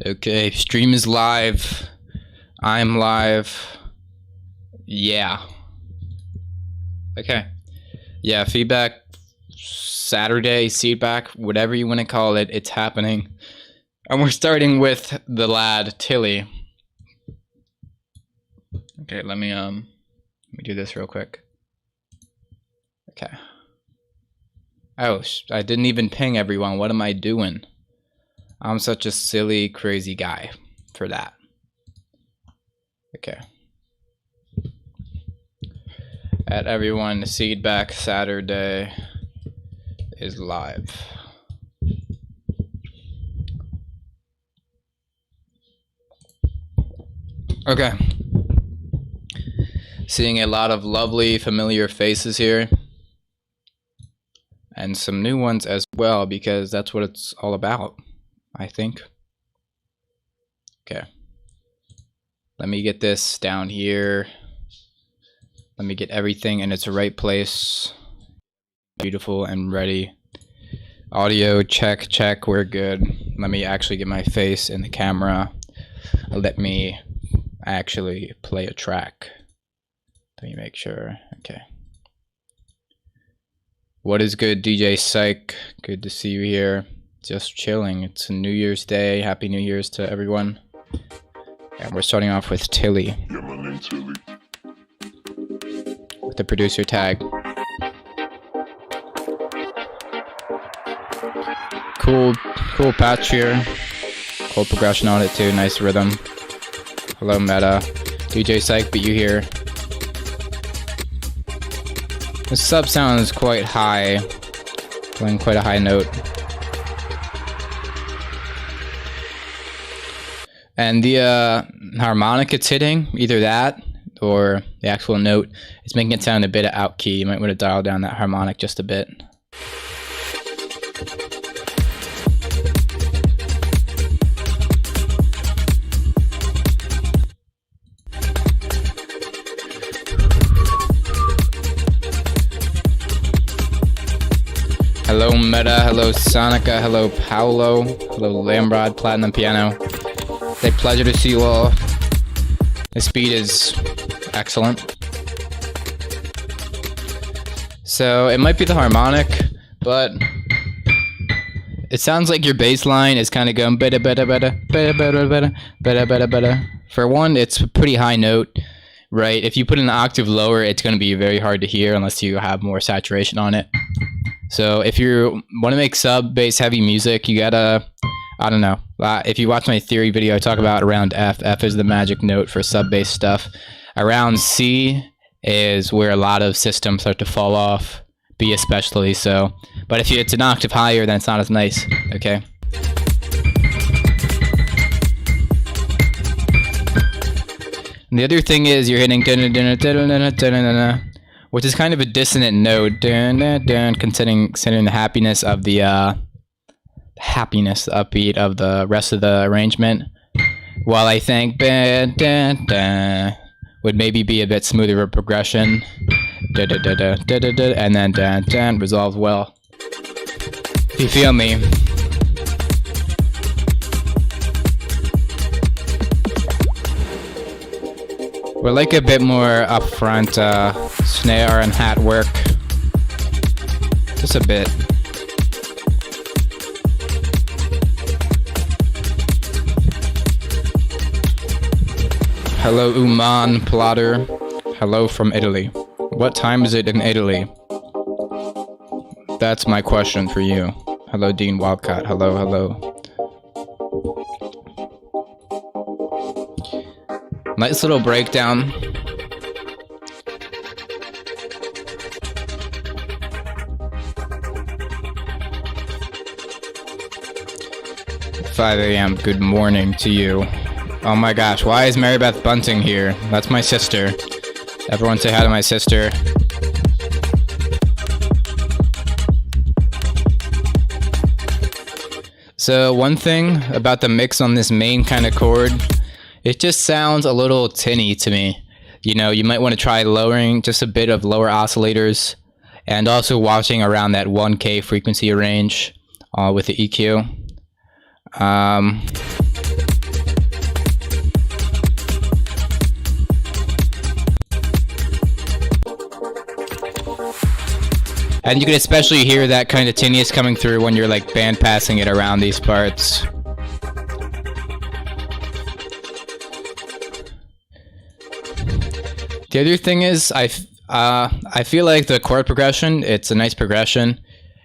Okay, stream is live. I'm live. Yeah. Okay. Yeah, Feedback Saturday, Seedback, whatever you want to call it, it's happening. And we're starting with the lad, Tilly. Okay, let me do this real quick. Okay. Oh, I didn't even ping everyone. What am I doing? I'm such a silly, crazy guy for that. Okay. At everyone, Seedback Saturday is live. Okay. Seeing a lot of lovely, familiar faces here. And some new ones as well, because that's what it's all about, I think. Okay. Let me get this down here. Let me get everything in its right place. Beautiful and ready. Audio, check, check, we're good. Let me actually get my face in the camera. Let me actually play a track. Let me make sure. Okay. What is good, DJ Psych? Good to see you here. Just chilling. It's a New Year's Day. Happy New Year's to everyone. And we're starting off with Tilly. Yeah, my name's Tilly. With the producer tag. Cool patch here. Cool progression on it too. Nice rhythm. Hello, Meta. DJ Psych, but you here. The sub sound is quite high. Playing quite a high note. And the harmonic it's hitting, either that or the actual note, it's making it sound a bit out key. You might want to dial down that harmonic just a bit. Hello Meta, hello Sonica, hello Paolo, hello Lambrod, Platinum Piano. It's a pleasure to see you all. The speed is excellent. So it might be the harmonic, but it sounds like your bass line is kind of going better, better, better, better, better, better, better, better, better. For one, it's a pretty high note, right? If you put an octave lower, it's going to be very hard to hear unless you have more saturation on it. So if you want to make sub bass heavy music, you gotta, I don't know. If you watch my theory video, I talk about around F. F is the magic note for sub bass stuff. Around C is where a lot of systems start to fall off. B especially so. But if it's an octave higher, then it's not as nice. Okay. And the other thing is you're hitting, which is kind of a dissonant note, considering the happiness of the upbeat of the rest of the arrangement. While I think would maybe be a bit smoother of a progression, and then resolves well. If you feel me. We're like a bit more upfront snare and hat work. Just a bit. Hello Uman Plotter. Hello from Italy. What time is it in Italy? That's my question for you. Hello Dean Wildcat. Hello, hello. Nice little breakdown. "5 a.m. Good morning to you." Oh my gosh, why is Mary Beth Bunting here? That's my sister. Everyone say hi to my sister. So one thing about the mix on this main kind of chord, it just sounds a little tinny to me. You know, you might want to try lowering just a bit of lower oscillators and also watching around that 1K frequency range with the EQ. And you can especially hear that kind of tinnitus coming through when you're like band passing it around these parts. The other thing is, I feel like the chord progression, it's a nice progression.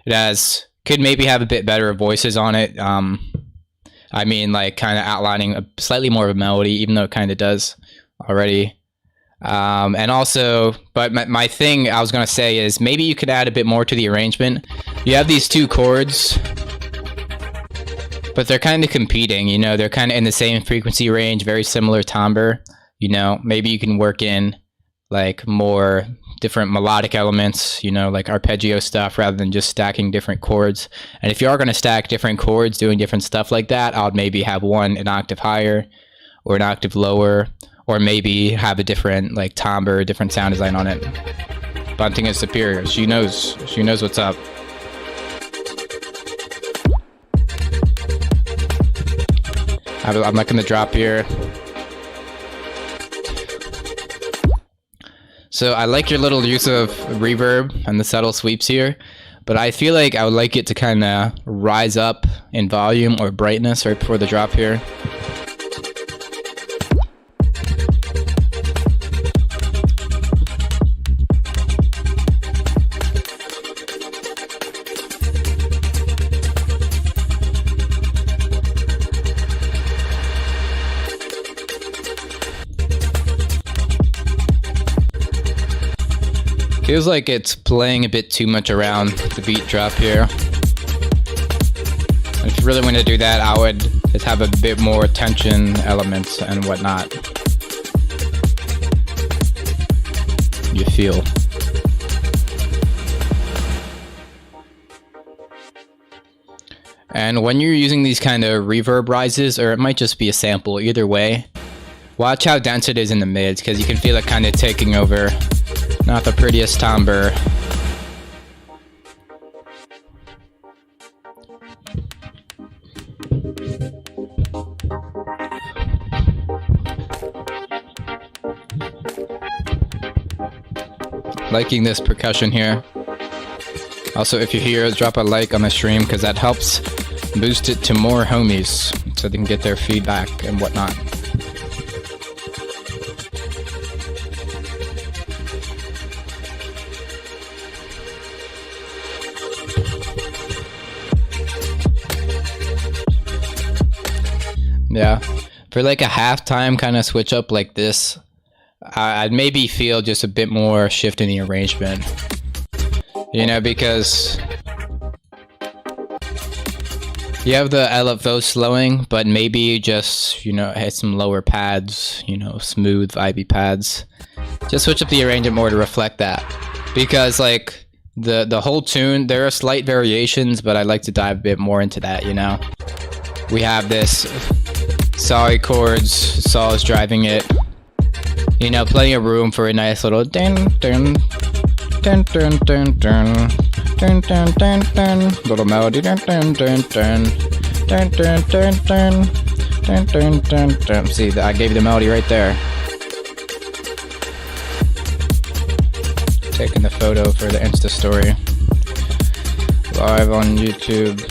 It could maybe have a bit better voices on it. I mean, like kind of outlining a slightly more of a melody, even though it kind of does already. And also, but my thing I was going to say is maybe you could add a bit more to the arrangement. You have these two chords, but they're kind of competing, you know, they're kind of in the same frequency range, very similar timbre, you know, maybe you can work in like more different melodic elements, you know, like arpeggio stuff rather than just stacking different chords. And if you are going to stack different chords doing different stuff like that, I would maybe have one an octave higher or an octave lower, or maybe have a different like timbre, different sound design on it. Bunting is superior. She knows what's up. I'm not going to drop here. So I like your little use of reverb and the subtle sweeps here, but I feel like I would like it to kind of rise up in volume or brightness right before the drop here. Feels like it's playing a bit too much around the beat drop here. If you really want to do that, I would just have a bit more tension elements and whatnot. You feel. And when you're using these kind of reverb rises, or it might just be a sample, either way, watch how dense it is in the mids, because you can feel it kind of taking over. Not the prettiest timbre. Liking this percussion here. Also, if you're here, drop a like on the stream because that helps boost it to more homies so they can get their feedback and whatnot. Yeah, for like a halftime kind of switch up like this, I'd maybe feel just a bit more shift in the arrangement, you know, because you have the LFO slowing, but maybe just, you know, hit some lower pads, you know, smooth vibey pads. Just switch up the arrangement more to reflect that, because like the whole tune, there are slight variations, but I'd like to dive a bit more into that, you know. We have this Saw chords, Saw is driving it. You know, plenty of room for a nice little dun dun dun dun dun dun dun dun dun dun little melody dun dun dun dun dun dun dun dun dun dun dun dun. See, I gave you the melody right there. Taking the photo for the Insta story. Live on YouTube.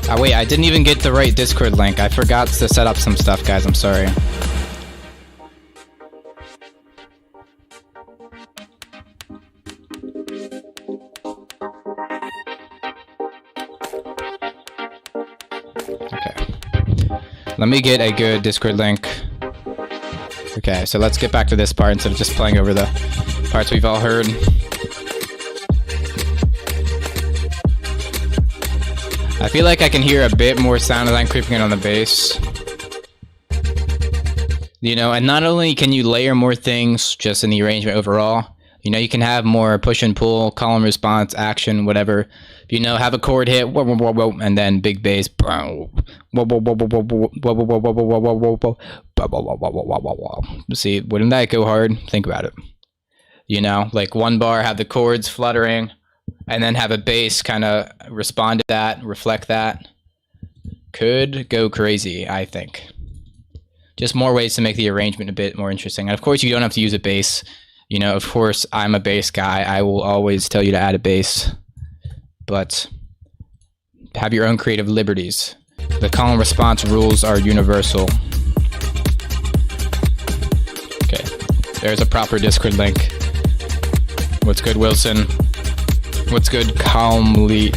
Oh wait, I didn't even get the right Discord link. I forgot to set up some stuff, guys. I'm sorry. Okay. Let me get a good Discord link. Okay, so let's get back to this part instead of just playing over the parts we've all heard. I feel like I can hear a bit more sound design creeping in on the bass. You know, and not only can you layer more things just in the arrangement overall, you know, you can have more push and pull, column response, action, whatever. You know, have a chord hit, whoa, whoa, whoa, whoa, and then big bass. See, wouldn't that go hard? Think about it. You know, like one bar, have the chords fluttering, and then have a bass kind of respond to that, reflect that. Could go crazy, I think. Just more ways to make the arrangement a bit more interesting. And of course, you don't have to use a bass You know, of course, I'm a bass guy. I will always tell you to add a bass, but have your own creative liberties. The call and response rules are universal. Okay, there's a proper Discord link. What's good, Wilson? What's good, Calmly?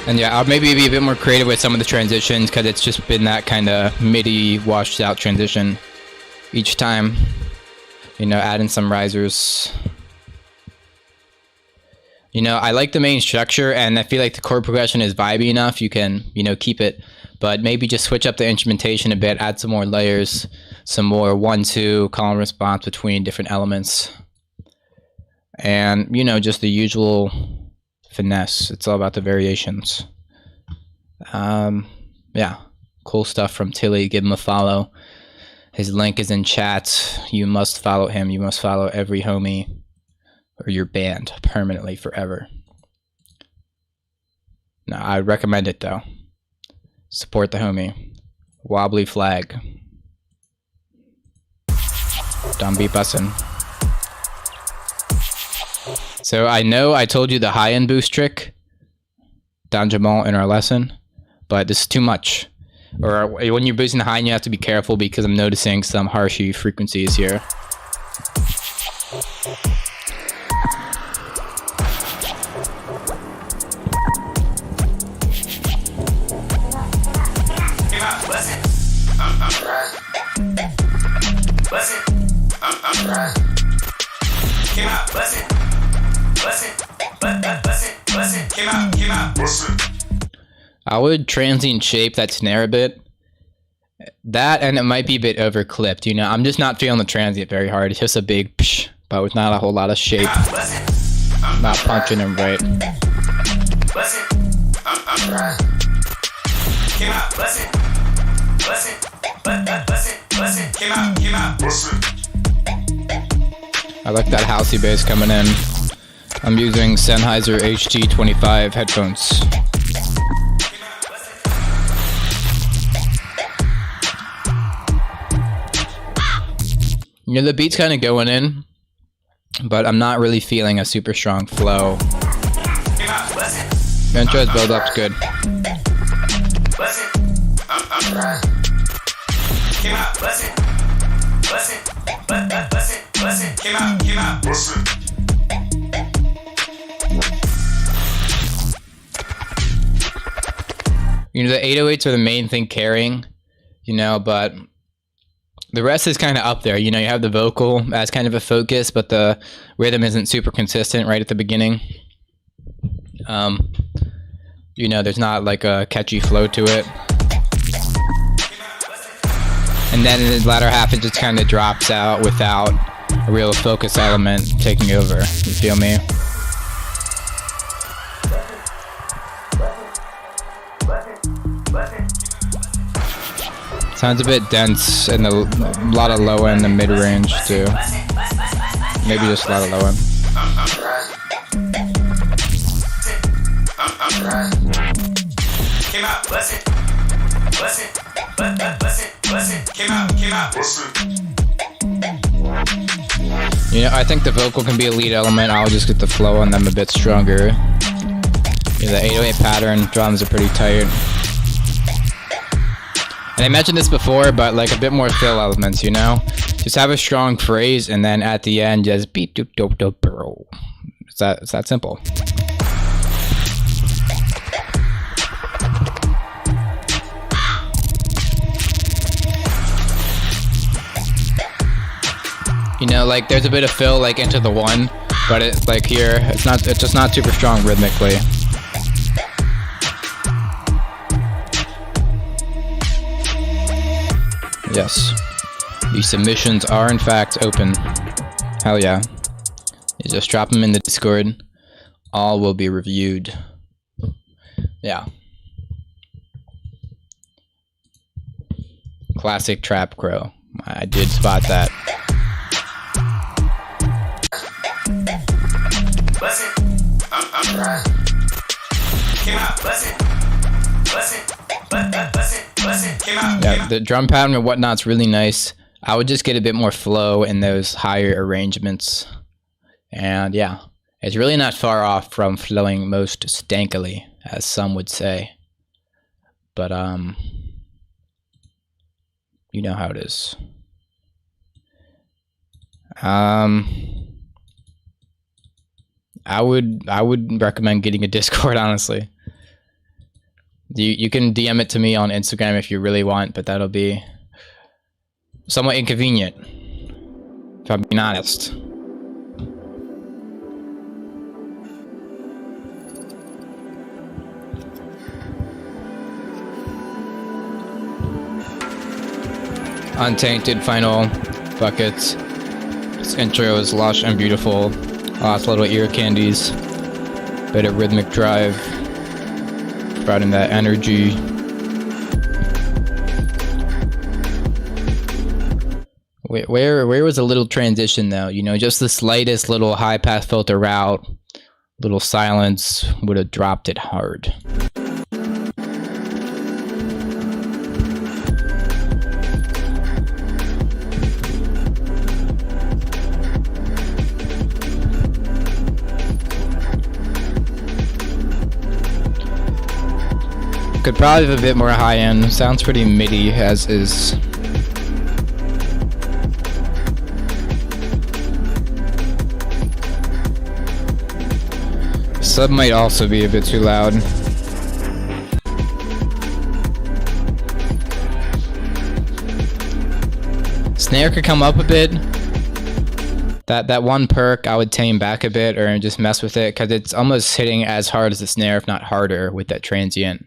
And yeah, I'll maybe be a bit more creative with some of the transitions because it's just been that kind of MIDI washed out transition each time. You know, add in some risers. You know, I like the main structure, and I feel like the chord progression is vibey enough. You can, you know, keep it, but maybe just switch up the instrumentation a bit, add some more layers, some more 1-2 call and response between different elements. And, you know, just the usual finesse. It's all about the variations. Yeah, cool stuff from Tilly. Give him a follow. His link is in chat. You must follow him. You must follow every homie or your band permanently forever. No, I recommend it though. Support the homie. Wobbly flag. Don't be bussin'. So I know I told you the high-end boost trick, Don Jamal, in our lesson, but this is too much. Or when you're boosting the high, you have to be careful because I'm noticing some harshy frequencies here. I would transient shape that snare a bit. That, and it might be a bit over clipped. You know, I'm just not feeling the transient very hard. It's just a big psh, but with not a whole lot of shape. Not punching him right. I like that housey bass coming in. I'm using Sennheiser HD25 headphones. You know, the beat's kind of going in, but I'm not really feeling a super strong flow. Intro's build up's good. You know, the 808s are the main thing carrying, you know, but the rest is kind of up there. You know, you have the vocal as kind of a focus, but the rhythm isn't super consistent right at the beginning. You know, there's not like a catchy flow to it. And then in the latter half, it just kind of drops out without a real focus element taking over. You feel me? Sounds a bit dense and a lot of low end and mid range too. Maybe just a lot of low end. You know, I think the vocal can be a lead element. I'll just get the flow on them a bit stronger. Yeah, the 808 pattern drums are pretty tight. And I mentioned this before, but like a bit more fill elements, you know? Just have a strong phrase and then at the end just beat doop dope dope bro. It's that simple. You know, like there's a bit of fill like into the one, but it's like here, it's just not super strong rhythmically. Yes, the submissions are in fact open. Hell yeah. You just drop them in the Discord. All will be reviewed. Yeah. Classic Trap Crow. I did spot that. Yeah, the drum pattern and whatnot's really nice. I would just get a bit more flow in those higher arrangements. And yeah, it's really not far off from flowing most stankily, as some would say. But you know how it is. I would recommend getting a Discord, honestly. You can DM it to me on Instagram if you really want, but that'll be somewhat inconvenient, if I'm being honest. Untainted final buckets. This intro is lush and beautiful. Lots of little ear candies. Bit of rhythmic drive. Providing that energy. Where was a little transition though? You know, just the slightest little high pass filter route, little silence would have dropped it hard. Could probably have a bit more high end. Sounds pretty MIDI as is. Sub might also be a bit too loud. Snare could come up a bit. That one perk I would tame back a bit or just mess with it because it's almost hitting as hard as the snare, if not harder, with that transient.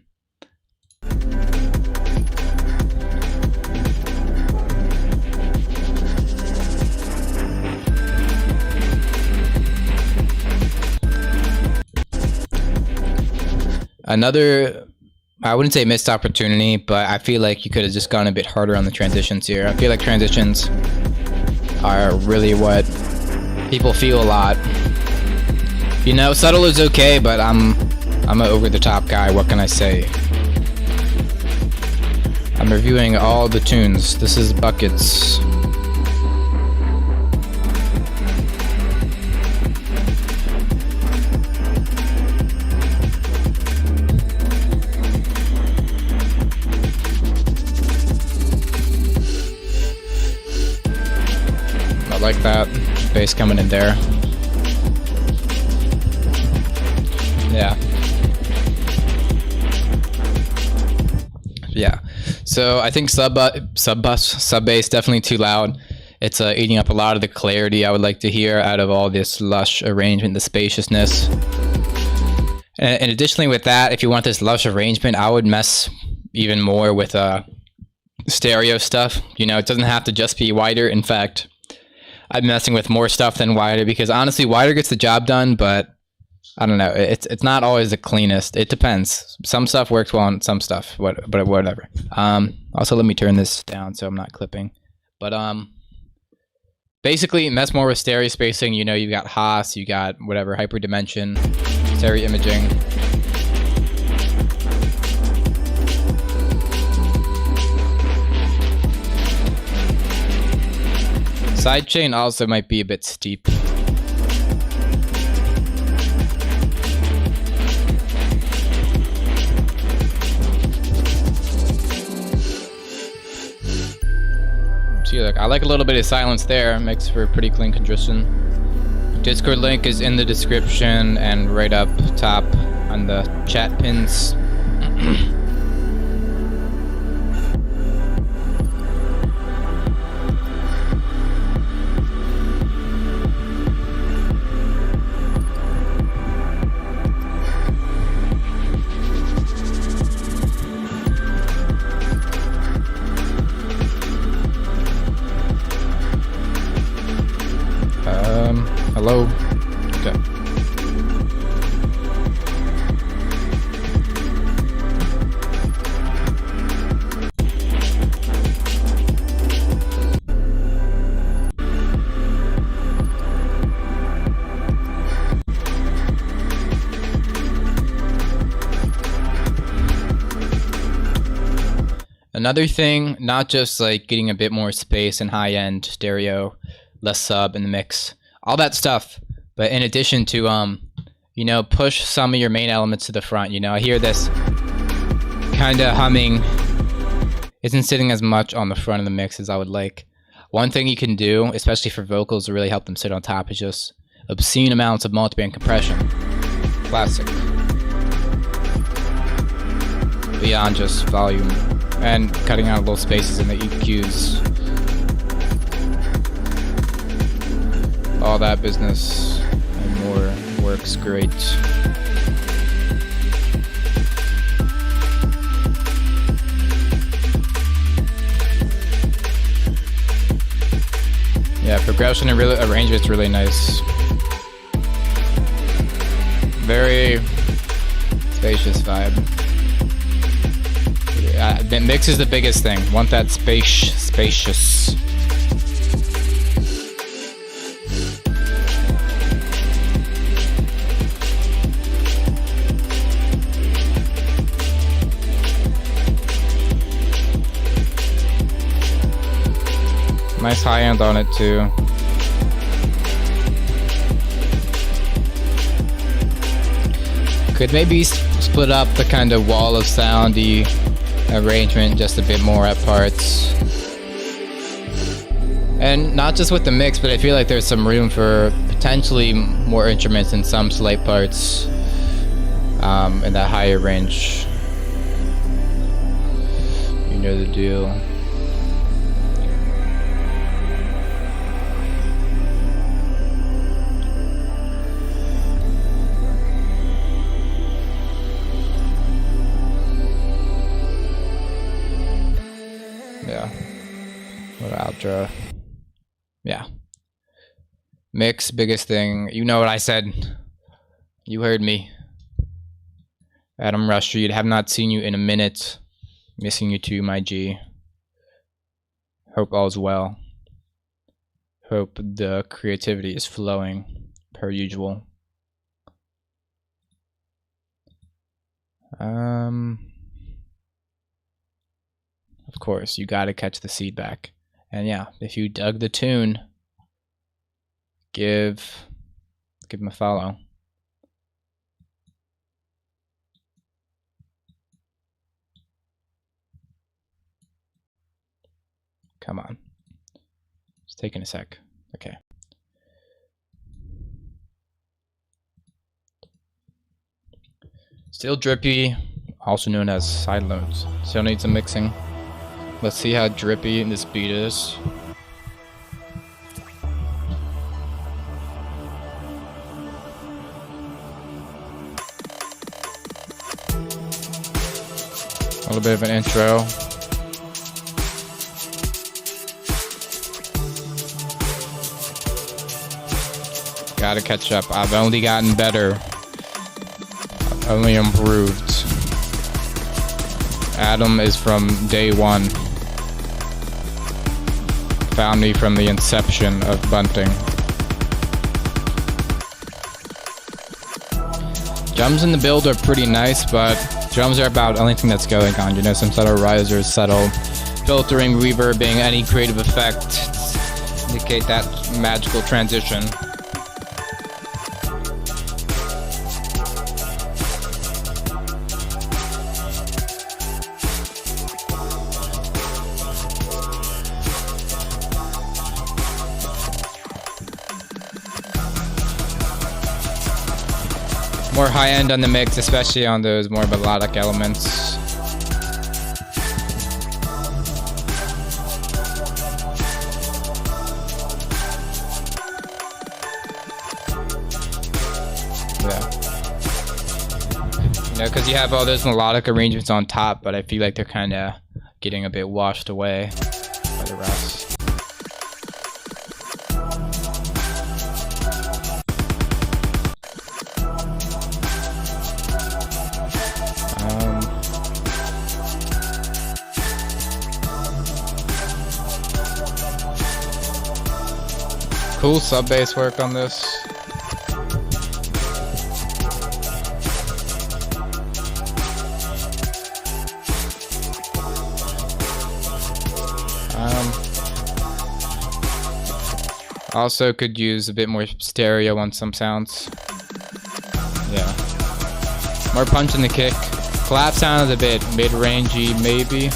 Another, I wouldn't say missed opportunity, but I feel like you could have just gone a bit harder on the transitions here. I feel like transitions are really what people feel a lot. You know, subtle is okay, but I'm an over-the-top guy. What can I say? I'm reviewing all the tunes. This is Buckets. Like that bass coming in there. Yeah. So I think sub bass definitely too loud. It's eating up a lot of the clarity I would like to hear out of all this lush arrangement, the spaciousness. And additionally with that, if you want this lush arrangement, I would mess even more with stereo stuff. You know, it doesn't have to just be wider. In fact, I'm messing with more stuff than wider because honestly, wider gets the job done, but I don't know. It's not always the cleanest. It depends. Some stuff works well on some stuff, but whatever. Also, let me turn this down so I'm not clipping. But basically, mess more with stereo spacing. You know, you got Haas, you got whatever hyperdimension, stereo imaging. Sidechain also might be a bit steep. See, look, I like a little bit of silence there. Makes for a pretty clean condition. Discord link is in the description and right up top on the chat pins. Hello? Okay. Another thing, not just like getting a bit more space and high-end stereo, less sub in the mix, all that stuff. But in addition to, you know, push some of your main elements to the front. You know, I hear this kind of humming isn't sitting as much on the front of the mix as I would like. One thing you can do, especially for vocals to really help them sit on top, is just obscene amounts of multiband compression. Classic. Beyond just volume. And cutting out little spaces in the EQs. All that business and more works great. Yeah, progression and arrangement's really nice. Very spacious vibe. The mix is the biggest thing. Want that spacious. Nice high end on it too. Could maybe split up the kind of wall of soundy arrangement just a bit more at parts. And not just with the mix, but I feel like there's some room for potentially more instruments in some slight parts in that higher range. You know the deal. Yeah. What outro? Yeah. Mix, biggest thing. You know what I said. You heard me. Adam Rush Street. Have not seen you in a minute. Missing you too, my G. Hope all's well. Hope the creativity is flowing per usual. Of course, you gotta catch the Seedback. And yeah, if you dug the tune, give him a follow. Come on. It's taking a sec. Okay. Still drippy, also known as side loads. Still needs some mixing. Let's see how drippy this beat is. A little bit of an intro. Gotta catch up. I've only gotten better. I've only improved. Adam is from day one. Found me from the inception of Bunting. Drums in the build are pretty nice, but drums are about the only thing that's going on. You know, some subtle risers, subtle filtering, reverbing, any creative effect to indicate that magical transition. More high end on the mix, especially on those more melodic elements. Yeah. You know, because you have all those melodic arrangements on top, but I feel like they're kind of getting a bit washed away by the rest. Cool sub bass work on this. Also could use a bit more stereo on some sounds. Yeah. More punch in the kick. Clap sounds a bit mid-rangey, maybe.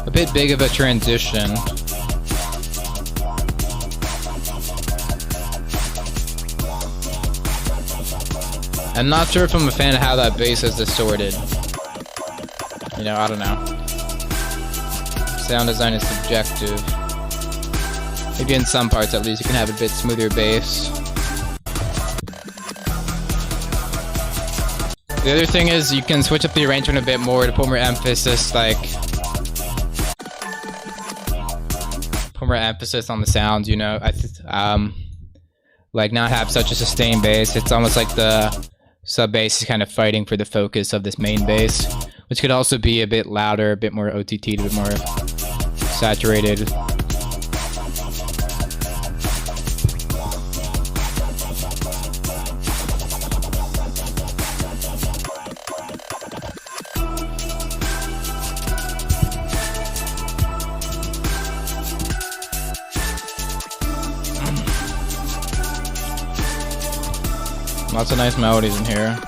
A bit big of a transition. I'm not sure if I'm a fan of how that bass is distorted. You know, I don't know. Sound design is subjective. Maybe in some parts at least you can have a bit smoother bass. The other thing is you can switch up the arrangement a bit more to put more emphasis, like on the sounds, you know. Like not have such a sustained bass. It's almost like the sub bass is kind of fighting for the focus of this main bass, which could also be a bit louder, a bit more OTT, a bit more saturated. Lots of nice melodies in here.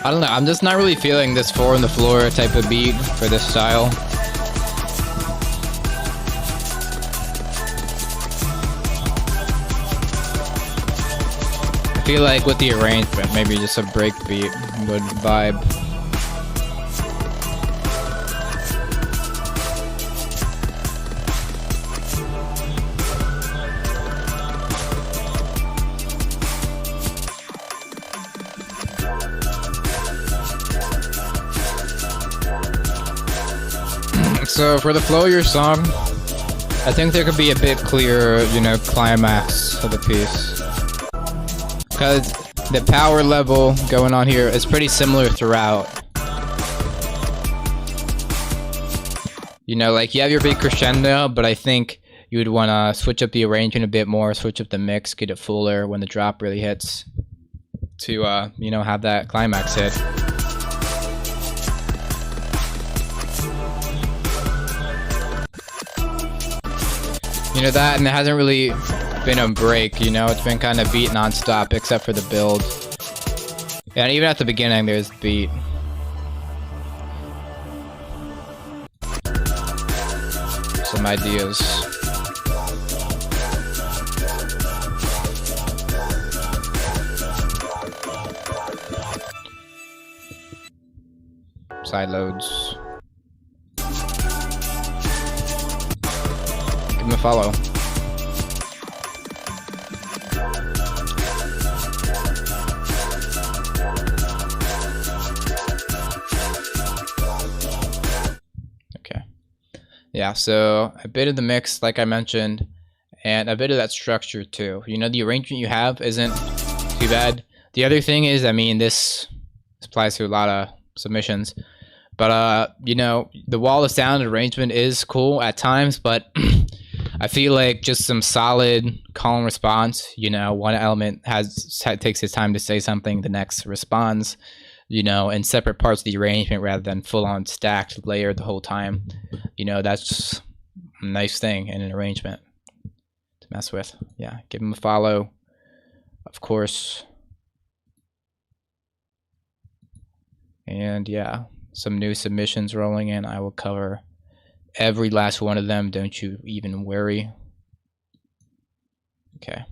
I don't know, I'm just not really feeling this 4 on the floor type of beat for this style. I feel like with the arrangement, maybe just a break beat would vibe. So for the flow of your song, I think there could be a bit clearer, you know, climax of the piece. Because the power level going on here is pretty similar throughout. You know, like you have your big crescendo, but I think you would want to switch up the arrangement a bit more, switch up the mix, get it fuller when the drop really hits to, you know, have that climax hit. You know that, and it hasn't really been a break, you know, it's been kind of beat non-stop except for the build. And even at the beginning there's beat. Some ideas. Side loads. Give him a follow. Okay. Yeah, so a bit of the mix, like I mentioned, and a bit of that structure too. You know, the arrangement you have isn't too bad. The other thing is, I mean, this applies to a lot of submissions, but you know, the wall of sound arrangement is cool at times, but I feel like just some solid calm response, you know, one element takes its time to say something, the next responds, you know, in separate parts of the arrangement rather than full on stacked layered the whole time. You know, that's a nice thing in an arrangement to mess with. Yeah, give him a follow, of course. And yeah, some new submissions rolling in. I will cover every last one of them, don't you even worry. Okay.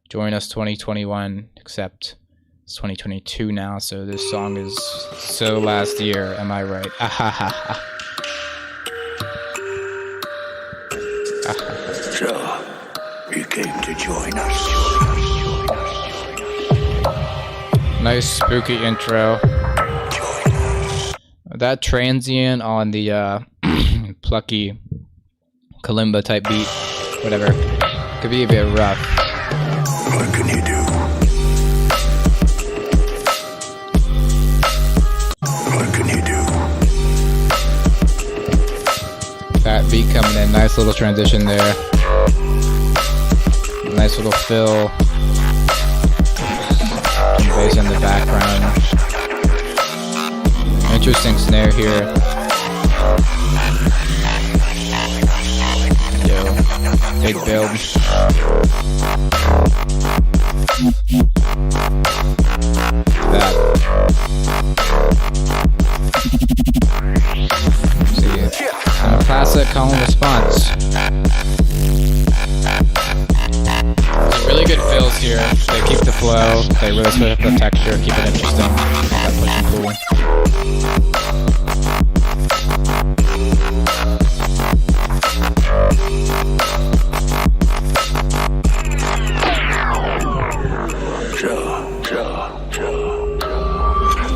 Join us 2021, except it's 2022 now, so this song is so last year, am I right? So, you came to join us. Nice spooky intro. That transient on the plucky kalimba type beat, whatever. Could be a bit rough. What can you do? What can you do? That beat coming in, nice little transition there. Nice little fill. Some bass in the background. Interesting snare here. Yo, big build. That. See, some classic call and response. Some really good fills here. They keep the flow. They really switch up the texture, keep it interesting. That push and pull.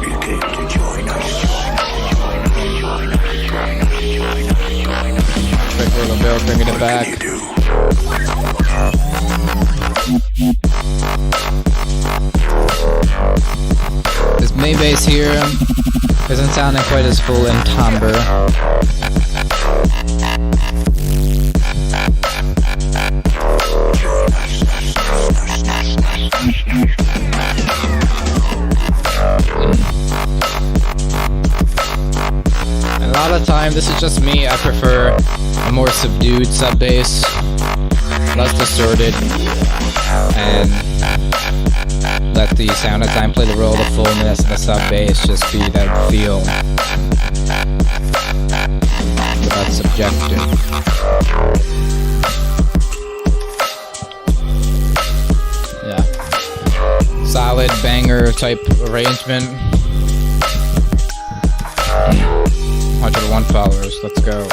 You came to join us. Quick little build, bringing it back. What can you do? This main bass here isn't sounding quite as full in timbre. A lot of time, this is just me, I prefer a more subdued sub bass, less distorted, and let the sound design play the role of the fullness of the sub bass, just be that feel. That's subjective. Yeah. Solid banger type arrangement. 101 followers, let's go.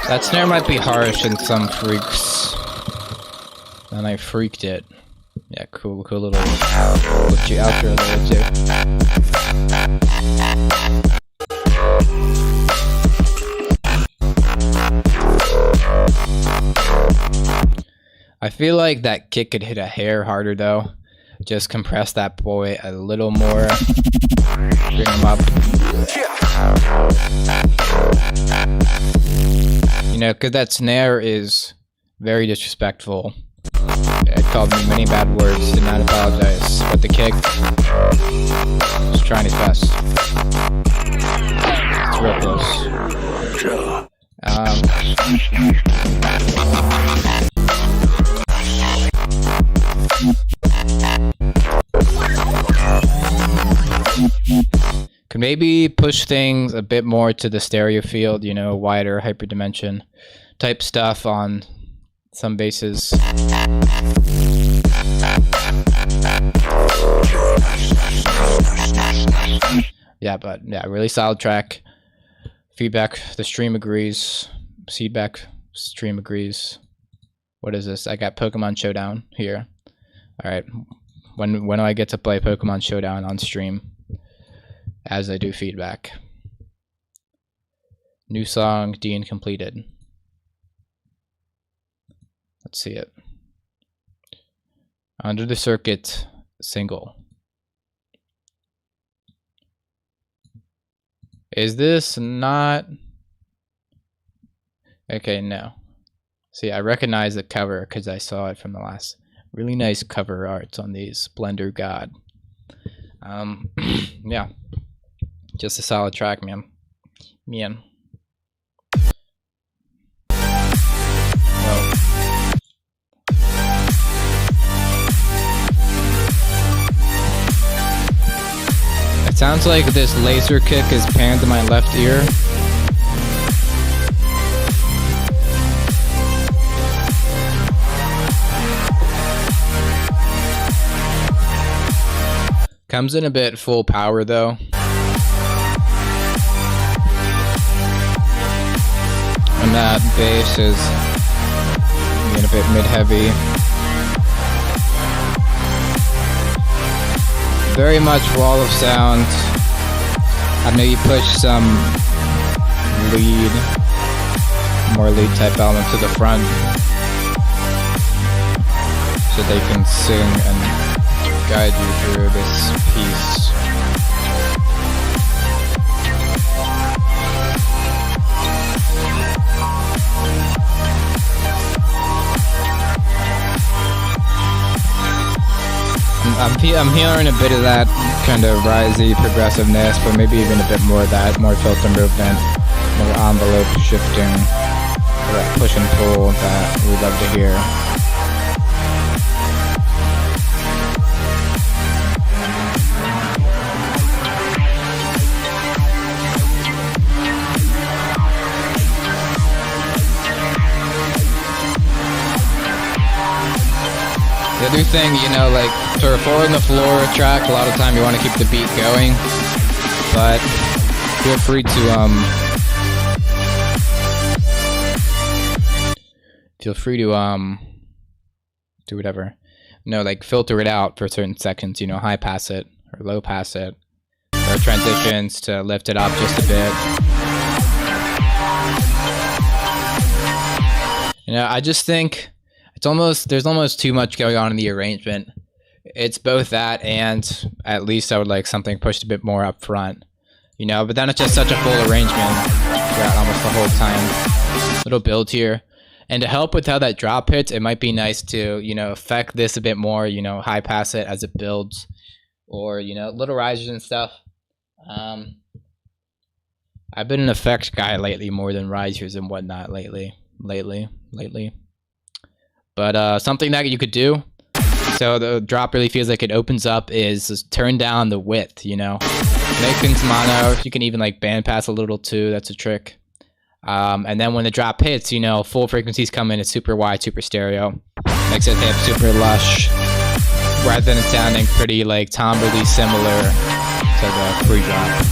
That snare might be harsh in some freaks. And I freaked it. Yeah, cool little glitchy outro there too. I feel like that kick could hit a hair harder though. Just compress that boy a little more. Bring him up. You know, because that snare is very disrespectful. It called me many bad words, did not apologize. But the kick, just trying his best. It's real close. Could maybe push things a bit more to the stereo field, you know, wider hyperdimension type stuff on some basses. Yeah, but yeah, really solid track. Feedback, the stream agrees. Seedback, stream agrees. What is this? I got Pokemon Showdown here. Alright, when do I get to play Pokemon Showdown on stream? As I do feedback. New song, Dean completed. Let's see it. Under the Circuit single. Is this not... Okay, no. See, I recognize the cover because I saw it from the last. Really nice cover art on these. Blender God. Yeah. Just a solid track, man. Well. It sounds like this laser kick is panned to my left ear. Comes in a bit full power though. And that bass is a bit mid-heavy. Very much wall of sound. I know you push some lead, more lead type element to the front, so they can sing and guide you through this piece. I'm hearing a bit of that kind of risey progressiveness, but maybe even a bit more of that, more filter movement, more envelope shifting, or that push and pull that we love to hear. The other thing, you know, like for a 4 on the floor track, a lot of time you want to keep the beat going, but feel free to do whatever. No, like filter it out for certain sections, you know, high pass it or low pass it, or transitions to lift it up just a bit. You know, I just think there's almost too much going on in the arrangement. It's both that and at least I would like something pushed a bit more up front, you know, but then it's just such a full arrangement throughout almost the whole time. Little build here. And to help with how that drop hits, it might be nice to, you know, affect this a bit more, you know, high pass it as it builds, or, you know, little risers and stuff. I've been an effect guy lately more than risers and whatnot lately. But something that you could do, so the drop really feels like it opens up, is just turn down the width, you know. Make things mono. You can even like band pass a little too, that's a trick. And then when the drop hits, you know, full frequencies come in, it's super wide, super stereo. Makes it hip, super lush, rather than it sounding pretty like timbrely similar to the pre-drop.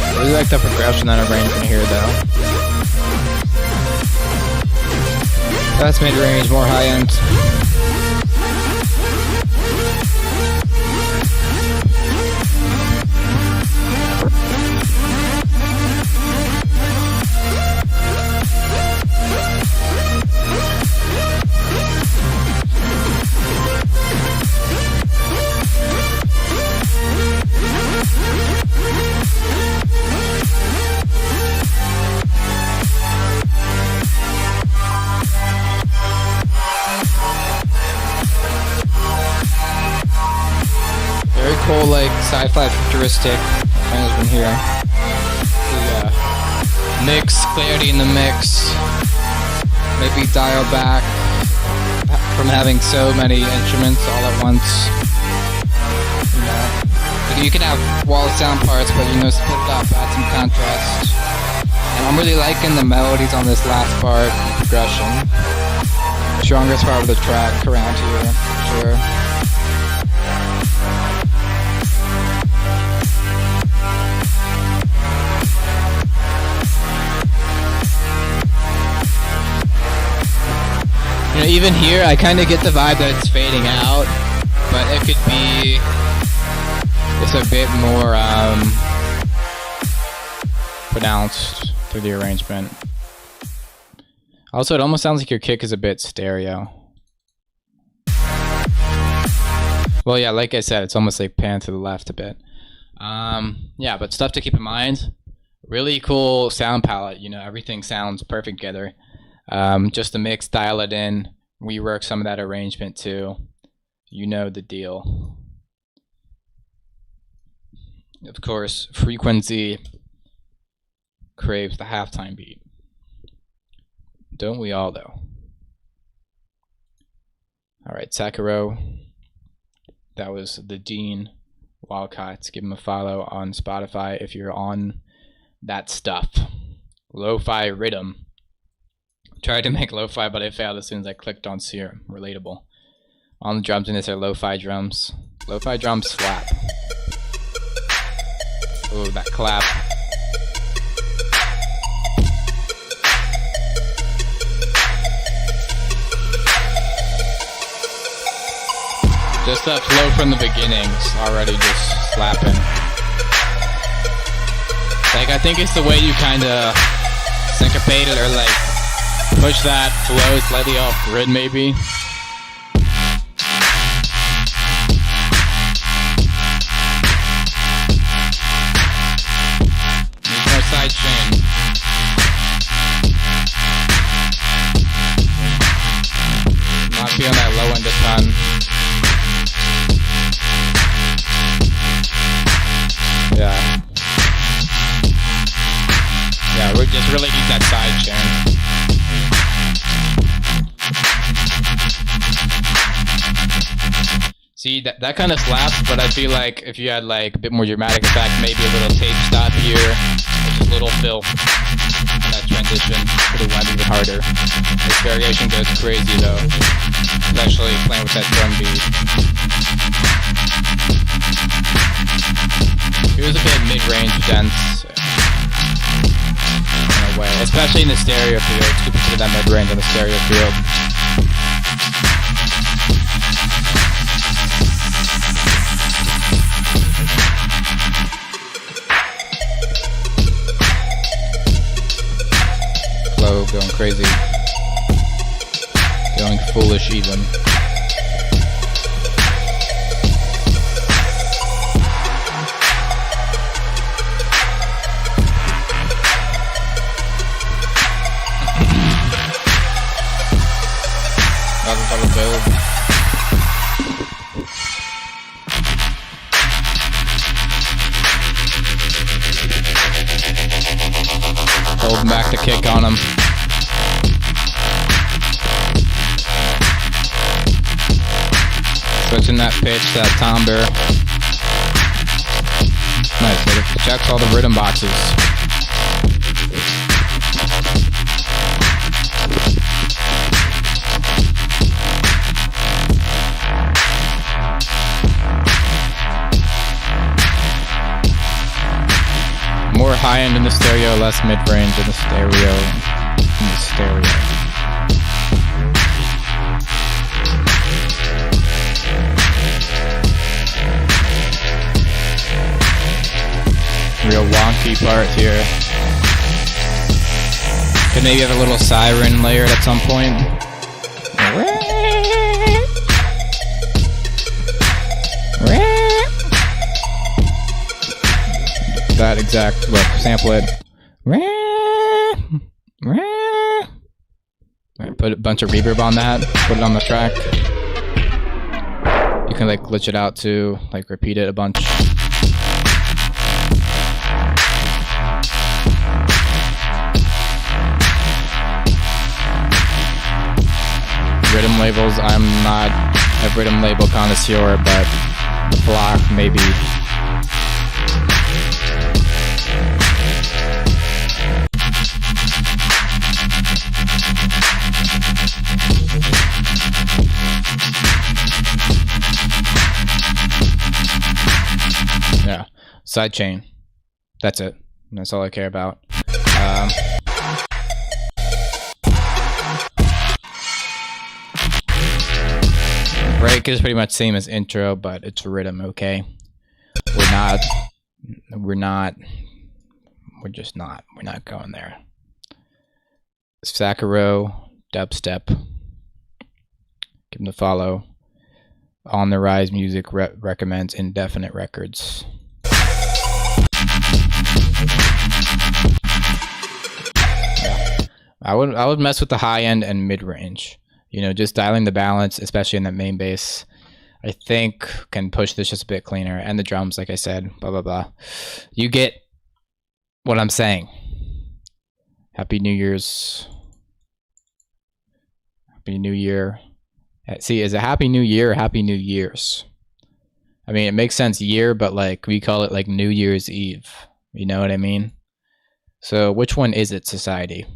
I really like the progression and arrangement here, though. That's mid-range, more high-end. Very cool, like sci-fi futuristic arrangement here. The mix, clarity in the mix. Maybe dial back from having so many instruments all at once. You know, you can have wall sound parts, but you know, split it up, add some contrast. And I'm really liking the melodies on this last part, progression. Strongest part of the track around here, for sure. You know, even here, I kind of get the vibe that it's fading out, but it could be just a bit more pronounced through the arrangement. Also, it almost sounds like your kick is a bit stereo. Well, yeah, like I said, it's almost like pan to the left a bit. Yeah, but stuff to keep in mind. Really cool sound palette, you know, everything sounds perfect together. Just the mix, dial it in, rework some of that arrangement too. You know the deal. Of course, frequency craves the halftime beat. Don't we all, though? Alright, Sakuro. That was the Dean Wildcats. Give him a follow on Spotify if you're on that stuff. Lo-fi rhythm. Tried to make lo-fi, but I failed as soon as I clicked on Seer. Relatable. On the drums in this are lo-fi drums. Lo-fi drums slap. Ooh, that clap. Just that flow from the beginnings already just slapping. Like, I think it's the way you kind of syncopate it or like push that flow slightly off grid maybe. Need more side chain. Not feeling that low end a ton. Yeah. Yeah, we just really need that side chain. See, that kind of slaps, but I feel like if you had like a bit more dramatic effect, maybe a little tape stop here, just a little fill, and that transition would have went even harder. This variation goes crazy though, especially playing with that drum beat. It was a bit mid-range dense in a way, especially in the stereo field. You could consider that mid-range on the stereo field. Flow going crazy, going foolish even. Holding back the kick on him. Switching that pitch, that timbre. Nice, it checks all the rhythm boxes. More high end in the stereo, less mid range in the stereo. Real wonky part here. Could maybe have a little siren layered at some point. That exact look, sample it. Put a bunch of reverb on that, put it on the track. You can like glitch it out to like repeat it a bunch. Rhythm labels, I'm not a rhythm label connoisseur, but block maybe. Yeah, sidechain. That's it. That's all I care about. Break is pretty much same as intro, but it's rhythm. Okay, we're just not going there. Sakuro, dubstep. Give him a follow. On the Rise Music recommends Indefinite Records. Yeah. I would mess with the high end and mid range. You know, just dialing the balance, especially in that main bass, I think can push this just a bit cleaner. And the drums, like I said, blah blah blah. You get what I'm saying. Happy New Year's. Happy New Year. See, is it Happy New Year or Happy New Year's? I mean, it makes sense year, but like we call it like New Year's Eve. You know what I mean? So which one is it, society?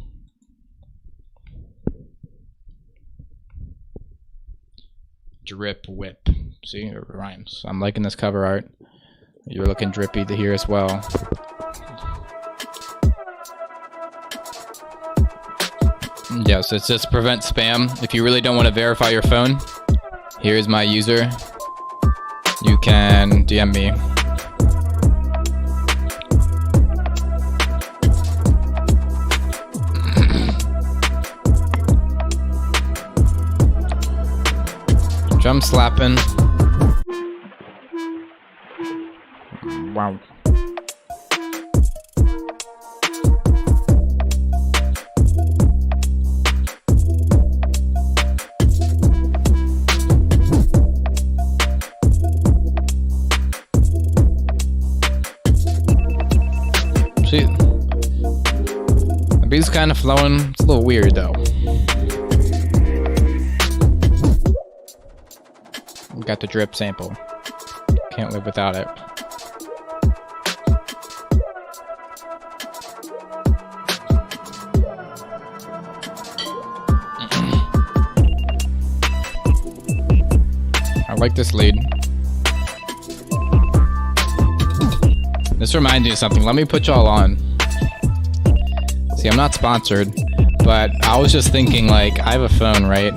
Drip whip. See, it rhymes. I'm liking this cover art. You're looking drippy to here as well. Yes, it's just prevent spam. If you really don't want to verify your phone, here's my user. You can DM me. Drum slapping. Wow. See, the beat's kind of flowing. It's a little weird though. Got the drip sample. Can't live without it. I like this lead. This reminds me of something. Let me put y'all on. See, I'm not sponsored, but I was just thinking, like, I have a phone, right?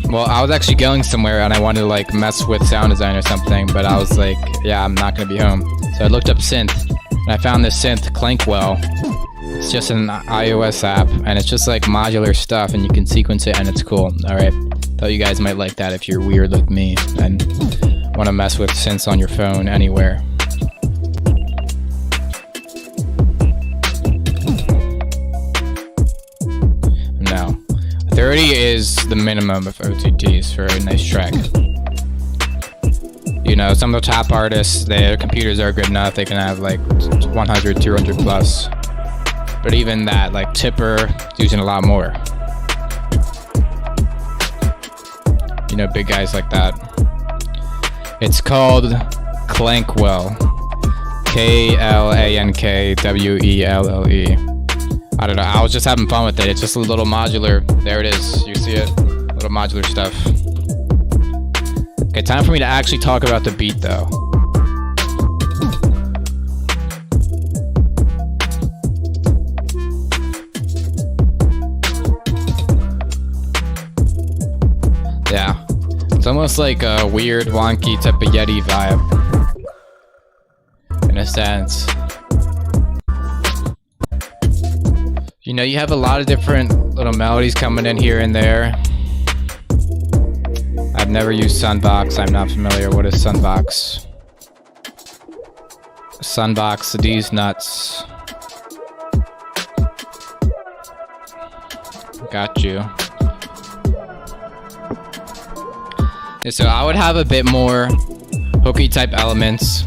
Well, I was actually going somewhere and I wanted to like mess with sound design or something, but I was like, yeah, I'm not gonna be home. So I looked up synth and I found this synth, Clankwell. It's just an iOS app and it's just like modular stuff and you can sequence it and it's cool. Alright, thought you guys might like that if you're weird like me and want to mess with synths on your phone anywhere. No. 30 is the minimum of OTTs for a nice track. You know, some of the top artists, their computers are good enough, they can have like 100, 200 plus. But even that, like Tipper, is using a lot more. You know, big guys like that. It's called Clankwell. K-L-A-N-K-W-E-L-L-E. I don't know, I was just having fun with it. It's just a little modular. There it is. You see it? Little modular stuff. Okay, time for me to actually talk about the beat though. Yeah. It's almost like a weird, wonky type of Yeti vibe. In a sense. You know, you have a lot of different little melodies coming in here and there. I've never used Sunbox. I'm not familiar. What is Sunbox? Sunbox these nuts. Got you. Yeah, so I would have a bit more hooky type elements.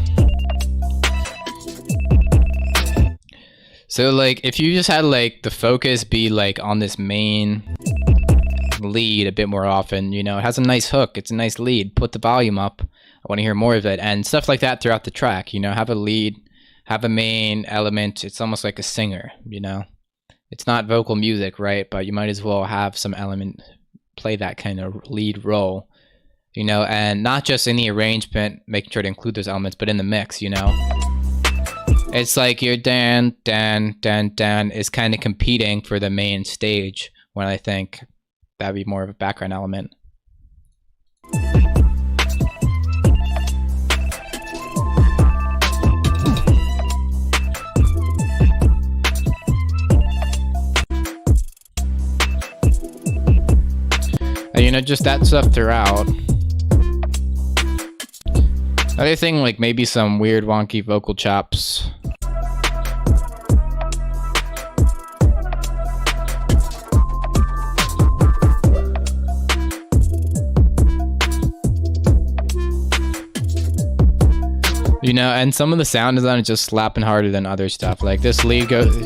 So like if you just had like the focus be like on this main lead a bit more often, you know, it has a nice hook, it's a nice lead, put the volume up, I want to hear more of it, and stuff like that throughout the track, you know, have a lead, have a main element, it's almost like a singer, you know. It's not vocal music, right, but you might as well have some element play that kind of lead role, you know, and not just in the arrangement, making sure to include those elements, but in the mix, you know. It's like your dan, dan, dan, dan is kind of competing for the main stage, when I think that'd be more of a background element. And you know, just that stuff throughout. Another thing, like maybe some weird wonky vocal chops. You know, and some of the sound design is just slapping harder than other stuff. Like this lead goes,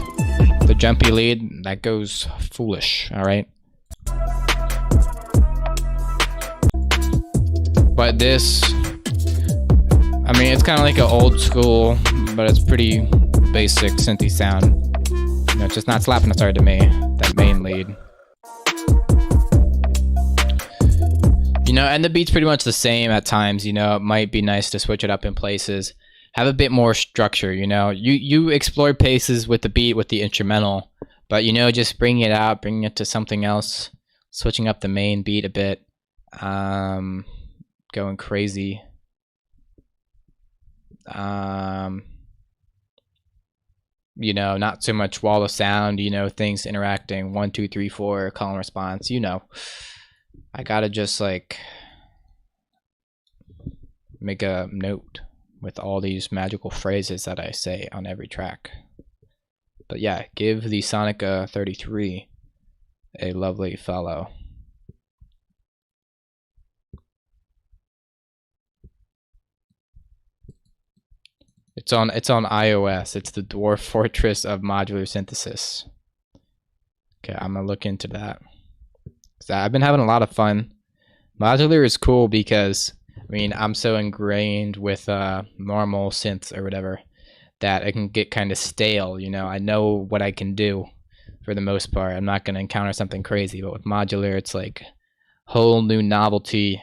the jumpy lead, that goes foolish, alright? But this mean, it's kind of like an old school, but it's pretty basic synthy sound. You know, it's just not slapping as hard to me, that main lead. You know, and the beat's pretty much the same at times. You know, it might be nice to switch it up in places. Have a bit more structure, you know. You explore paces with the beat, with the instrumental, but, you know, just bringing it out, bringing it to something else, switching up the main beat a bit, going crazy. You know, not so much wall of sound, you know, things interacting, 1 2 3 4, call and response. You know, I gotta just like make a note with all these magical phrases that I say on every track. But yeah, give the Sonica 33 a lovely follow. It's on iOS. It's the Dwarf Fortress of Modular Synthesis. Okay, I'm gonna look into that. So I've been having a lot of fun. Modular is cool because, I mean, I'm so ingrained with normal synths or whatever that it can get kind of stale, you know. I know what I can do for the most part. I'm not gonna encounter something crazy, but with modular, it's like whole new novelty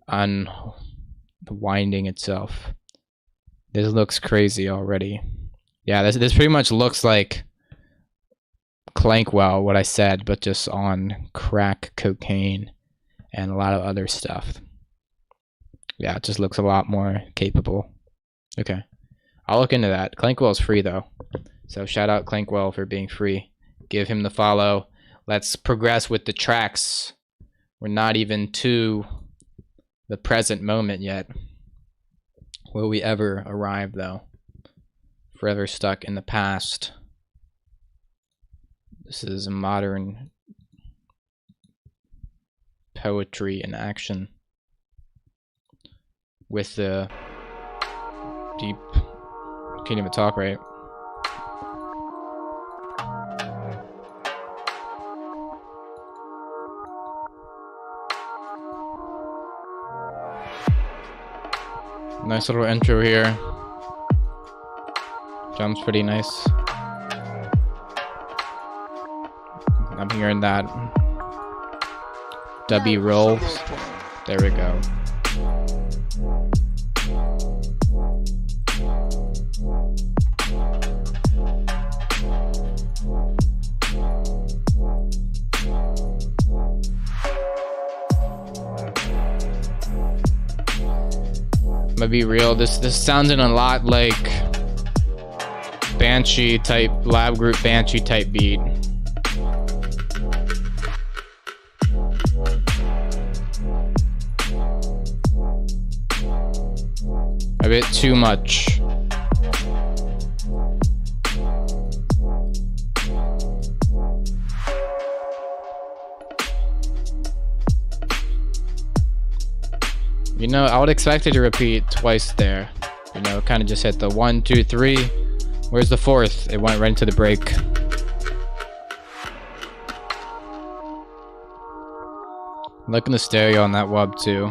unwinding itself. This looks crazy already. Yeah, this pretty much looks like Clankwell, what I said, but just on crack cocaine and a lot of other stuff. Yeah, it just looks a lot more capable. Okay, I'll look into that. Clankwell's free though, so shout out Clankwell for being free. Give him the follow. Let's progress with the tracks. We're not even to the present moment yet. Will we ever arrive though? Forever stuck in the past. This is modern poetry in action with the deep, can't even talk right. Nice little intro here. Drums pretty nice. I'm hearing that dubby rolls. There we go. I'm gonna be real, this sounded a lot like Banshee type, lab group Banshee type beat. A bit too much. You know, I would expect it to repeat twice there. You know, kind of just hit the 1 2 3. Where's the fourth? It went right into the break. Look in the stereo on that wub too.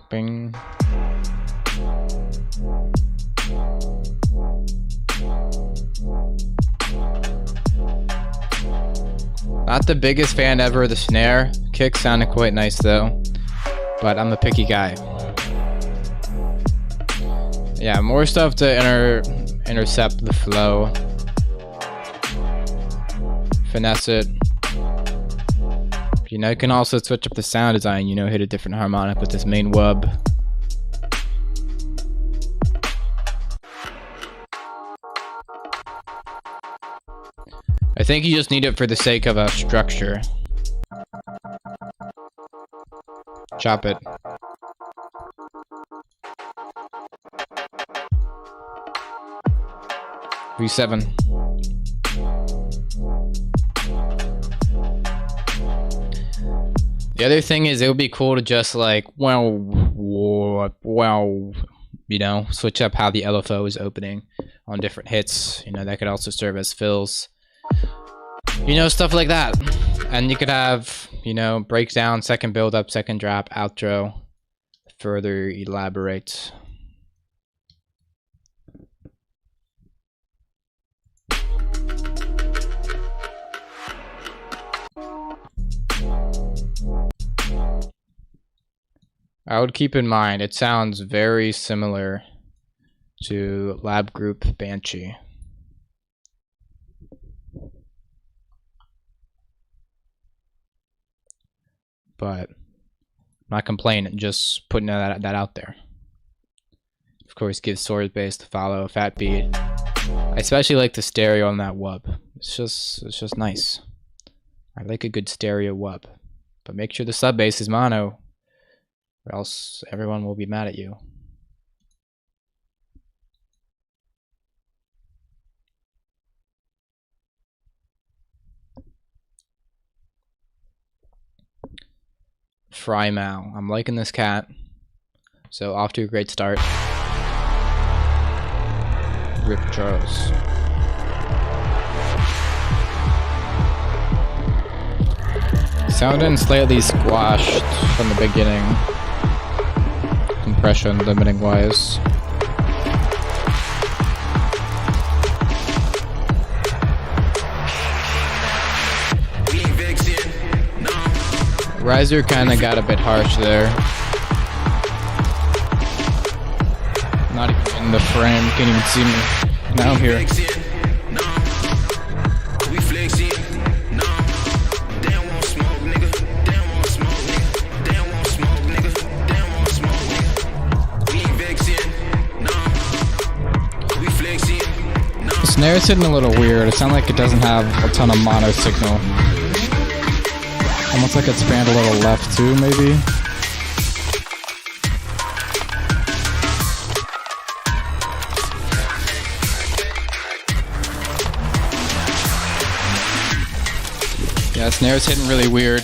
Bing. Not the biggest fan ever of the snare. Kick sounded quite nice though, but I'm a picky guy. Yeah, more stuff to intercept the flow, finesse it. You know, you can also switch up the sound design, you know, hit a different harmonic with this main wub. I think you just need it for the sake of a structure. Chop it. V7. The other thing is, it would be cool to just like, you know, switch up how the LFO is opening on different hits. You know, that could also serve as fills. You know, stuff like that. And you could have, you know, breakdown, second build up, second drop, outro. Further elaborate. I would keep in mind, it sounds very similar to Lab Group Banshee. But I'm not complaining, just putting that out there. Of course, give source base to follow, fat beat. I especially like the stereo on that wub. It's just nice. I like a good stereo wub. But make sure the sub bass is mono, or else everyone will be mad at you. Fry Mal. I'm liking this cat. So off to a great start. Rip Charles. Sounding slightly squashed from the beginning. Compression limiting wise. Riser kinda got a bit harsh there. Not even in the frame, you can't even see me. Now I'm here. The snare's hitting a little weird. It sounds like it doesn't have a ton of mono signal. Almost like it's spanned a little left too, maybe. Yeah, snare's hitting really weird.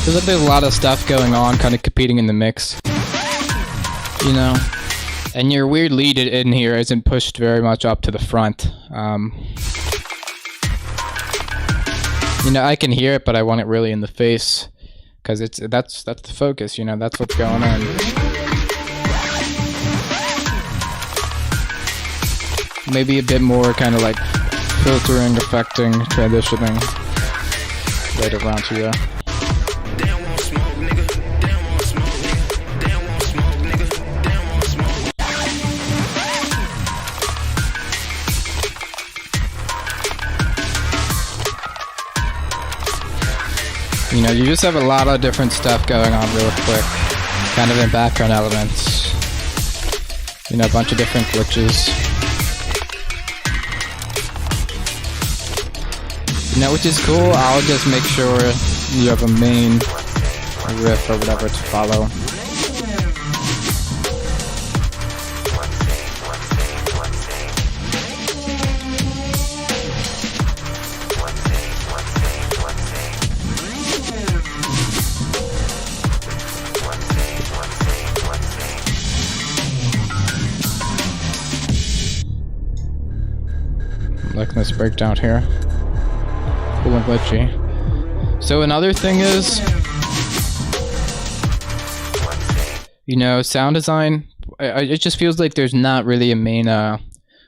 Feels like there's a lot of stuff going on, kind of competing in the mix. You know? And your weird lead in here isn't pushed very much up to the front. You know, I can hear it, but I want it really in the face, because that's the focus. You know, that's what's going on. Maybe a bit more kind of like filtering, affecting, transitioning right around here. You know, you just have a lot of different stuff going on real quick, kind of in background elements. You know, a bunch of different glitches. You know, which is cool. I'll just make sure you have a main riff or whatever to follow. Liking this breakdown here. Cool and glitchy. So another thing is, you know, sound design, it just feels like there's not really a main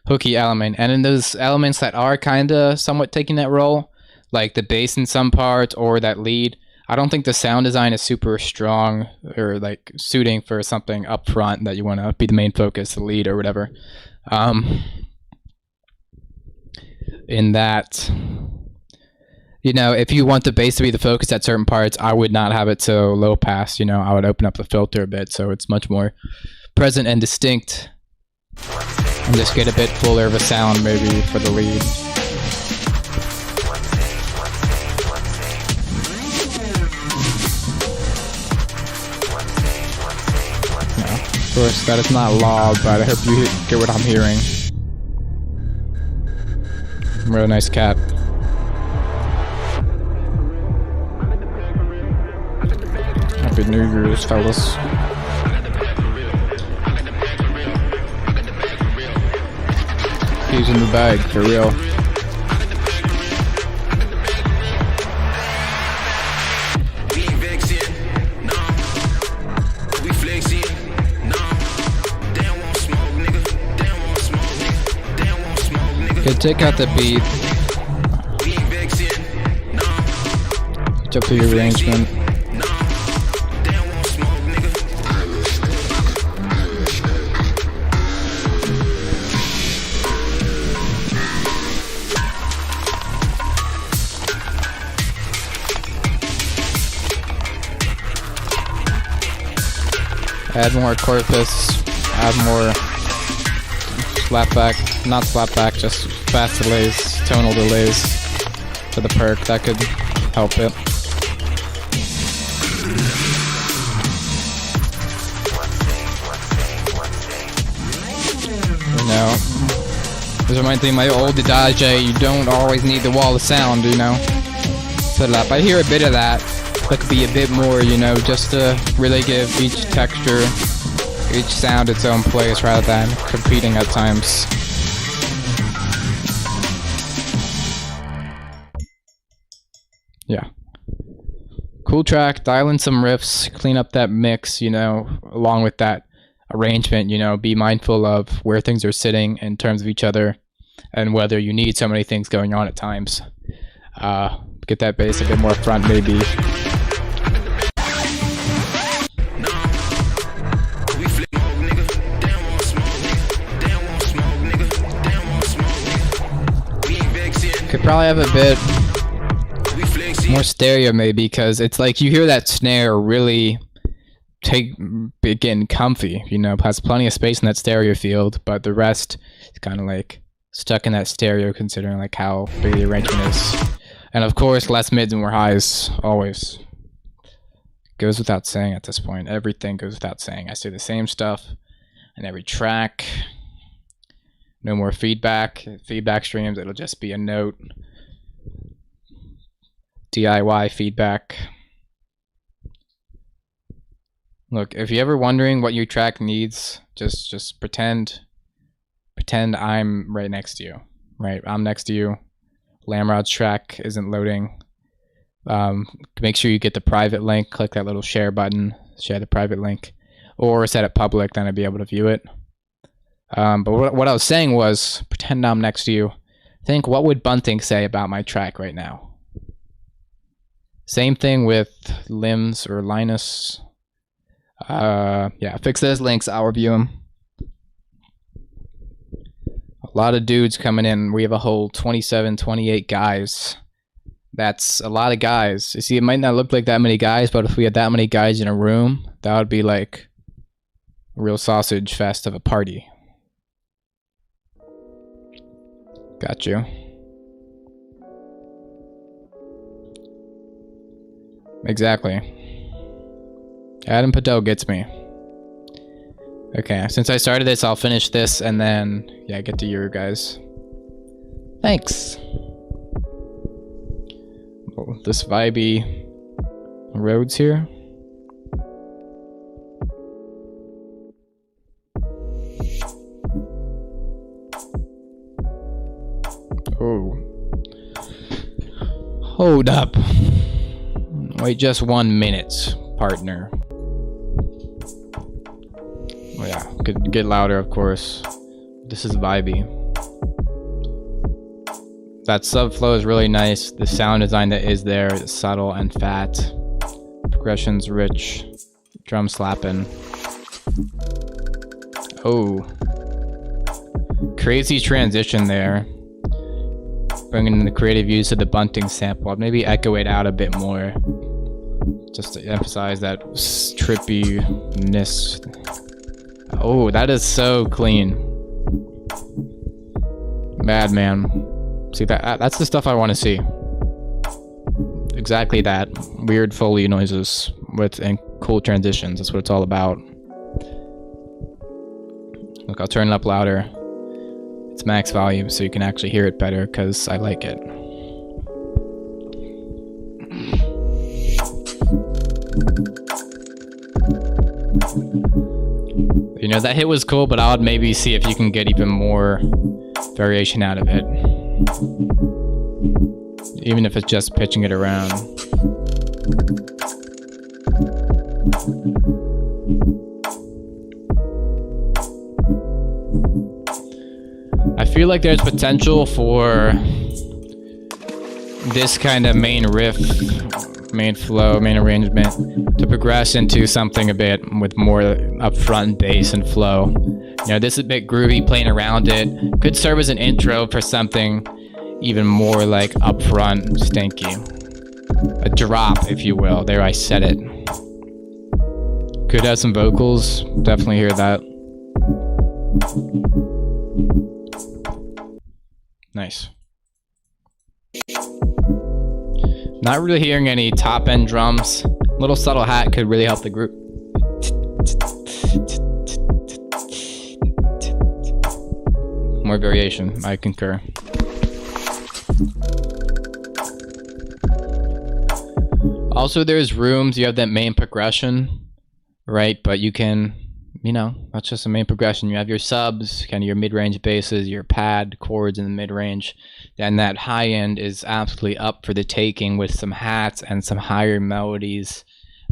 hooky element. And in those elements that are kind of somewhat taking that role, like the bass in some parts or that lead, I don't think the sound design is super strong or like suiting for something up front that you want to be the main focus, the lead or whatever. In that, you know, if you want the bass to be the focus at certain parts, I would not have it so low pass. You know, I would open up the filter a bit so it's much more present and distinct, and just get a bit fuller of a sound maybe for the lead. Of course, that is not law, but I hope you get what I'm hearing. Real nice cat. Happy New Year's, fellas. He's in the bag, for real. Okay, take out the beat. It's up to your arrangement. Add more corpus, add more slapback, not slapback, just fast delays, tonal delays to the perk. That could help it. You know, this reminds me of my old adage, you don't always need the wall of sound, you know. Set it up. I hear a bit of that. That could be a bit more, you know, just to really give each texture, each sound its own place rather than competing at times. Yeah. Cool track, dial in some riffs, clean up that mix, you know, along with that arrangement, you know, be mindful of where things are sitting in terms of each other and whether you need so many things going on at times. Get that bass a bit more front maybe. Could probably have a bit more stereo maybe, because it's like you hear that snare really getting comfy, you know, has plenty of space in that stereo field, but the rest is kind of like stuck in that stereo considering like how big the arrangement is. And of course, less mids and more highs, always. Goes without saying at this point. Everything goes without saying. I say the same stuff in every track. No more feedback streams, it'll just be a note. DIY feedback. Look, if you're ever wondering what your track needs, just pretend I'm right next to you. Right? I'm next to you. Lamrod's track isn't loading. Make sure you get the private link, click that little share button, share the private link, or set it public, then I'd be able to view it. But what I was saying was, pretend I'm next to you. Think, what would Bunting say about my track right now? Same thing with Limbs or Linus. Yeah, fix those links, I'll review them. A lot of dudes coming in. We have a whole 27, 28 guys. That's a lot of guys. You see, it might not look like that many guys, but if we had that many guys in a room, that would be like a real sausage fest of a party. Got you. Exactly. Adam Patel gets me. Okay, since I started this, I'll finish this and then, yeah, get to you guys. Thanks. Well, this vibey roads here. Oh. Hold up. Wait just 1 minute, partner. Oh yeah, could get louder, of course. This is vibey. That subflow is really nice. The sound design that is there is subtle and fat. Progression's rich. Drum slapping. Oh. Crazy transition there. Bringing in the creative use of the Bunting sample. I'd maybe echo it out a bit more. Just to emphasize that trippiness. Oh, that is so clean. Madman. See, that's the stuff I want to see. Exactly that. Weird Foley noises and cool transitions. That's what it's all about. Look, I'll turn it up louder. It's max volume so you can actually hear it better because I like it. You know, that hit was cool, but I would maybe see if you can get even more variation out of it. Even if it's just pitching it around. I feel like there's potential for this kind of main riff, main flow, main arrangement to progress into something a bit with more upfront bass and flow. You know, this is a bit groovy, playing around it. Could serve as an intro for something even more like upfront, stinky. A drop, if you will. There, I said it. Could have some vocals. Definitely hear that. Nice. Not really hearing any top end drums. Little subtle hat could really help the group. More variation, I concur. Also, there's rooms, you have that main progression, right? But you can, you know, that's just a main progression. You have your subs, kind of your mid-range basses, your pad chords in the mid-range. Then that high end is absolutely up for the taking with some hats and some higher melodies,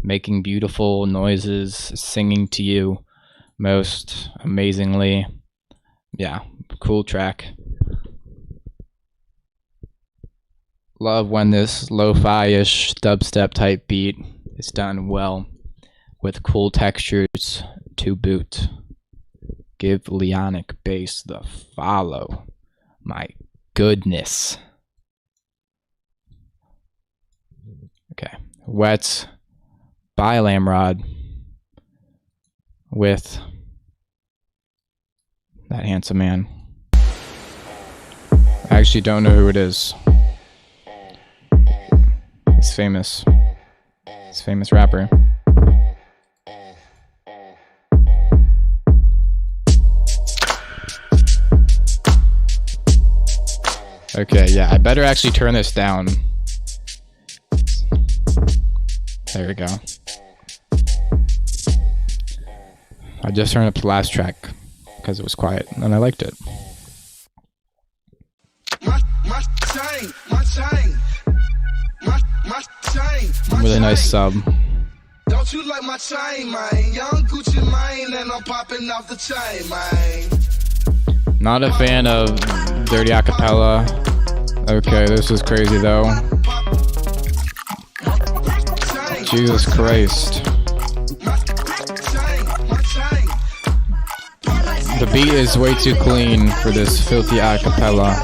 making beautiful noises, singing to you most amazingly. Yeah, cool track. Love when this lo-fi-ish dubstep type beat is done well with cool textures to boot. Give Leonic bass the follow. My goodness. Okay, Wets by Lamrod with that handsome man. I actually don't know who it is. He's famous. He's a famous rapper. Okay, yeah, I better actually turn this down. There we go. I just turned up the last track because it was quiet and I liked it. Really nice sub. Don't you like my chain, man? Young Gucci mine, and I'm popping off the chain, man. Not a fan of dirty acapella. Okay, this is crazy though. Jesus Christ. The beat is way too clean for this filthy acapella.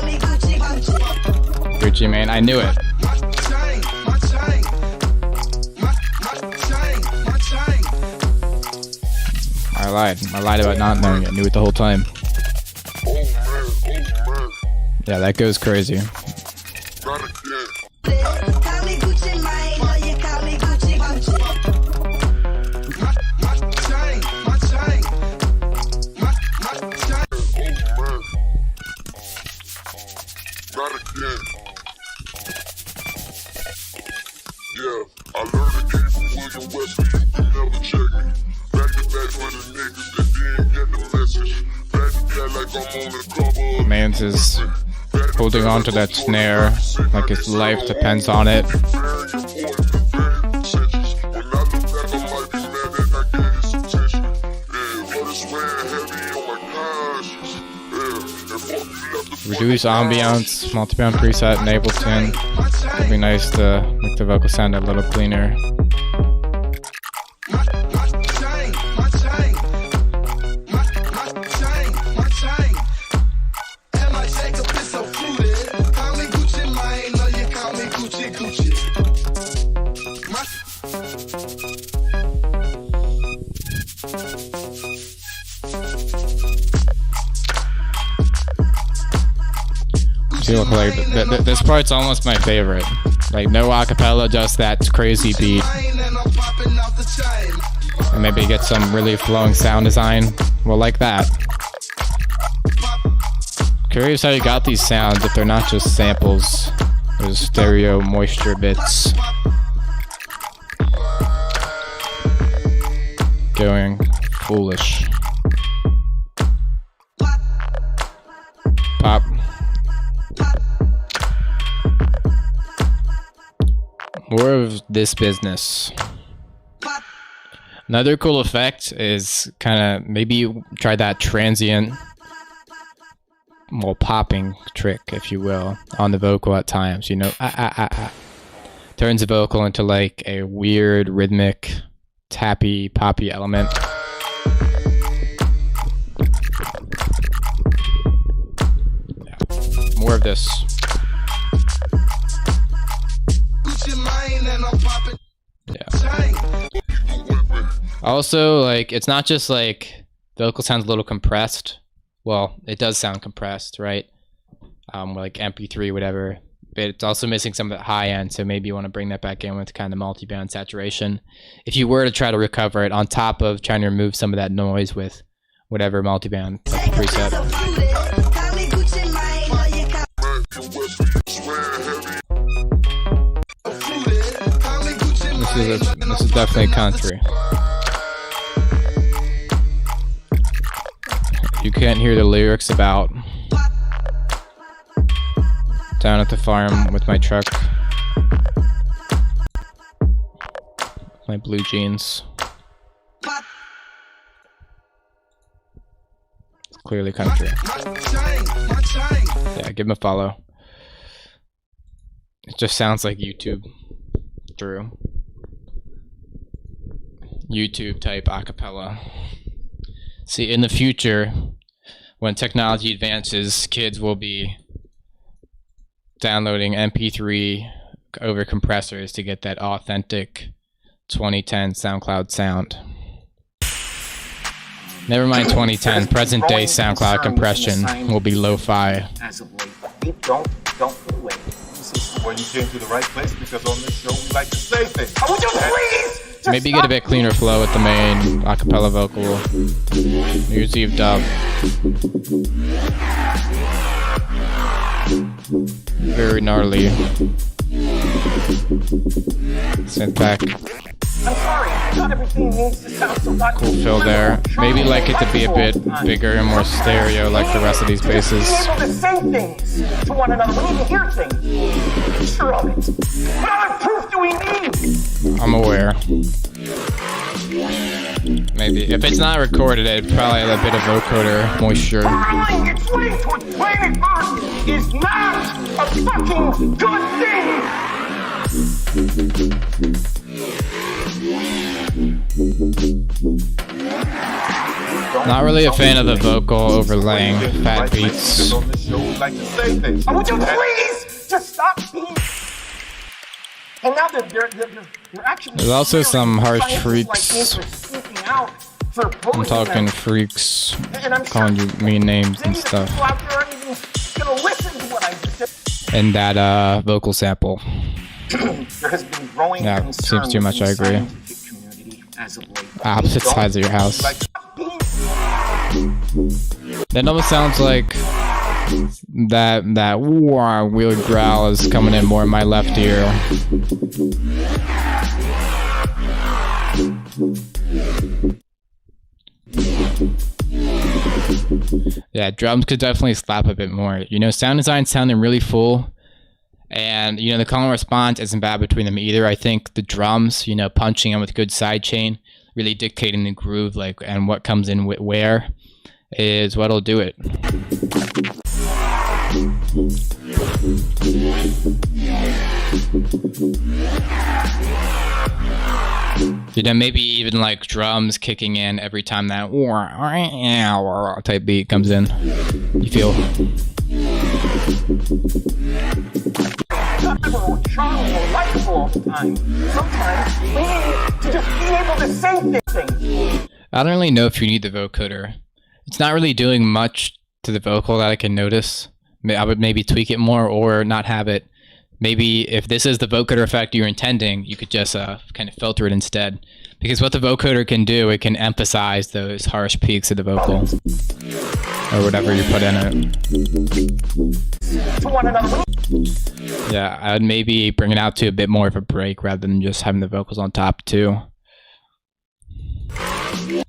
Gucci Mane, I knew it. I lied about not knowing it. I knew it the whole time. Yeah, that goes crazy. Mans is holding on to that snare like his life depends on it. Reduce ambiance, multi-band preset in Ableton. It'd be nice to make the vocal sound a little cleaner. Like this part's almost my favorite. Like no acapella, just that crazy beat, and maybe get some really flowing sound design. Well, like that. Curious how you got these sounds if they're not just samples. There's stereo moisture bits going foolish. Pop. More of this business. Another cool effect is kind of maybe you try that transient, well, popping trick, if you will, on the vocal at times. You know, turns the vocal into like a weird rhythmic, tappy, poppy element. Yeah. More of this. Yeah. Also, like, it's not just like vocal sounds a little compressed. Well, it does sound compressed, right? Like MP3, whatever. But it's also missing some of that high end, so maybe you want to bring that back in with kind of multi-band saturation. If you were to try to recover it on top of trying to remove some of that noise with whatever multi-band like preset. This is definitely country. You can't hear the lyrics about down at the farm with my truck, my blue jeans. It's clearly country. Yeah, give him a follow. It just sounds like YouTube through. YouTube type acapella. See, in the future, when technology advances, kids will be downloading MP3 over compressors to get that authentic 2010 SoundCloud sound. Never mind 2010, present day SoundCloud compression will be lo-fi. As of late, don't wait. Well, you came to the right place because on this show we like to say things. I want you to please! Maybe get a bit cleaner flow with the main acapella vocal. New Year's Eve dub. Very gnarly. Synth back. I'm sorry, not everything needs to sound so much. Cool fill there. Maybe like it to be a bit bigger and more stereo like the rest of these basses. Be able to say things to one another. We need to hear things. Sure of it. What other proof do we need? I'm aware. Maybe. If it's not recorded, it'd probably have a bit of vocoder moisture. Hurling its way toward planet Earth is not a fucking good thing! Not really a fan of the vocal overlaying fat beats. I want you to please just stop being. And now they're actually. There's also some harsh freaks. Like I'm talking freaks, calling you mean names and stuff. And that vocal sample. There has been growing yeah, seems too much. I agree. Opposite sides of your house. That almost sounds like that weird growl is coming in more in my left ear. Yeah, drums could definitely slap a bit more. You know, sound design sounding really full. And, you know, the call and response isn't bad between them either. I think the drums, you know, punching in with good sidechain, really dictating the groove, like, and what comes in where is what'll do it. You know, maybe even like drums kicking in every time that type beat comes in. You feel? Charming or likable all the time. Sometimes we need to just be able to say things. I don't really know if you need the vocoder. It's not really doing much to the vocal that I can notice. I would maybe tweak it more or not have it. Maybe if this is the vocoder effect you're intending, you could just kind of filter it instead. Because what the vocoder can do, it can emphasize those harsh peaks of the vocal. or whatever you put in it. Yeah, I'd maybe bring it out to a bit more of a break rather than just having the vocals on top too. Playing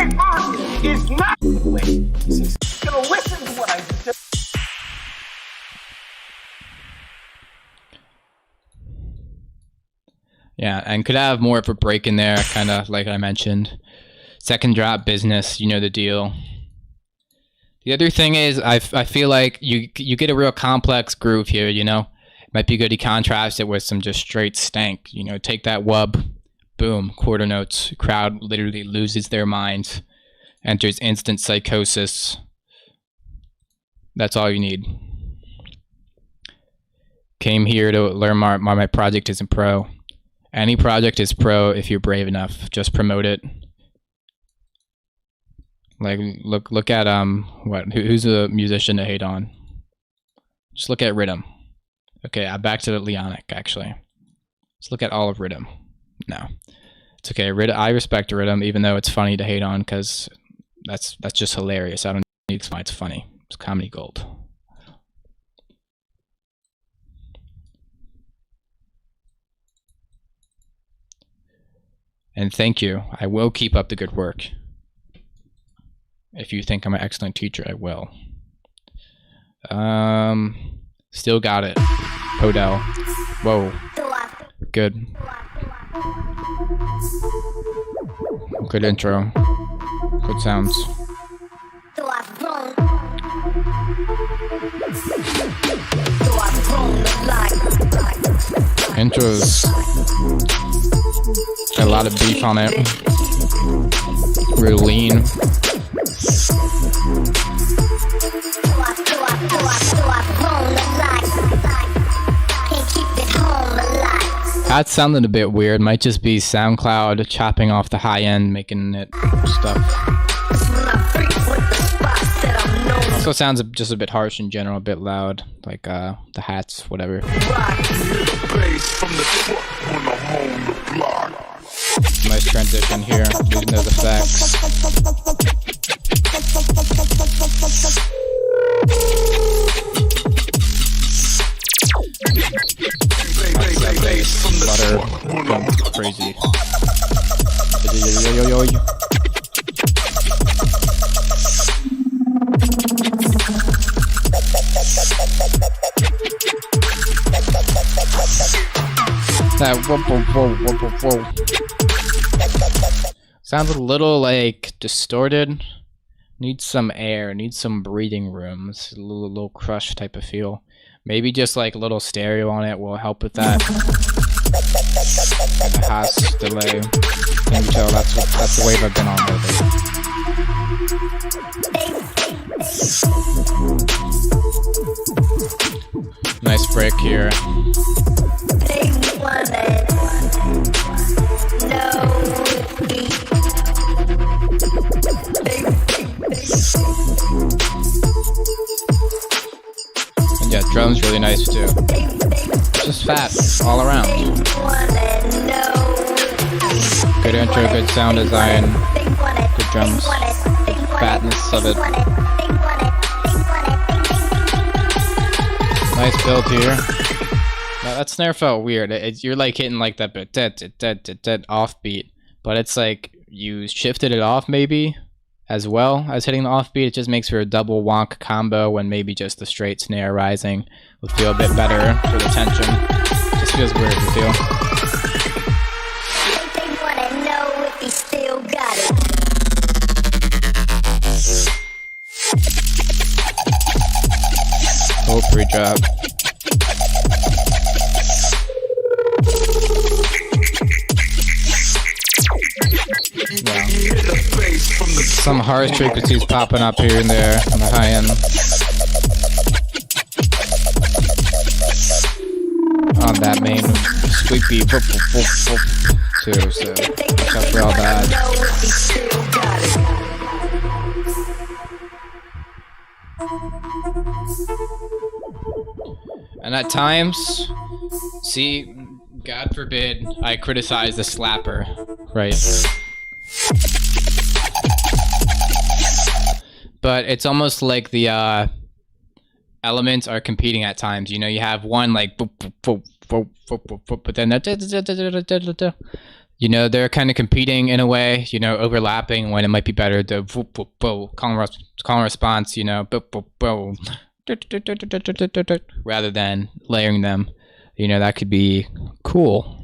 it first is not the way. You're gonna listen to what I just. Yeah, and could have more of a break in there, kind of like I mentioned. Second drop business, you know the deal. The other thing is, I feel like you get a real complex groove here, you know? It might be good to contrast it with some just straight stank. You know, take that wub, boom, quarter notes. Crowd literally loses their minds. Enters instant psychosis. That's all you need. Came here to learn why my project isn't pro. Any project is pro if you're brave enough. Just promote it. Like look at who's a musician to hate on? Just look at Rhythm. Okay, I'm back to the Leonic actually. Let's look at all of Rhythm. No, it's okay. I respect Rhythm, even though it's funny to hate on, because that's just hilarious. I don't need to explain. It's funny. It's comedy gold. And thank you. I will keep up the good work. If you think I'm an excellent teacher, I will. Still got it. Podell. Whoa. Good. Good intro. Good sounds. Intro's got a lot of beef on it. Real lean. That sounded a bit weird. Might just be SoundCloud chopping off the high end, making it stuff. Also sounds just a bit harsh in general, a bit loud, like the hats, whatever. Nice transition here, using those effects. Butter, crazy. That whoa. Sounds a little like distorted. Needs some air, needs some breathing room. It's a little crush type of feel. Maybe just like a little stereo on it will help with that. Like a Haas delay. Can you tell that's the wave I've been on lately. Nice break here. And yeah, drums really nice too. Just fat all around. Good intro, good sound design, good drums, fatness of it. Nice build here. Now, that snare felt weird. You're like hitting like that bit dead offbeat, but it's like you shifted it off maybe as well as hitting the offbeat. It just makes for a double wonk combo when maybe just the straight snare rising would feel a bit better for the tension. Just feels weird to feel. They wanna know if he still got it. Whole pre-drop. Wow. Some harsh frequencies popping up here and there on the high end. On that main squeaky too, so watch out for all that. And at times, see, God forbid I criticize the slapper, right? but it's almost like the elements are competing at times. You know, you have one like boop, boop, boop, boop, boop, boop, boop, but then that, you know, they're kind of competing in a way, you know, overlapping when it might be better to boop, boop, boop, call and response, you know, boop, boop, boop, rather than layering them. You know, that could be cool.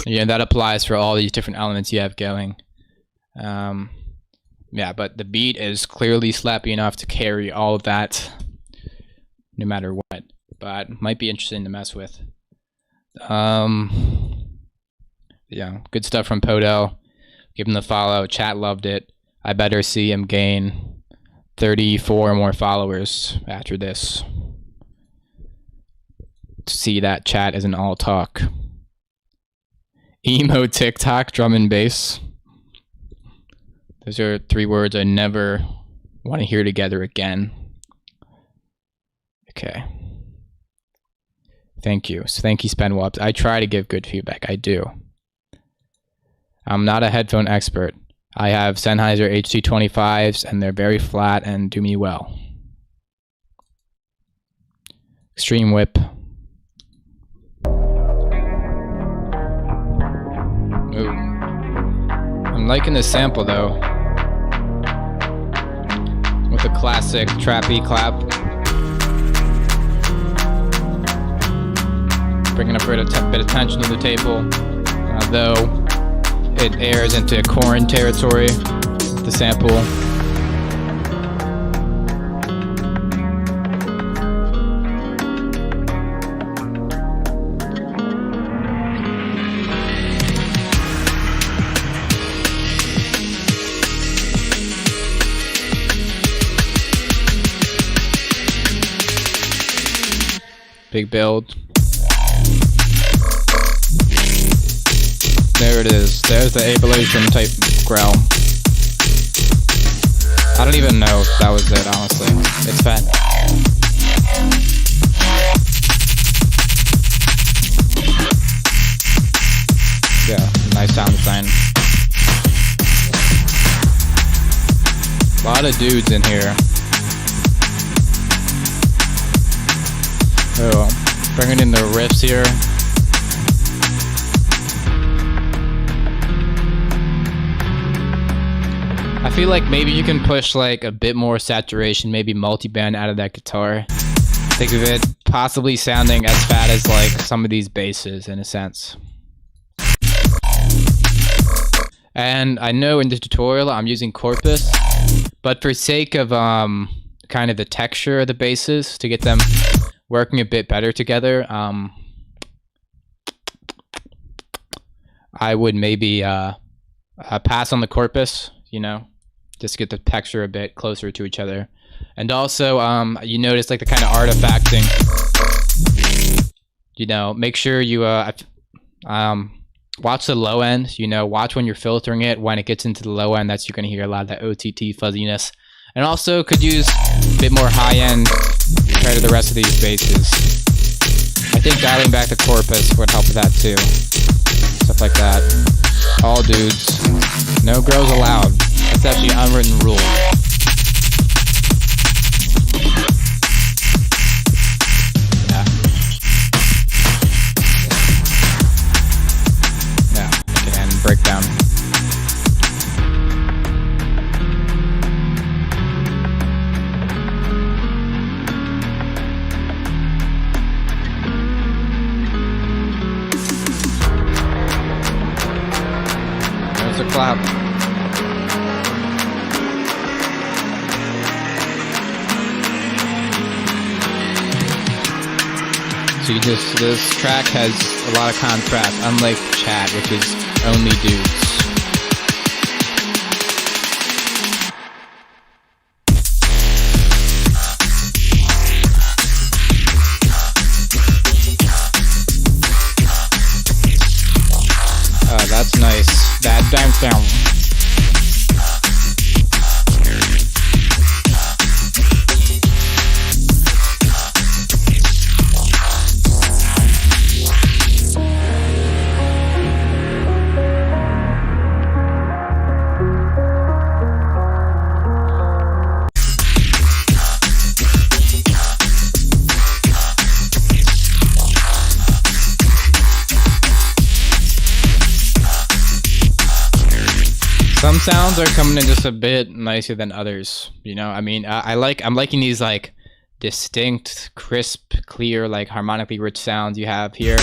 Yeah, that applies for all these different elements you have going. Yeah, but the beat is clearly slappy enough to carry all of that, no matter what. But might be interesting to mess with. Yeah, good stuff from Podell. Give him the follow. Chat loved it. I better see him gain 34 more followers after this. See that chat isn't all talk. Emo TikTok, drum and bass. Those are 3 words I never want to hear together again. Okay. Thank you. So thank you, Spenwalps. I try to give good feedback. I do. I'm not a headphone expert. I have Sennheiser HT25s, and they're very flat and do me well. Extreme Whip. Ooh. I'm liking this sample though. With a classic trappy clap. Bringing a bit of tension to the table. Though it airs into corn territory, the sample. Big build. There it is. There's the abletion type growl. I don't even know if that was it, honestly. It's fat. Yeah, nice sound design. A lot of dudes in here. Oh, bringing in the riffs here. I feel like maybe you can push like a bit more saturation, maybe multi-band out of that guitar. Think of it possibly sounding as fat as like some of these basses in a sense. And I know in the tutorial I'm using Corpus, but for sake of kind of the texture of the basses to get them working a bit better together, I would maybe pass on the Corpus, you know, just get the texture a bit closer to each other. And also, you notice like the kind of artifacting, you know, make sure you watch the low end, you know, watch when you're filtering it. When it gets into the low end, that's you're going to hear a lot of that OTT fuzziness. And also could use a bit more high end compared to the rest of these basses. I think dialing back the Corpus would help with that too. Stuff like that. All dudes. No girls allowed. That's actually an unwritten rule. Yeah. Yeah. Okay, and breakdown. There's a clap. So you just, this track has a lot of contrast, unlike Chat, which is only dudes. Oh, that's nice. That dance down. sounds are coming in just a bit nicer than others. You know, I mean, I'm liking these like distinct, crisp, clear, like harmonically rich sounds you have here.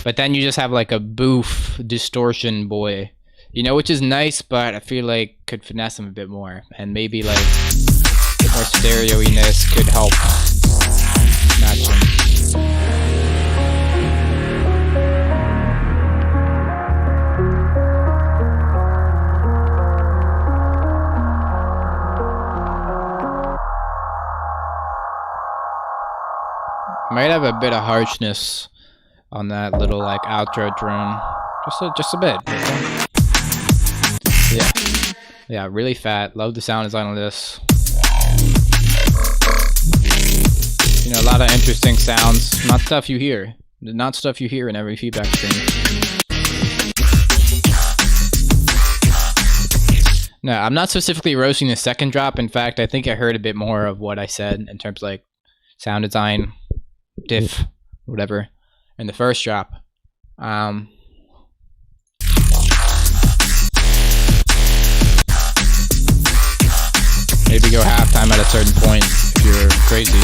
But then you just have like a boof distortion boy, you know, which is nice, but I feel like could finesse them a bit more, and maybe like a bit more stereo-iness could help match them. Might have a bit of harshness on that little like outro drone, just a bit. Yeah, really fat. Love the sound design on this. You know, a lot of interesting sounds. Not stuff you hear in every feedback stream. No, I'm not specifically roasting the second drop. In fact, I think I heard a bit more of what I said in terms of like sound design, diff, whatever, in the first drop. Maybe go halftime at a certain point if you're crazy.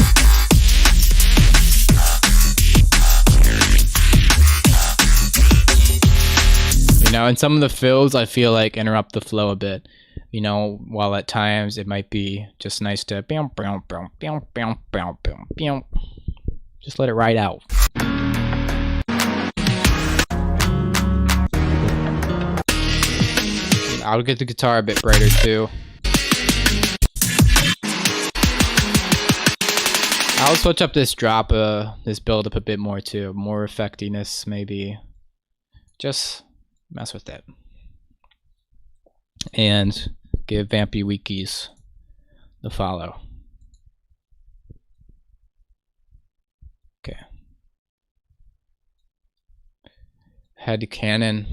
You know, and some of the fills I feel like interrupt the flow a bit. You know, while at times it might be just nice to just let it ride out. I'll get the guitar a bit brighter too. I'll switch up this drop, this build up a bit more too. More effectiness, maybe. Just mess with it. And give Vampy Wikis the follow. Okay. Head Cannon.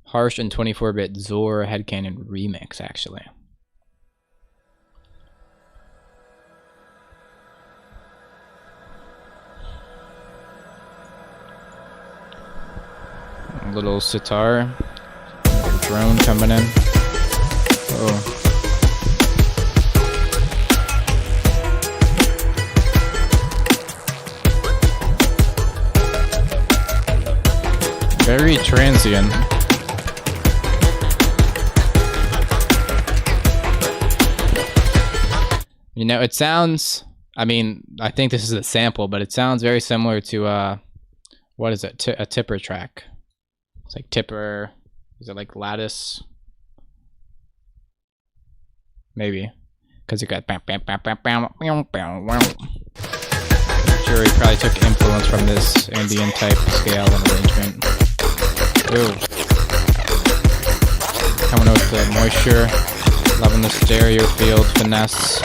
Harsh and 24-bit Zor Headcanon remix, actually. A little sitar. Drone coming in. Oh. Very transient. You know, it sounds, I mean, I think this is a sample, but it sounds very similar to, what is it? A Tipper track. It's like Tipper, is it like Lattice? Maybe. Because it got bam, bam, bam, bam, bam, bam, bam, bam. I'm sure he probably took influence from this ambient type scale and arrangement. Ooh. Coming with the moisture. Loving the stereo field finesse.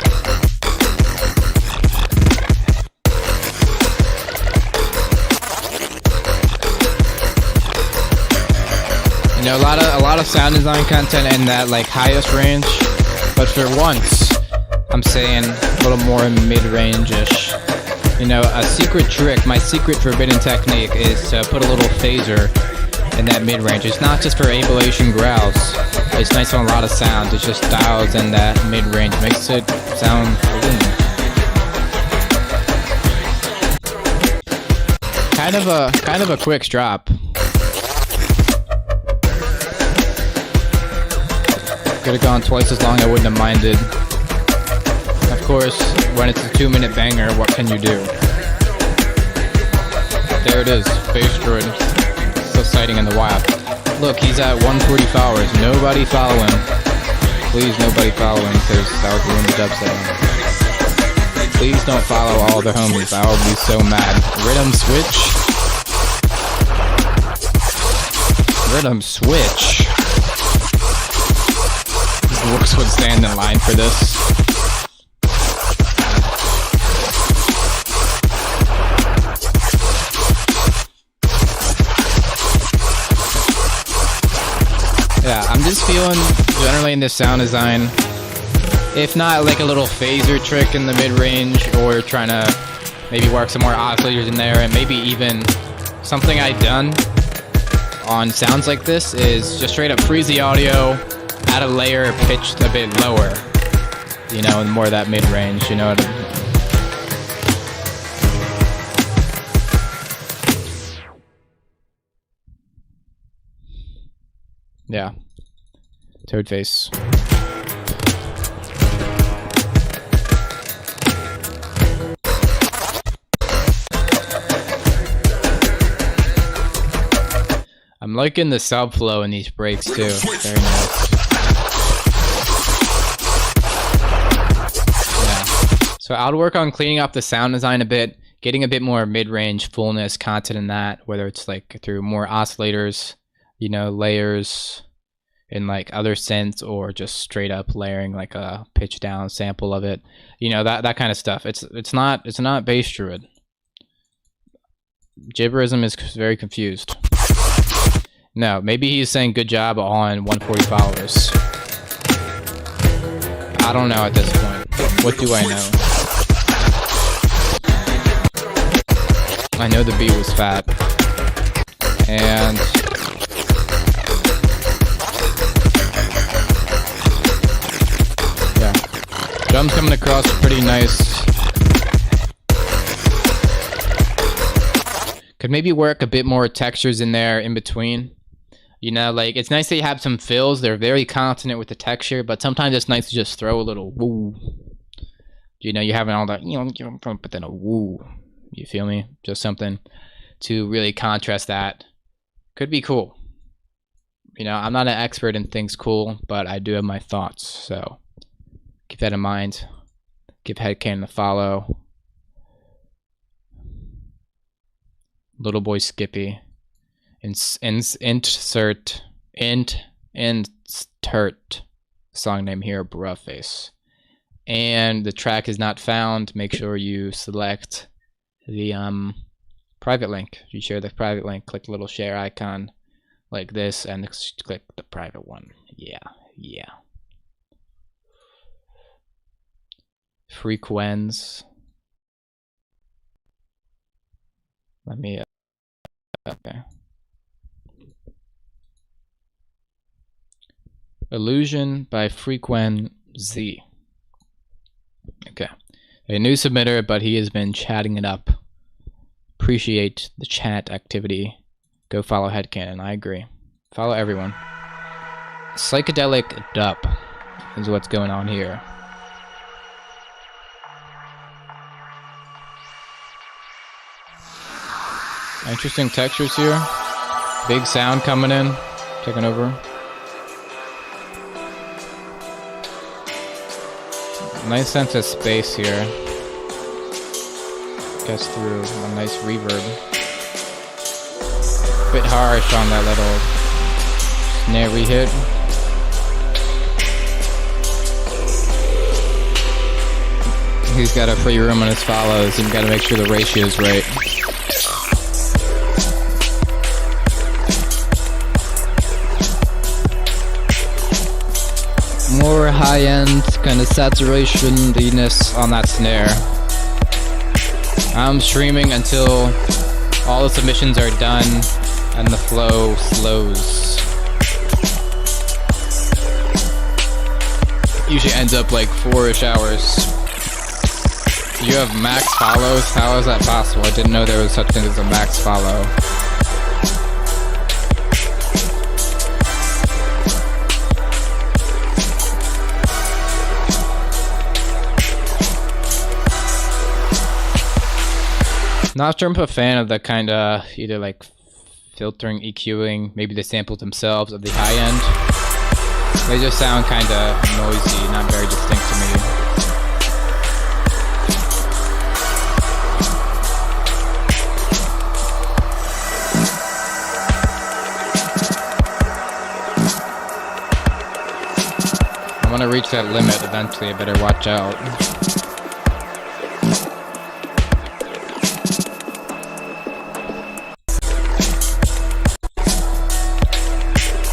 You know, a lot of sound design content in that like highest range, but for once, I'm saying a little more mid-range-ish. You know, a secret trick, my secret forbidden technique is to put a little phaser in that mid-range. It's not just for ablation growls. It's nice on a lot of sounds. It just dials in that mid-range, makes it sound clean. Kind of a quick drop. Could have gone twice as long, I wouldn't have minded. Of course, when it's a 2-minute banger, what can you do? There it is, bass droid. So sighting in the wild. Look, he's at 140 followers. Nobody follow him. Please, nobody follow him, because that would ruin the dubstep. Please don't follow all the homies. I will be so mad. Rhythm switch. Rhythm switch. Looks would stand in line for this. Yeah, I'm just feeling generally in this sound design, if not like a little phaser trick in the mid-range, or trying to maybe work some more oscillators in there, and maybe even something I've done on sounds like this is just straight up freeze the audio, add a layer pitched a bit lower, you know, and more of that mid-range, you know what I mean? Yeah. Toadface. I'm liking the subflow in these breaks too. Very nice. Yeah. So I'll work on cleaning up the sound design a bit, getting a bit more mid-range fullness content in that, whether it's like through more oscillators, you know, layers in like other synths, or just straight up layering like a pitch down sample of it, you know, that kind of stuff. It's not bass druid. Gibberism is very confused. No, maybe he's saying good job on 140 followers. I don't know at this point. What do I know? I know the beat was fat. And yeah. Drums coming across pretty nice. Could maybe work a bit more textures in there in between. You know, like, it's nice that you have some fills. They're very consonant with the texture, but sometimes it's nice to just throw a little woo. You know, you're having all that, you know, but then a woo. You feel me? Just something to really contrast that. Could be cool. You know, I'm not an expert in things cool, but I do have my thoughts. So keep that in mind. Give Headcanon a follow. Little Boy Skippy. Insert song name here, Bruhface. And the track is not found. Make sure you select the private link. If you share the private link, click the little share icon like this and click the private one. Yeah. Frequenz. Let me okay. Illusion by Frequenz. Okay. A new submitter, but he has been chatting it up. Appreciate the chat activity. Go follow Headcanon. I agree. Follow everyone. Psychedelic dub is what's going on here. Interesting textures here. Big sound coming in. Taking over. Nice sense of space here. Gets through a nice reverb. Bit harsh on that little snare re-hit. He's got a free room on his follows, and you gotta make sure the ratio is right. More high-end kind of saturation-iness on that snare. I'm streaming until all the submissions are done and the flow slows. Usually ends up like 4-ish hours. You have max follows? How is that possible? I didn't know there was such thing as a max follow. Not sure I'm a fan of the kind of either like filtering, EQing, maybe the samples themselves of the high end. They just sound kind of noisy, not very distinct to me. I want to reach that limit eventually. I better watch out.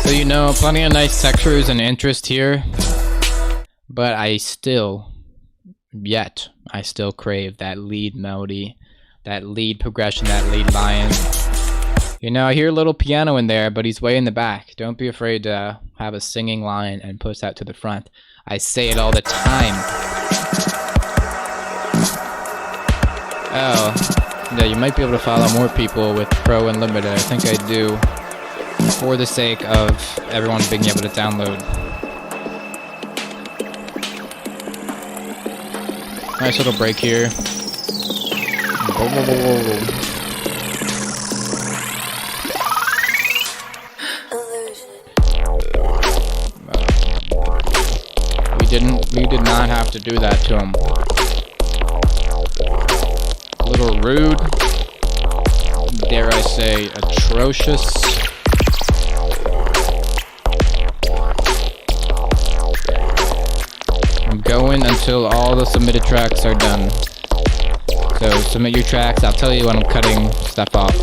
So, you know, plenty of nice textures and interest here, but I still crave that lead melody, that lead progression, that lead line. You know, I hear a little piano in there, but he's way in the back. Don't be afraid to have a singing line and push that to the front. I say it all the time. Oh, yeah, you might be able to follow more people with Pro Unlimited. I think I do, for the sake of everyone being able to download. Nice little break here. Whoa, whoa, whoa, whoa. We did not have to do that to him. A little rude. Dare I say, atrocious. I'm going until all the submitted tracks are done. So submit your tracks, I'll tell you when I'm cutting stuff off.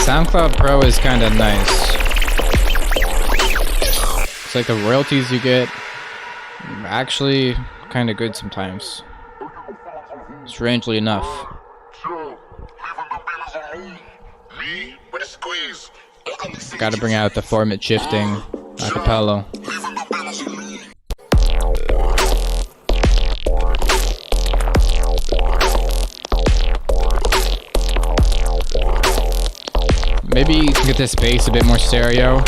SoundCloud Pro is kind of nice. It's like the royalties you get are actually kind of good sometimes. Strangely enough. Gotta bring out the format shifting acapella. Maybe you can get this bass a bit more stereo.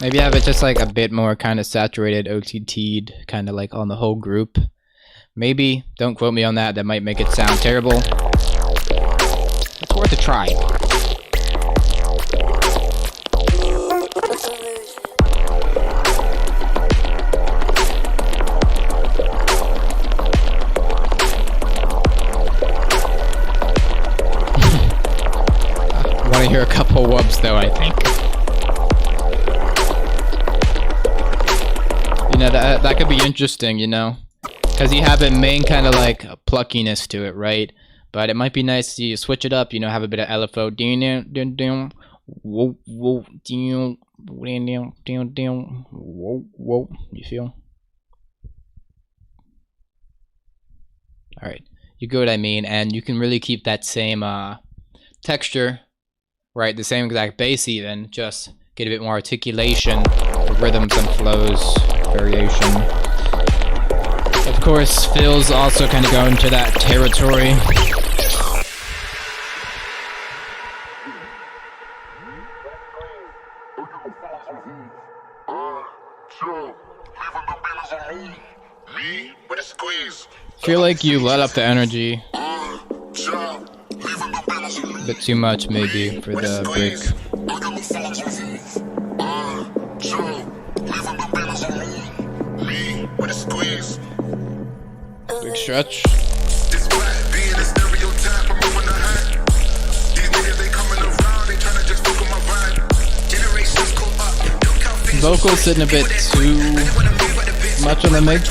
Maybe have it just like a bit more kind of saturated, OTT'd, kind of like on the whole group. Maybe, don't quote me on that, that might make it sound terrible. It's worth a try. I hear a couple whoops though, I think. You know, that could be interesting, you know? Because you have a main kind of like pluckiness to it, right? But it might be nice to switch it up, you know, have a bit of LFO. You feel? Alright, you get what I mean, and you can really keep that same texture. Right, the same exact bass even, just get a bit more articulation, rhythms and flows, variation. Of course, fills also kind of go into that territory. Feel like you let up the energy. A bit too much maybe for the break. Big stretch. Vocals sitting a bit too much on the mix.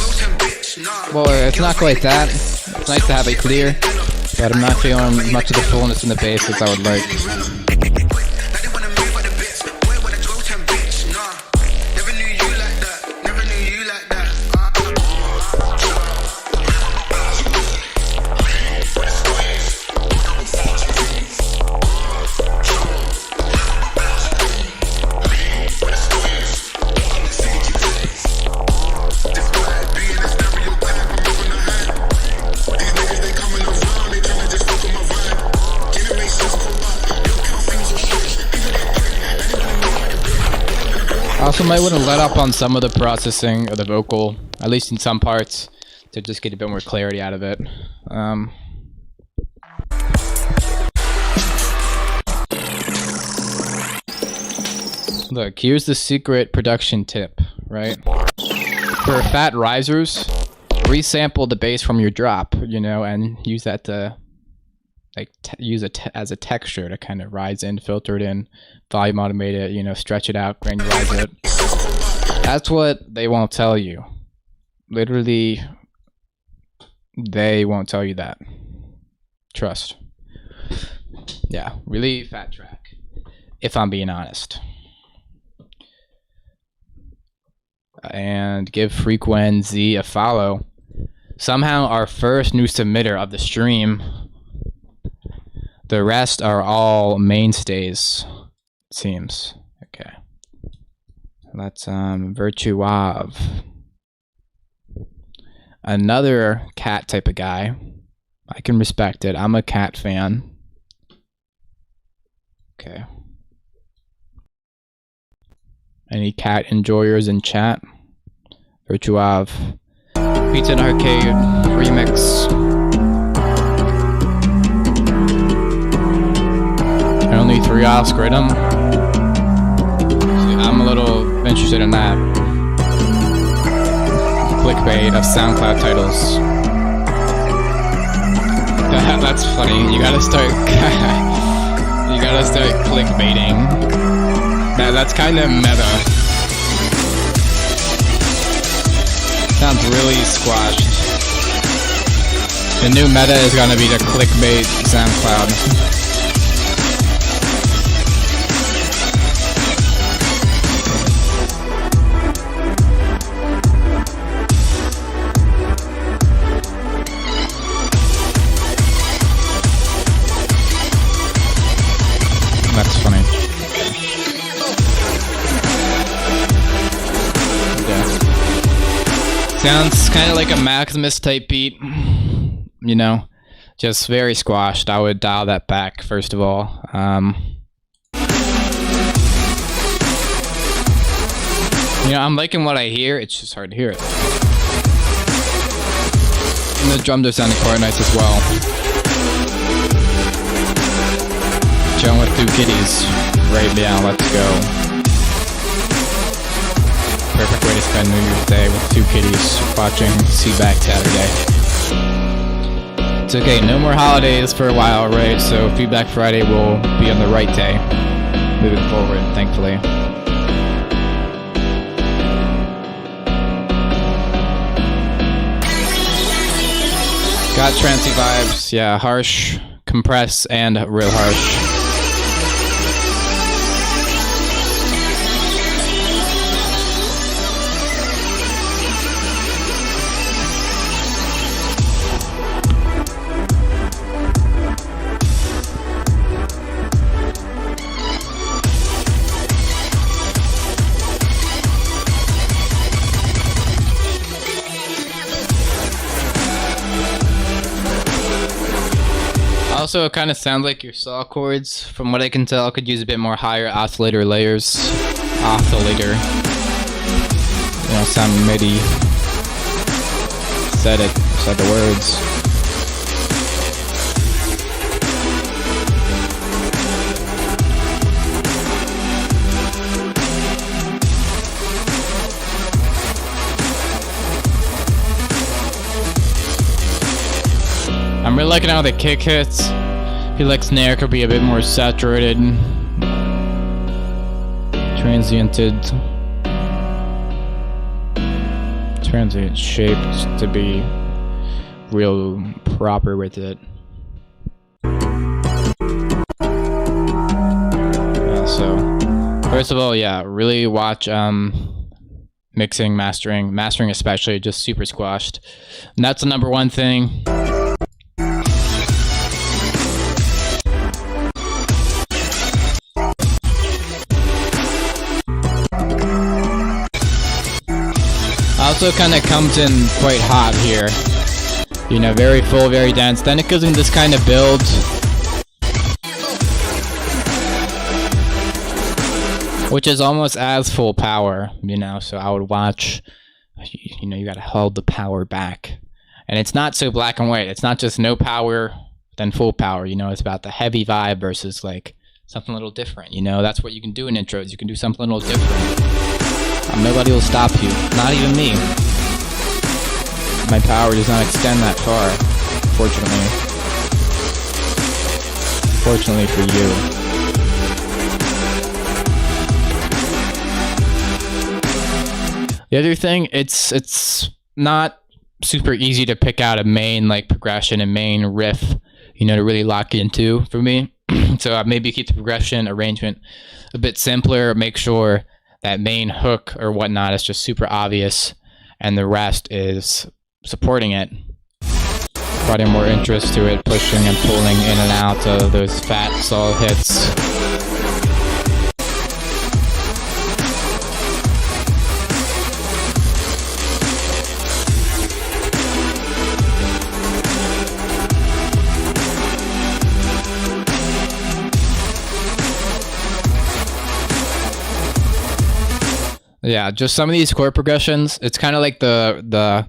Well, it's not quite that. It's nice to have it clear. But I'm not feeling much of the fullness in the bass as I would like. Also might want to let up on some of the processing of the vocal, at least in some parts, to just get a bit more clarity out of it. Look, here's the secret production tip, right? For fat risers, resample the bass from your drop, you know, and use that to like use it as a texture to kind of rise in, filter it in, volume automate it, you know, stretch it out, granularize it. That's what they won't tell you. Literally, they won't tell you that. Trust. Yeah, really fat track, if I'm being honest. And give Frequency a follow. Somehow our first new submitter of the stream. The rest are all mainstays, it seems. Okay. Let's Virtuave. Another cat type of guy. I can respect it. I'm a cat fan. Okay. Any cat enjoyers in chat? Virtuave. Pizza and Arcade remix. Only 3 algorithm. I'm a little interested in that. Clickbait of SoundCloud titles. That's funny. You gotta start. You gotta start clickbaiting. That's kind of meta. Sounds really squashed. The new meta is gonna be the clickbait SoundCloud. That's funny. Yeah. Sounds kind of like a Maximus type beat, you know, just very squashed. I would dial that back first of all. You know, I'm liking what I hear. It's just hard to hear it. And the drums are sounding quite nice as well. Chilling with 2 kitties. Right now, let's go. Perfect way to spend New Year's Day with 2 kitties watching Seedback Saturday. It's okay, no more holidays for a while, right? So Feedback Friday will be on the right day. Moving forward, thankfully. Got trancey vibes, yeah, harsh, compress, and real harsh. Also, it kind of sounds like your saw chords. From what I can tell, could use a bit more higher oscillator layers. Oscillator. You know, sound MIDI. Said the words. I'm really liking how the kick hits. I feel like snare could be a bit more saturated. Transient shaped to be real proper with it. Yeah, so first of all, yeah, really watch mixing, mastering especially, just super squashed. And that's the #1 thing. Also kind of comes in quite hot here, you know, very full, very dense. Then it goes in this kind of build, which is almost as full power, you know. So I would watch, you know, you gotta hold the power back, and it's not so black and white. It's not just no power then full power, you know. It's about the heavy vibe versus like something a little different, you know. That's what you can do in intros. You can do something a little different. Nobody will stop you, not even me. My power does not extend that far, fortunately. Fortunately for you. The other thing, it's not super easy to pick out a main like progression and main riff, you know, to really lock into for me. So maybe keep the progression arrangement a bit simpler. Make sure that main hook or whatnot is just super obvious, and the rest is supporting it, providing more interest to it, pushing and pulling in and out of those fat solo hits. Yeah, just some of these chord progressions, it's kind of like the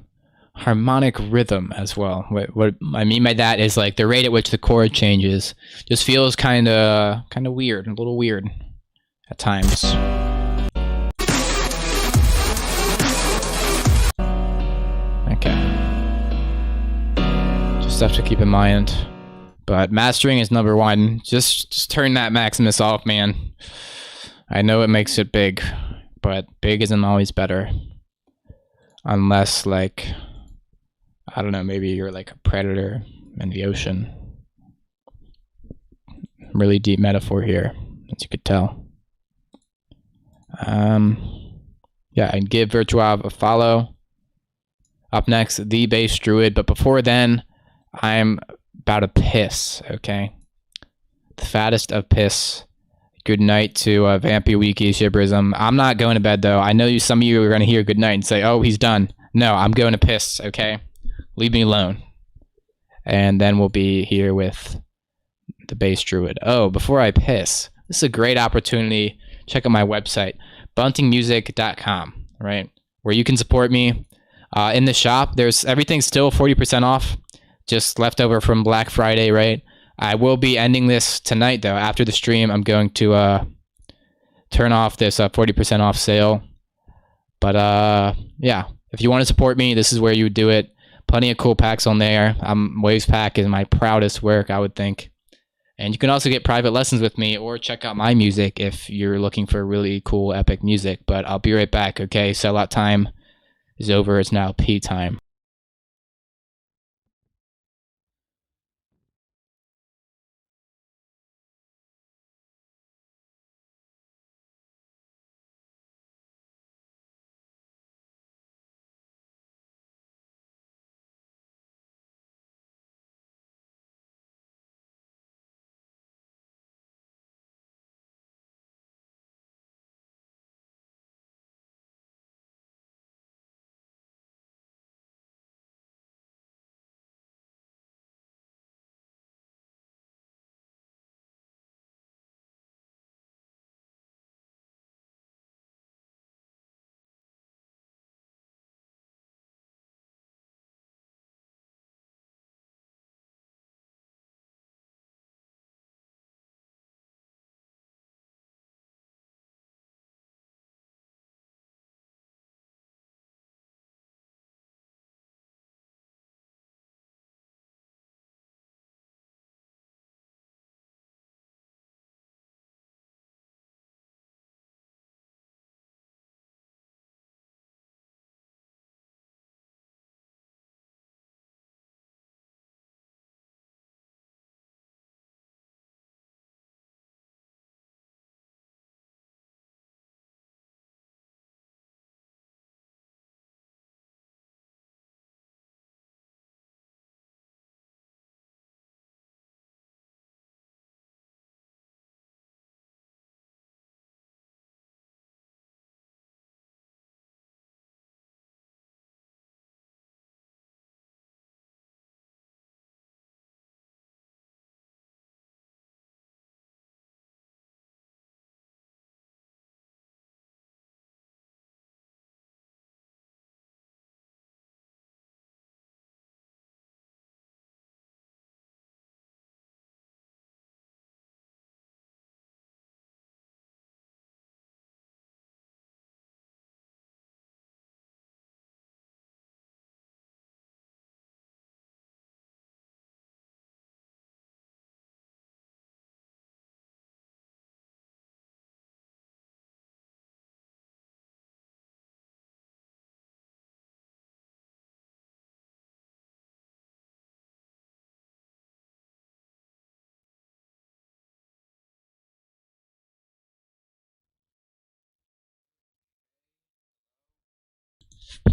harmonic rhythm as well. What I mean by that is like the rate at which the chord changes just feels kind of weird, a little weird at times. Okay. Just stuff to keep in mind. But mastering is number one. Just turn that Maximus off, man. I know it makes it big, but big isn't always better. Unless, like, I don't know, maybe you're like a predator in the ocean. Really deep metaphor here, as you could tell. Yeah, and give Virtuov a follow. Up next, The Bass Druid. But before then, I'm about to piss, okay? The fattest of piss. Good night to Vampy Wiki Shibrism. I'm not going to bed, though. I know some of you are going to hear good night and say, oh, he's done. No, I'm going to piss, okay? Leave me alone. And then we'll be here with The Bass Druid. Oh, before I piss, this is a great opportunity. Check out my website, buntingmusic.com, right? Where you can support me. In the shop, there's everything's still 40% off. Just leftover from Black Friday, right? I will be ending this tonight, though. After the stream, I'm going to turn off this 40% off sale. But yeah, if you want to support me, this is where you would do it. Plenty of cool packs on there. Waves Pack is my proudest work, I would think. And you can also get private lessons with me or check out my music if you're looking for really cool, epic music. But I'll be right back, okay? Sellout time is over. It's now pee time.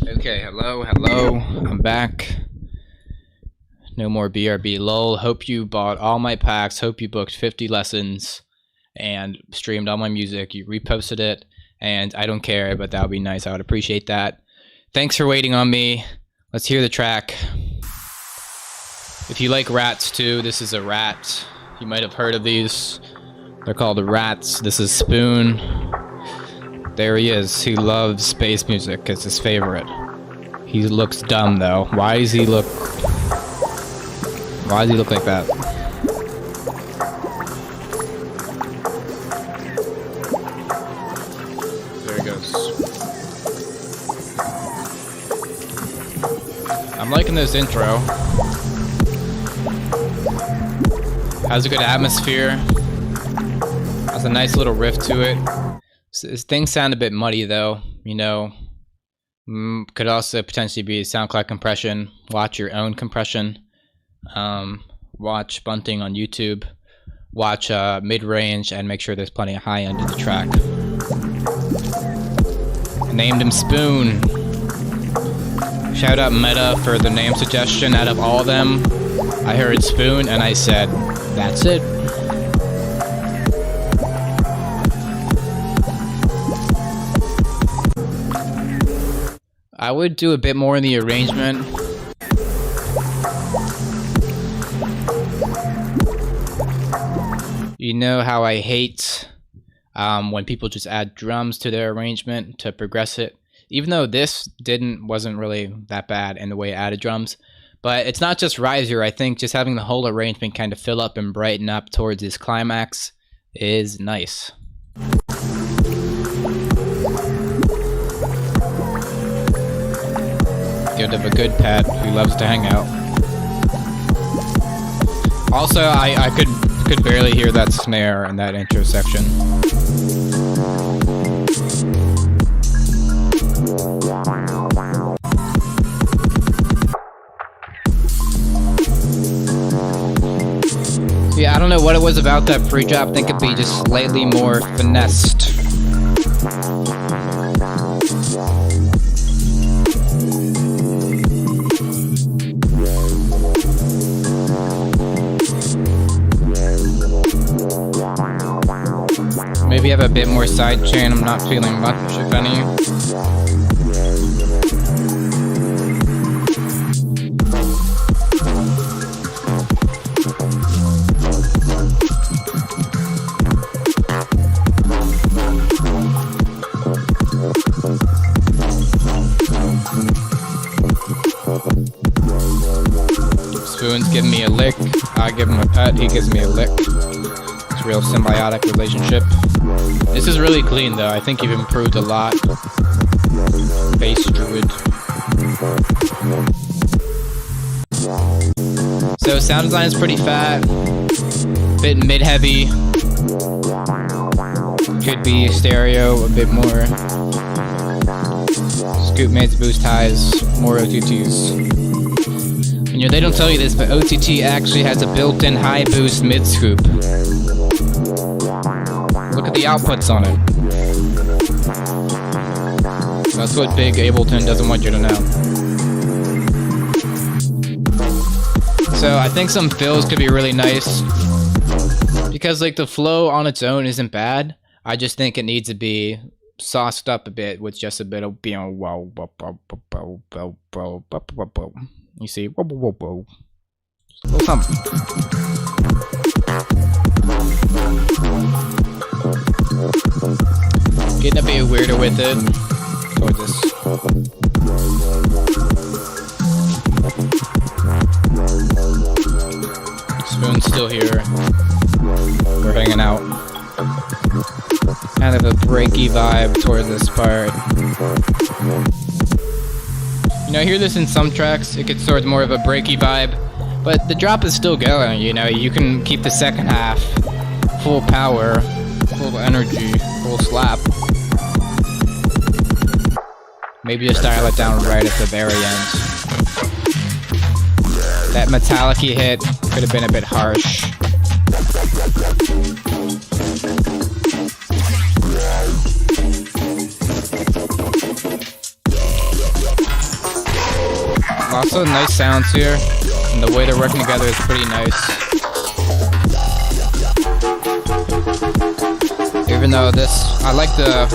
Okay, hello, I'm back. No more BRB lol. Hope you bought all my packs. Hope you booked 50 lessons and streamed all my music. You reposted it, and I don't care, but that would be nice. I would appreciate that. Thanks for waiting on me. Let's hear the track. If you like rats too, this is a rat. You might have heard of these. They're called rats. This is Spoon. There he is. He loves space music. It's his favorite. He looks dumb though. Why does he look like that? There he goes. I'm liking this intro. Has a good atmosphere. Has a nice little riff to it. This thing sound a bit muddy though, you know. Could also potentially be SoundCloud compression. Watch your own compression. Watch Bunting on YouTube. Watch mid-range and make sure there's plenty of high end in the track. I named him Spoon. Shout out Meta for the name suggestion. Out of all of them, I heard Spoon and I said, that's it. I would do a bit more in the arrangement. You know how I hate when people just add drums to their arrangement to progress it. Even though this wasn't really that bad in the way it added drums. But it's not just riser. I think just having the whole arrangement kind of fill up and brighten up towards this climax is nice. Good of a good pet who loves to hang out. Also, I could barely hear that snare in that intro section. Yeah, I don't know what it was about that pre-drop. I think it'd be just slightly more finessed. Maybe have a bit more side chain. I'm not feeling much, if any. Spoon's giving me a lick. I give him a pet. He gives me a lick. It's a real symbiotic relationship. This is really clean though. I think you've improved a lot. Bass druid. So sound design is pretty fat. Bit mid-heavy. Could be stereo a bit more. Scoop mids, boost highs, more OTTs. You know, they don't tell you this, but OTT actually has a built-in high boost mid scoop. Look at the outputs on it. That's what Big Ableton doesn't want you to know. So I think some fills could be really nice. Because like the flow on its own isn't bad. I just think it needs to be sauced up a bit with just a bit of you see, a little something. Getting a bit weirder with it. Towards this. Spoon's still here. We're hanging out. Kind of a breaky vibe towards this part. You know, I hear this in some tracks. It gets towards more of a breaky vibe. But the drop is still going, you know. You can keep the second half full power, full energy, full slap. Maybe just dial it down right at the very end. That metallic-y hit could have been a bit harsh. Also nice sounds here, and the way they're working together is pretty nice. Even though I like the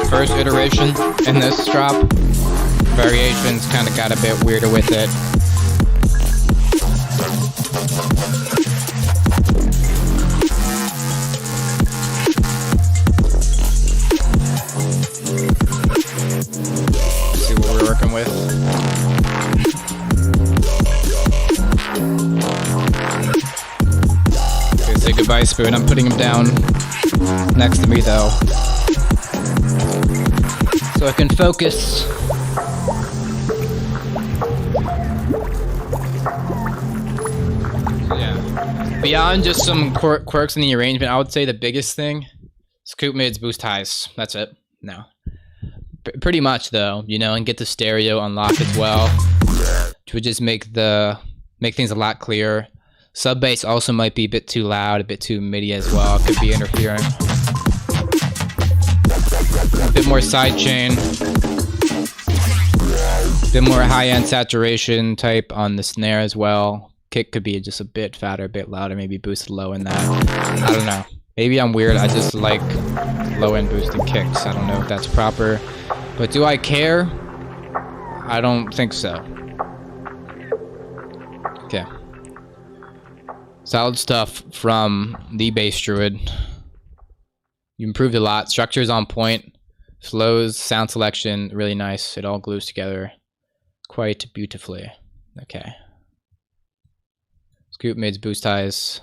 first iteration in this drop, variations kind of got a bit weirder with it. Let's see what we're working with. Okay, say goodbye, Spoon. I'm putting him down next to me though, so I can focus. Yeah. Beyond just some quirks in the arrangement, I would say the biggest thing: scoop mids, boost highs. That's it. No. Pretty much though, you know, and get the stereo unlocked as well, which would just make things a lot clearer. Sub bass also might be a bit too loud, a bit too MIDI as well. Could be interfering. A bit more sidechain. A bit more high-end saturation type on the snare as well. Kick could be just a bit fatter, a bit louder, maybe boosted low in that. I don't know. Maybe I'm weird. I just like low-end boosted kicks. I don't know if that's proper. But do I care? I don't think so. Okay. Solid stuff from the bass druid. You improved a lot. Structure's on point. Flows, sound selection, really nice. It all glues together quite beautifully. Okay. Scoop mids, boost highs.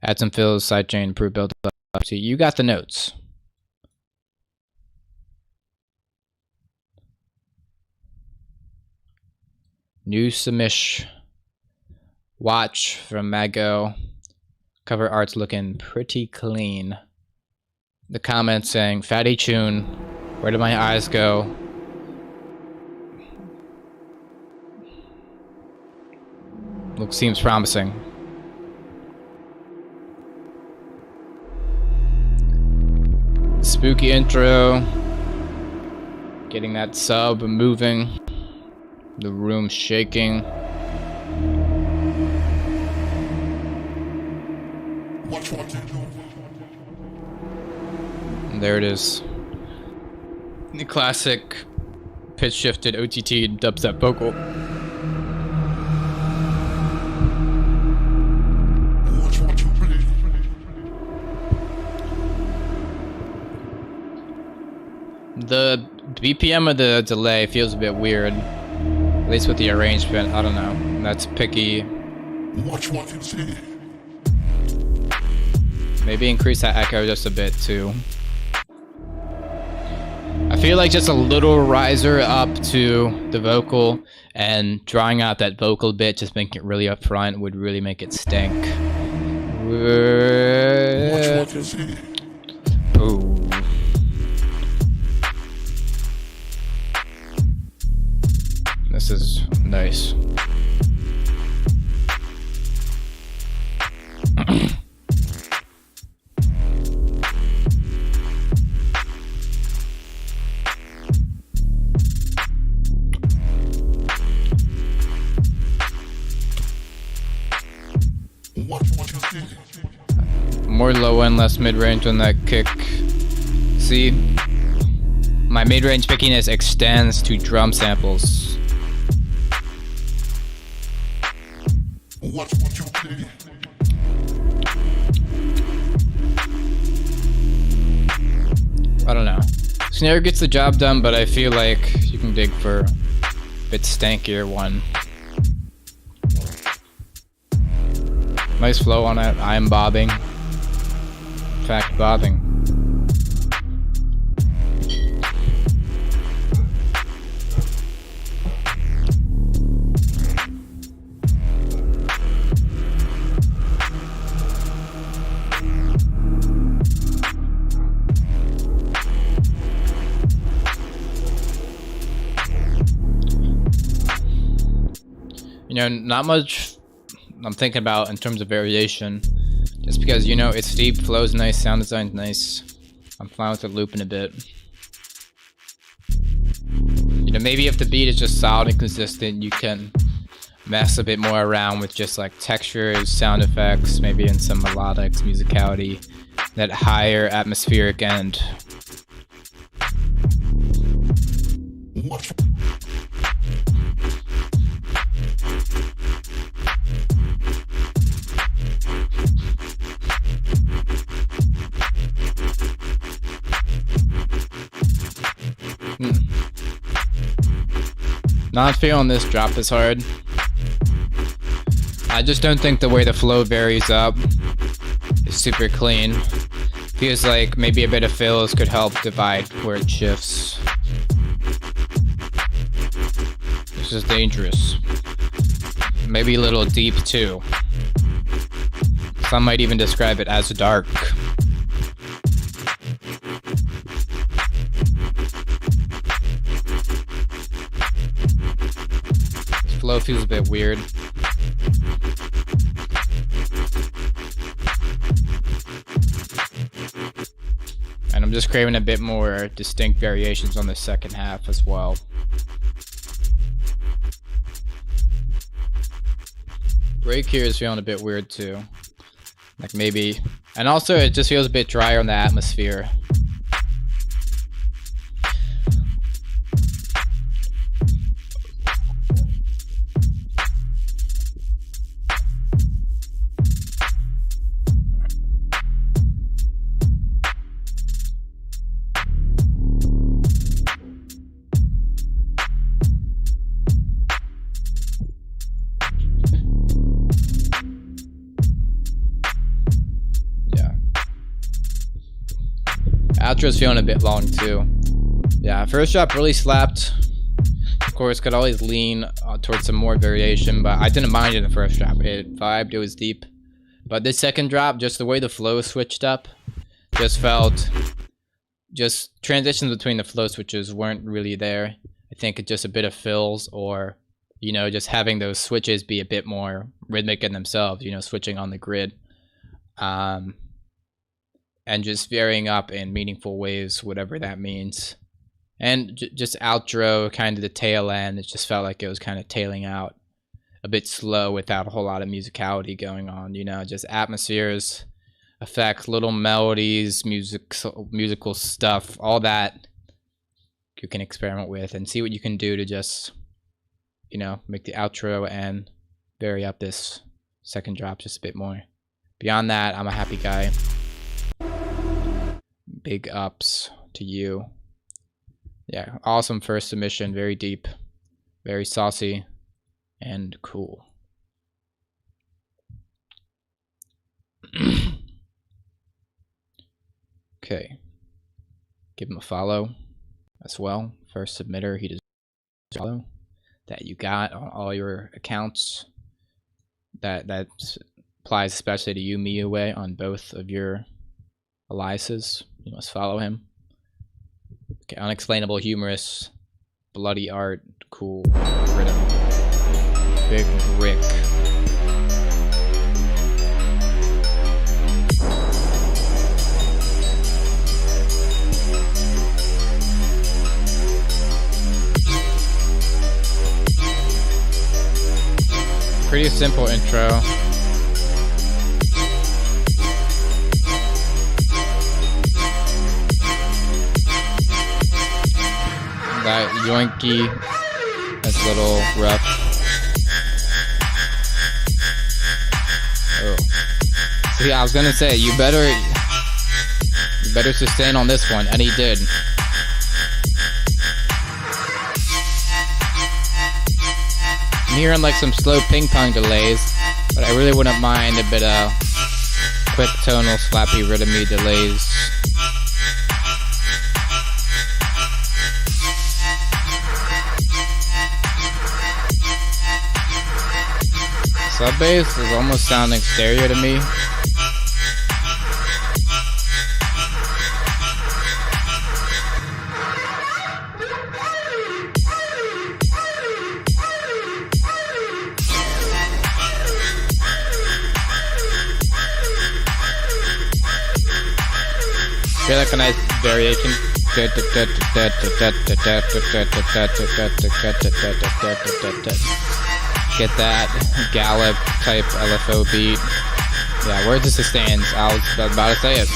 Add some fills, sidechain, improve build up. So you got the notes. New submission. Watch from Mago. Cover art's looking pretty clean. The comments saying, Fatty Tune, where did my eyes go? Seems promising. Spooky intro. Getting that sub moving. The room shaking. And there it is. The classic pitch shifted OTT dubstep vocal. The BPM of the delay feels a bit weird. At least with the arrangement, I don't know. That's picky. Watch what you see. Maybe increase that echo just a bit too. I feel like just a little riser up to the vocal and drawing out that vocal bit, just making it really upfront, would really make it stink. Watch what you see. Ooh. This is nice. More low end, less mid range on that kick. See, my mid range pickiness extends to drum samples. Watch what you see. I don't know. Snare gets the job done, but I feel like you can dig for a bit stankier one. Nice flow on it. I'm bobbing. In fact, bobbing. You know, not much I'm thinking about in terms of variation. Just because, you know, it's deep, flow's nice, sound design's nice. I'm fine with it looping a bit. You know, maybe if the beat is just solid and consistent, you can mess a bit more around with just like textures, sound effects, maybe in some melodics, musicality, that higher atmospheric end. Not feeling this drop as hard. I just don't think the way the flow varies up is super clean. Feels like maybe a bit of fills could help divide where it shifts. This is dangerous. Maybe a little deep too. Some might even describe it as dark. This flow feels a bit weird. And I'm just craving a bit more distinct variations on the second half as well. Break here is feeling a bit weird too. Like maybe, and also it just feels a bit drier on the atmosphere. Outro's feeling a bit long too. Yeah, first drop really slapped. Of course, could always lean towards some more variation, but I didn't mind it in the first drop. It vibed, it was deep. But this second drop, just the way the flow switched up, just felt, just transitions between the flow switches weren't really there. I think it's just a bit of fills, or, you know, just having those switches be a bit more rhythmic in themselves, you know, switching on the grid. And just varying up in meaningful ways, whatever that means. And just outro, kind of the tail end, it just felt like it was kind of tailing out a bit slow without a whole lot of musicality going on, you know, just atmospheres, effects, little melodies, musical stuff, all that you can experiment with and see what you can do to just, you know, make the outro and vary up this second drop just a bit more. Beyond that, I'm a happy guy. Big ups to you. Yeah, awesome first submission, very deep, very saucy, and cool. Okay, give him a follow as well. First submitter, he deserves a follow that you got on all your accounts. That applies especially to you, Miuwe, on both of your aliases. You must follow him. Okay, unexplainable, humorous, bloody art, cool, rhythm, big Rick. Pretty simple intro. That yoinky, that's a little rough. Oh. See, I was gonna say, you better sustain on this one, and he did. I'm hearing like some slow ping pong delays, but I really wouldn't mind a bit of quick tonal, slappy, rhythmy delays. Sub bass is almost sounding stereo to me. I feel like a nice variation. Get that gallop type LFO beat. Yeah, where's the sustains? I was about to say it.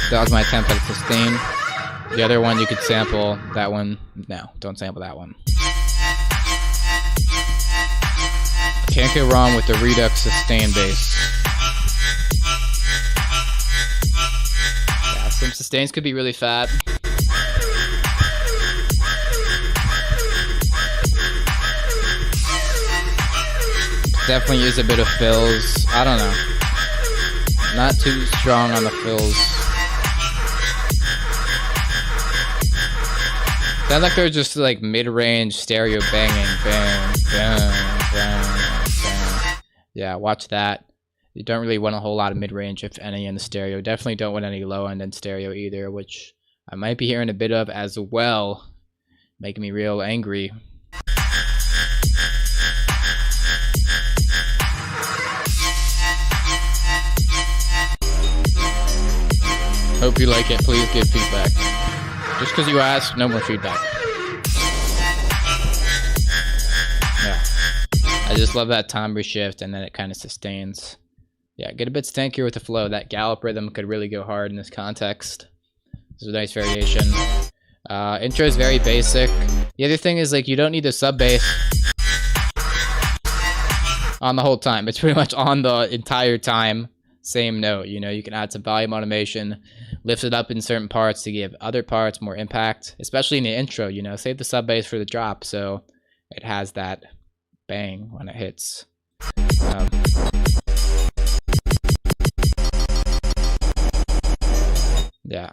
That was my attempt at a sustain. The other one you could sample. That one, no, don't sample that one. Can't go wrong with the Redux sustain bass. Yeah, some sustains could be really fat. Definitely use a bit of fills. I don't know. Not too strong on the fills. Sounds like they're just like mid-range stereo banging. Bang, bang, bang, bang. Yeah, watch that. You don't really want a whole lot of mid-range, if any, in the stereo. Definitely don't want any low-end in stereo either, which I might be hearing a bit of as well. Making me real angry. Hope you like it. Please give feedback. Just because you asked, no more feedback. Yeah. I just love that timbre shift, and then it kind of sustains. Yeah, get a bit stankier with the flow. That gallop rhythm could really go hard in this context. This is a nice variation. Intro is very basic. The other thing is, like, you don't need the sub bass on the whole time. It's pretty much on the entire time. Same note, you know, you can add some volume automation, lift it up in certain parts to give other parts more impact, especially in the intro, you know, save the sub bass for the drop so it has that bang when it hits. Yeah.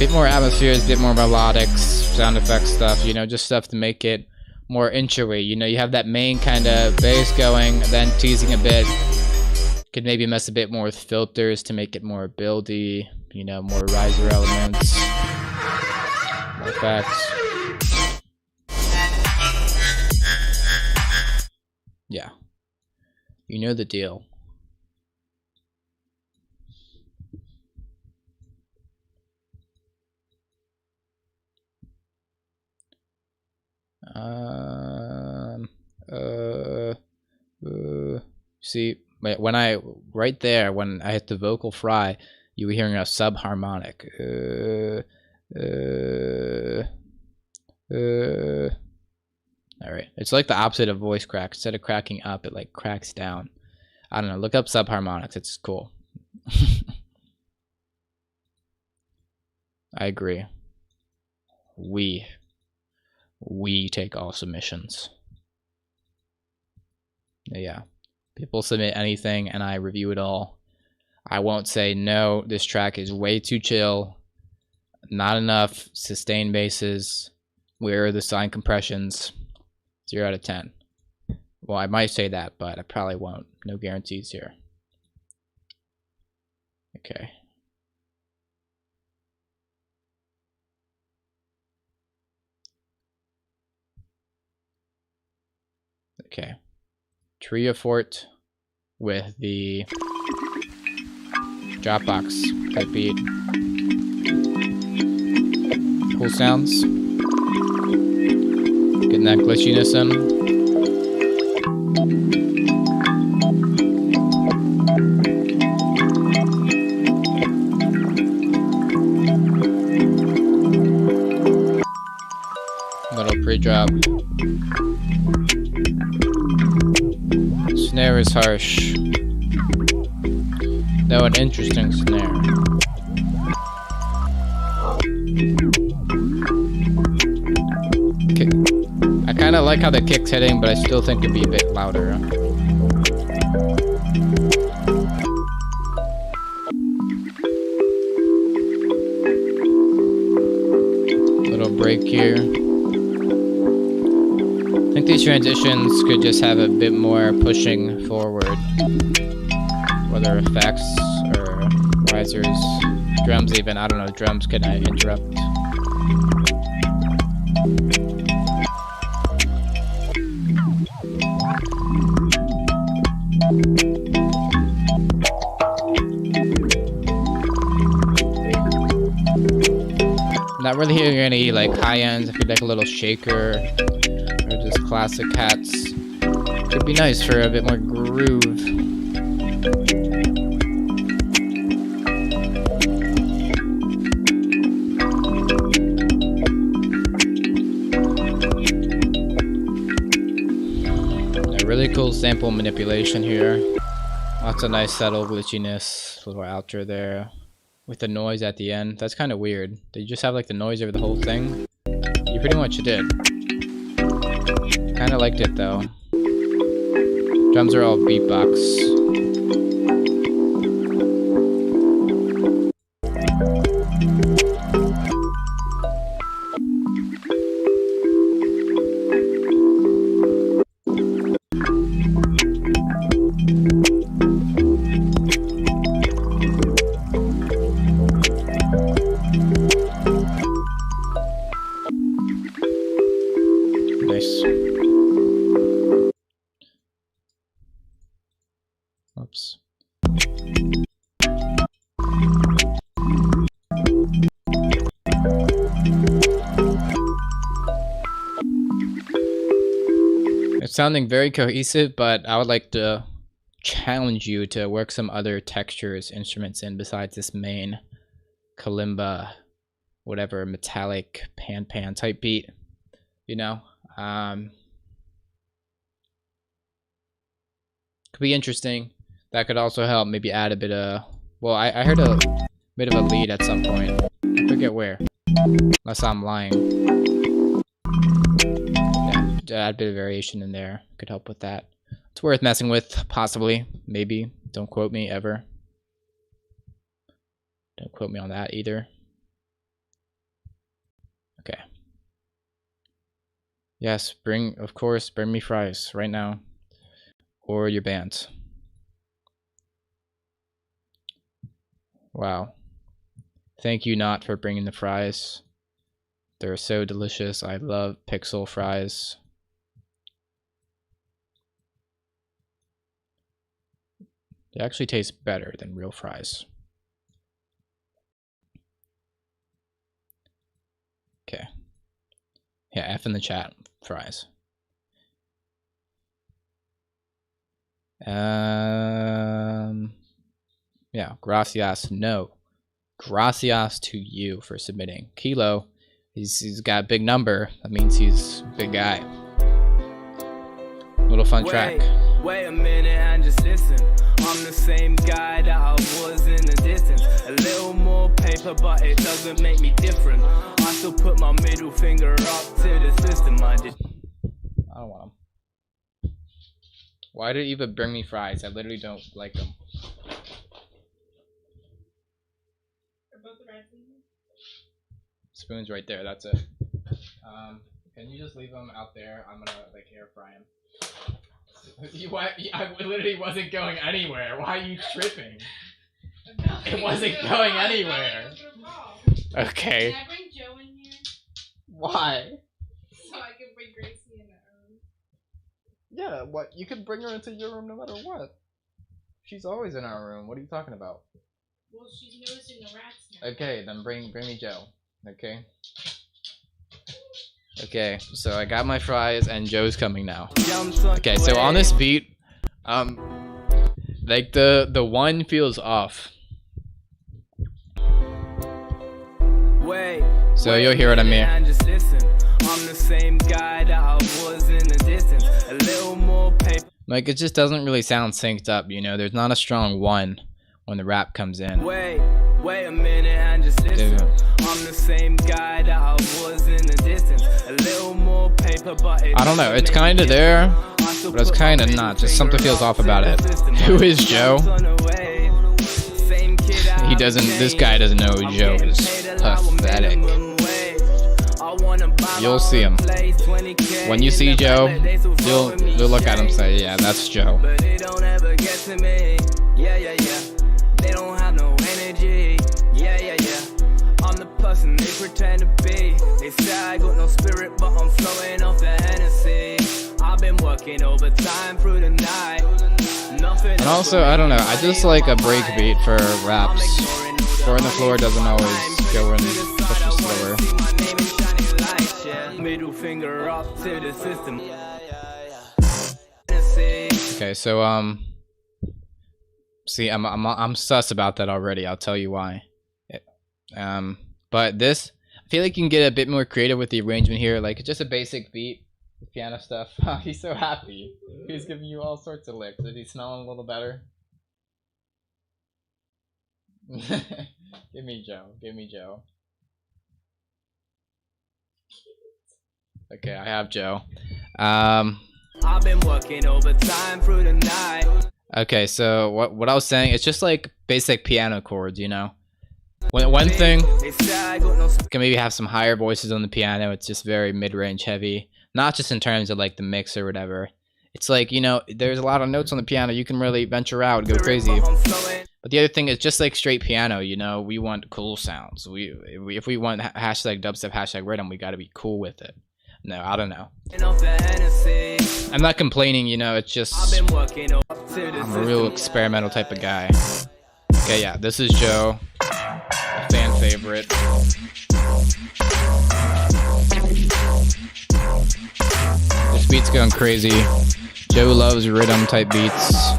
Bit more atmospheres, bit more melodics, sound effects stuff, you know, just stuff to make it more intro-y. You know, you have that main kind of bass going, then teasing a bit. Could maybe mess a bit more with filters to make it more buildy, you know, more riser elements, more effects. Yeah. You know the deal. See, when I, right there, when I hit the vocal fry, you were hearing a subharmonic. Alright, it's like the opposite of voice crack. Instead of cracking up, it like cracks down. I don't know, look up subharmonics, it's cool. I agree. We take all submissions. Yeah. People submit anything and I review it all. I won't say, no, this track is way too chill. Not enough sustained basses. Where are the sine compressions? 0 out of 10. Well, I might say that, but I probably won't. No guarantees here. Okay. Okay. Trio Fort with the Dropbox type beat. Cool sounds. Getting that glitchiness in. Little pre-drop. Snare is harsh. Though an interesting snare. Kick. I kind of like how the kick's hitting, but I still think it'd be a bit louder. Little break here. I think these transitions could just have a bit more pushing forward. Whether effects or risers, drums even, I don't know, drums can interrupt. really hearing any like high ends. If you like a little shaker or just classic hats, could be nice for a bit more groove. A really cool sample manipulation here. Lots of nice subtle glitchiness. Little outro there. With the noise at the end. That's kind of weird. Did you just have like the noise over the whole thing? You pretty much did. Kind of liked it though. Drums are all beatbox. Nice. Oops. It's sounding very cohesive, but I would like to challenge you to work some other textures, instruments in besides this main kalimba, whatever, metallic pan type beat, you know? Could be interesting. That could also help maybe add a bit of, well, I heard a bit of a lead at some point. I forget where, unless I'm lying. Yeah, to add a bit of variation in there could help with that. It's worth messing with, possibly, maybe. Don't quote me ever. Don't quote me on that either. Okay. Yes, of course, bring me fries right now. Or your band. Wow. Thank you, Not, for bringing the fries. They're so delicious. I love pixel fries. They actually taste better than real fries. Okay. Yeah, F in the chat. Fries. Yeah, gracias. No. Gracias to you for submitting. Kilo, he's got a big number. That means he's a big guy. Little fun track. Wait a minute and just listen. I'm the same guy that I was in the distance. A little more paper, but it doesn't make me different. I still put my middle finger up to the system. I don't want them. Why did Eva bring me fries? I literally don't like them. Spoon's right there. That's it. Can you just leave them out there? I'm gonna like air fry them. I literally wasn't going anywhere. Why are you tripping? It wasn't going anywhere. Okay. Can I bring Joe in here? Why? So I can bring Gracie in the room. Yeah, what? You can bring her into your room no matter what. She's always in our room. What are you talking about? Well, she's noticing the rats now. Okay, then bring me Joe. Okay. Okay, so I got my fries and Joe's coming now. Okay, so on this beat, like the one feels off. So you'll hear what I mean. I'm the same guy that I was in the distance. A little more paper. Like it just doesn't really sound synced up, you know. There's not a strong one when the rap comes in. Wait a minute and just listen. I'm the same guy that I was in the distance. A little more paper, but I don't know. It's kind of there, but it's kind of not. Just something feels off about it. Who is Joe? He doesn't. This guy doesn't know who Joe is. Pathetic. You'll see him. When you see Joe, you'll look at him and say, "Yeah, that's Joe." But it don't ever get to me. Yeah. They don't have no energy. Yeah. I'm the person they pretend to be. They say I got no spirit, but I'm flowing off the Hennessy. I've been working overtime through the night. And also, I don't know. I just like a break beat for raps. 4 on the floor doesn't always go in push slower. Middle finger up to the system. Okay, so see, I'm sus about that already. I'll tell you why. But this, I feel like you can get a bit more creative with the arrangement here. Like, it's just a basic beat, the piano stuff. He's so happy. He's giving you all sorts of licks. Is he smelling a little better? Give me Joe. Give me Joe. Okay, I have Joe. I've been working overtime through the night. Okay, so what I was saying, it's just like basic piano chords, you know. One thing can maybe have some higher voices on the piano. It's just very mid-range heavy, not just in terms of like the mix or whatever. It's like, you know, there's a lot of notes on the piano. You can really venture out and go crazy. But the other thing is just like straight piano, you know, we want cool sounds. If we want hashtag dubstep, hashtag rhythm, we got to be cool with it. No, I don't know. I'm not complaining, you know, it's just I'm a real experimental type of guy. Okay, yeah, this is Joe, a fan favorite. This beat's going crazy. Joe loves rhythm type beats.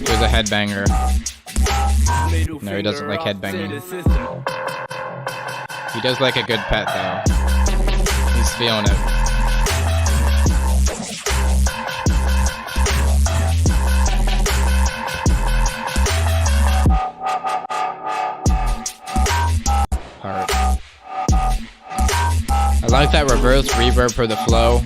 Here's a headbanger. No, he doesn't like headbanging. He does like a good pet though. He's feeling it. Hard. I like that reverse reverb for the flow.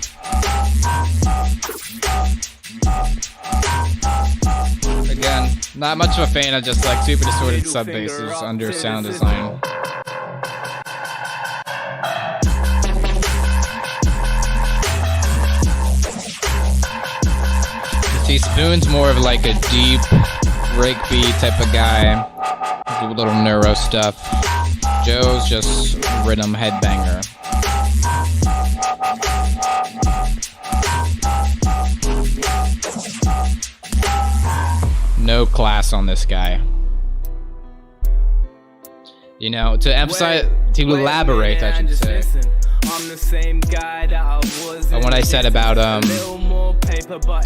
Again, not much of a fan of just like super distorted sub basses under sound design. See, Spoon's more of like a deep breakbeat type of guy, do a little neuro stuff. Joe's just rhythm headbanger. No class on this guy. You know, to emphasize, to elaborate, I should say. On what I said about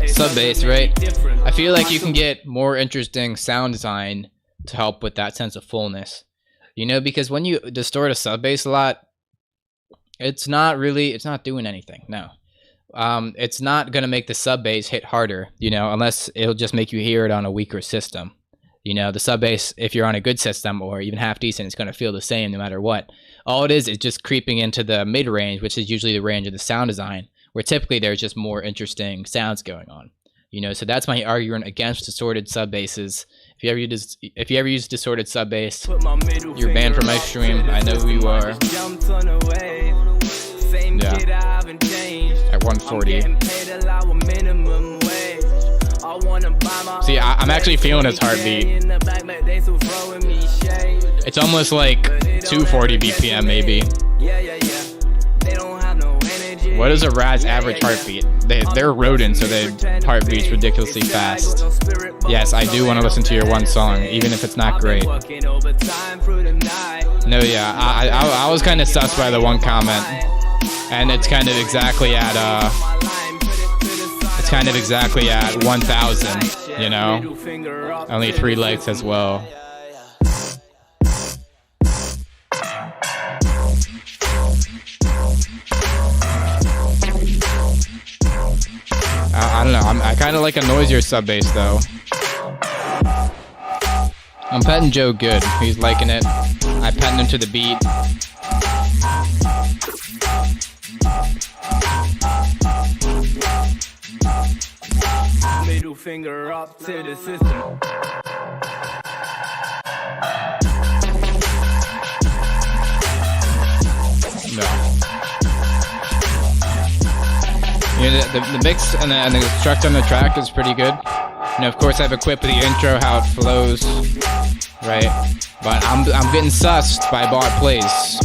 sub bass, right? I feel like you can get more interesting sound design to help with that sense of fullness. You know, because when you distort a sub bass a lot, it's not doing anything. No. It's not gonna make the sub bass hit harder, you know, unless it'll just make you hear it on a weaker system. You know, the sub bass, if you're on a good system or even half decent, it's gonna feel the same no matter what. All it is just creeping into the mid range, which is usually the range of the sound design, where typically there's just more interesting sounds going on. You know, so that's my argument against distorted sub basses. If you ever use distorted sub bass, you're banned from my stream. I know who you are. Yeah. At 140. See, I'm actually feeling his heartbeat. It's almost like 240 BPM maybe. What is a rat's average heartbeat? They're rodents, so their heartbeat's ridiculously fast. Yes, I do want to listen to your one song, even if it's not great. No, yeah, I was kind of sus by the one comment. And it's kind of exactly at 1,000, you know? Only 3 likes as well. I don't know, I kind of like a noisier sub bass though. I'm petting Joe good, he's liking it. I petting him to the beat. Middle finger up to the system. No. You know, the mix and the structure on the track is pretty good. You know, of course, I've equipped the intro, how it flows, right? But I'm getting sussed by bar plays.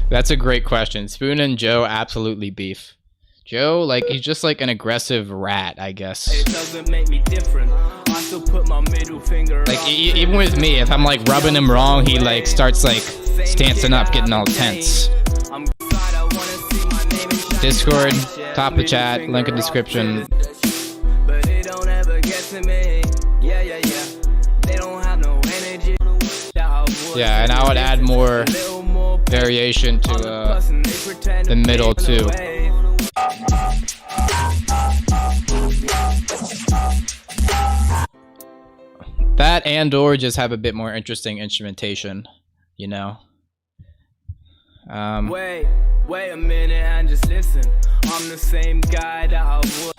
That's a great question. Spoon and Joe absolutely beef. Joe, like, he's just like an aggressive rat, I guess. It doesn't make me different. I still put my middle finger Like, up. even with me, if I'm like rubbing him wrong, he like starts like stancing up, getting all tense. I'm excited, I wanna see my name in shine. Discord, top of chat, link in description. But it don't ever get to me. Yeah, yeah, yeah. They don't have no energy. Yeah, and I would add more variation to the middle too. That and or just have a bit more interesting instrumentation, you know. Wait a minute and just listen. I'm the same guy that I was.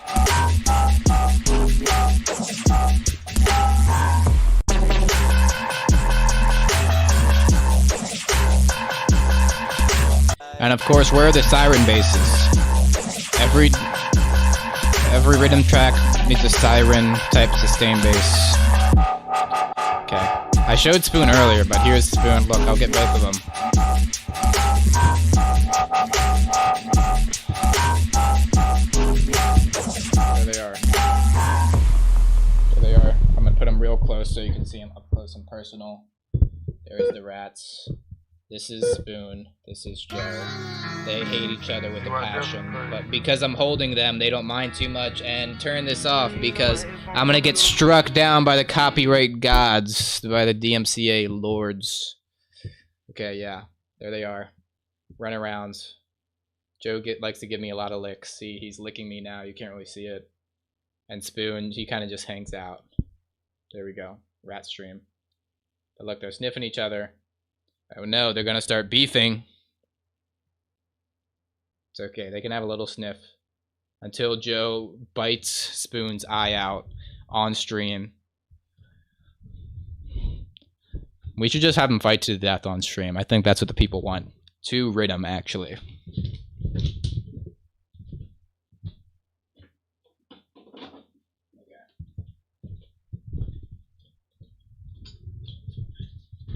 And of course, where are the siren basses? Every rhythm track needs a siren type sustain bass. Okay. I showed Spoon earlier, but here's Spoon. Look, I'll get both of them. There they are. There they are. I'm gonna put them real close so you can see them up close and personal. There's the rats. This is Spoon. This is Joe. They hate each other with a passion, but because I'm holding them, they don't mind too much. And turn this off because I'm gonna get struck down by the copyright gods, by the DMCA lords. Okay, yeah, there they are. Run around. Joe likes to give me a lot of licks. See, he's licking me now. You can't really see it. And Spoon, he kind of just hangs out. There we go. Rat stream. But look, they're sniffing each other. Oh no, they're gonna start beefing. It's okay, they can have a little sniff until Joe bites Spoon's eye out on stream. We should just have them fight to the death on stream. I think that's what the people want. To rhythm, actually.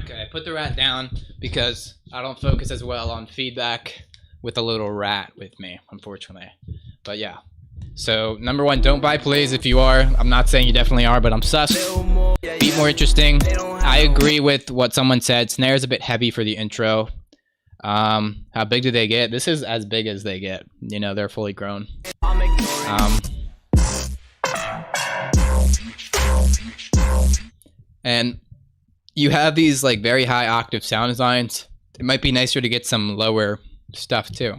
Okay, I put the rat down because I don't focus as well on feedback with a little rat with me, unfortunately. But yeah. So, number one, don't buy plays if you are. I'm not saying you definitely are, but I'm sus. Beat more interesting. I agree with what someone said. Snare's a bit heavy for the intro. How big do they get? This is as big as they get. You know, they're fully grown. And you have these like very high octave sound designs. It might be nicer to get some lower stuff too.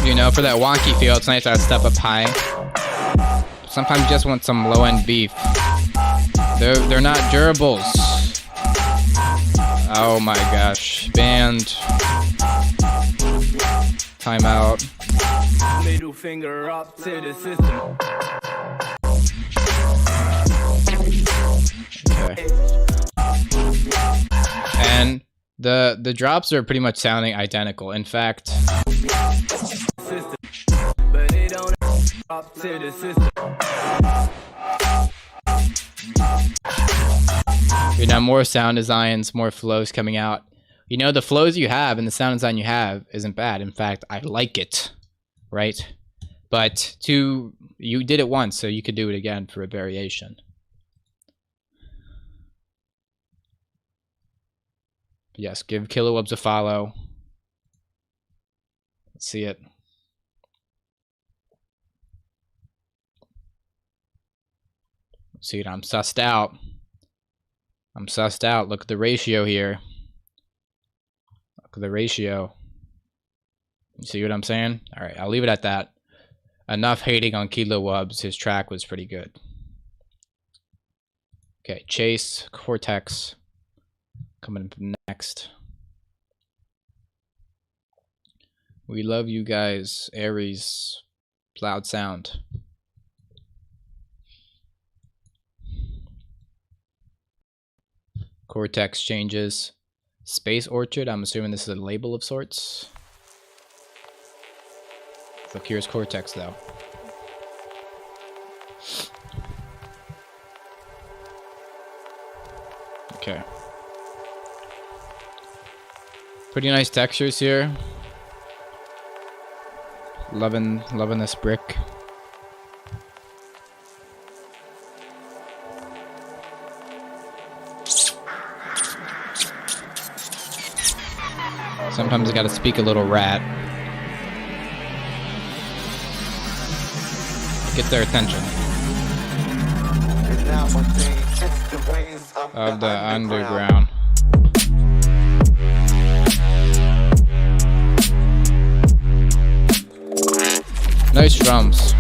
You know, for that wonky feel, it's nice to have stuff up high. Sometimes you just want some low end beef. They're not durables. Oh my gosh. Banned. Timeout. Middle finger up to the system. Okay. And the drops are pretty much sounding identical. In fact, But it don't up to the system. you know, more sound designs, more flows coming out. You know, the flows you have and the sound design you have isn't bad. In fact, I like it, right? But you did it once, so you could do it again for a variation. Yes, give Kilowubs a follow. Let's see it. See it, I'm sussed out. I'm sussed out. Look at the ratio here. Look at the ratio. You see what I'm saying? All right, I'll leave it at that. Enough hating on Kilowubs. His track was pretty good. Okay, Chase, Cortex. Coming up next. We love you guys. Aries. Loud sound. Cortex changes. Space Orchard. I'm assuming this is a label of sorts. Look, here's Cortex though. Okay. Pretty nice textures here. Loving this brick. Sometimes I gotta speak a little rat. Get their attention. Of the underground. Nice drums.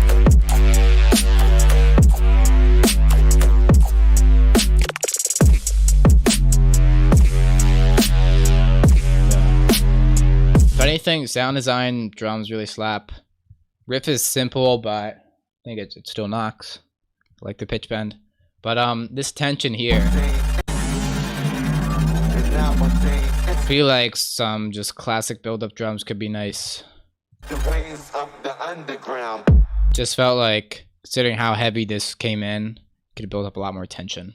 If anything, sound design, drums really slap. Riff is simple, but I think it still knocks. I like the pitch bend. But this tension here. I feel like some just classic build-up drums could be nice. Just felt like, considering how heavy this came in, could build up a lot more tension.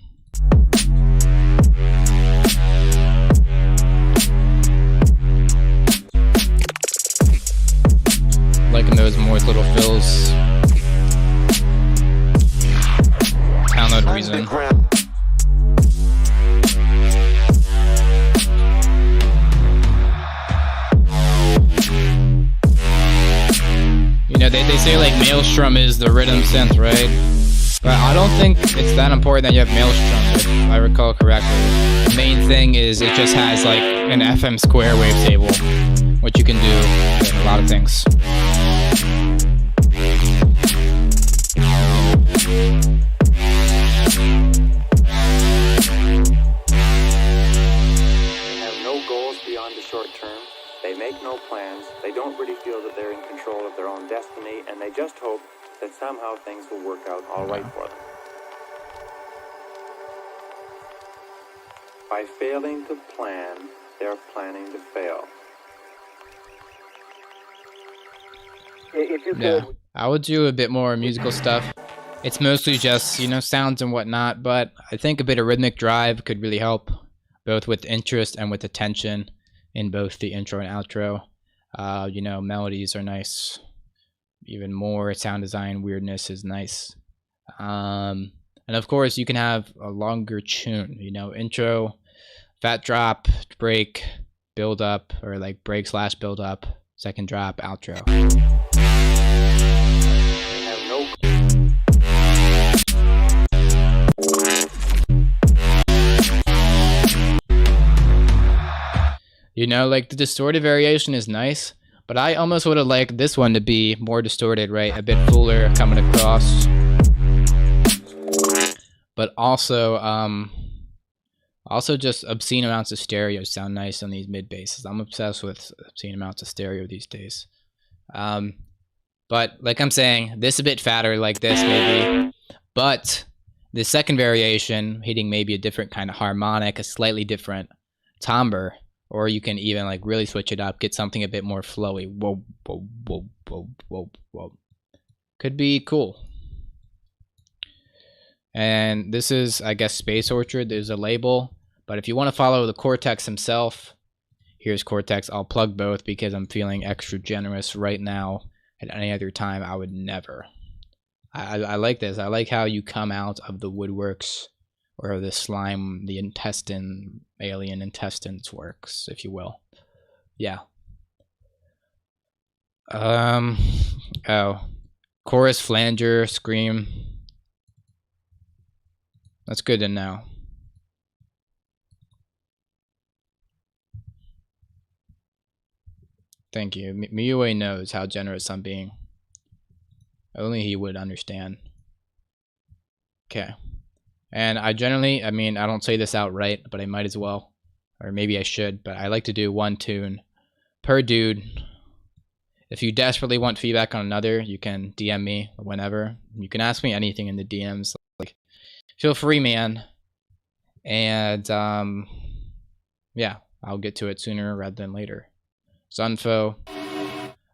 Liking those more little fills. Download reason. You know, they say like Maelstrom is the rhythm synth, right? But I don't think it's that important that you have Maelstrom, if I recall correctly. The main thing is it just has like an FM square wavetable, which you can do with a lot of things. Have no goals beyond the short term. They make no plans, they don't really feel that they're in control of their own destiny, and they just hope that somehow things will work out all right for them. By failing to plan, they're planning to fail. If you Yeah, could... I would do a bit more musical stuff. It's mostly just, you know, sounds and whatnot, but I think a bit of rhythmic drive could really help, both with interest and with attention in both the intro and outro. You know, melodies are nice. Even more sound design weirdness is nice. And of course, you can have a longer tune. You know, intro, fat drop, break, build up, or like break slash build up, second drop, outro. Have no... You know, like the distorted variation is nice, but I almost would have liked this one to be more distorted, right? A bit fuller coming across. But also, also just obscene amounts of stereo sound nice on these mid basses. I'm obsessed with obscene amounts of stereo these days. But like I'm saying, this a bit fatter like this maybe. But the second variation, hitting maybe a different kind of harmonic, a slightly different timbre. Or you can even like really switch it up, get something a bit more flowy. Whoa, whoa, whoa, whoa, whoa, whoa. Could be cool. And this is, I guess, Space Orchard. There's a label. But if you want to follow the Cortex himself, here's Cortex. I'll plug both because I'm feeling extra generous right now. At any other time, I would never. I like this. I like how you come out of the woodworks. Or the slime, the intestine, alien intestines works, if you will. Yeah. Oh. Chorus, flanger, scream. That's good to know. Thank you. Miyue knows how generous I'm being. Only he would understand. Okay. And I generally, I mean, I don't say this outright, but I might as well. Or maybe I should, but I like to do one tune per dude. If you desperately want feedback on another, you can DM me whenever. You can ask me anything in the DMs. Like, feel free, man. And, yeah, I'll get to it sooner rather than later. Sunfo.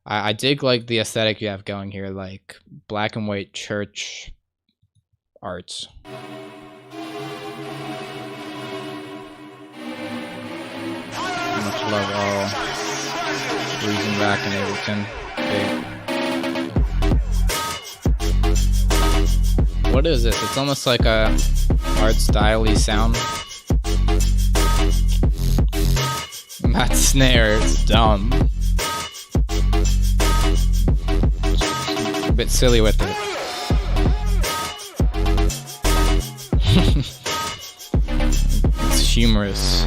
I dig, like, the aesthetic you have going here, like, black and white church arts. Love all Reason back in Ableton. Big. What is this? It's almost like a hard styley sound. That snare is dumb. A bit silly with it. It's humorous.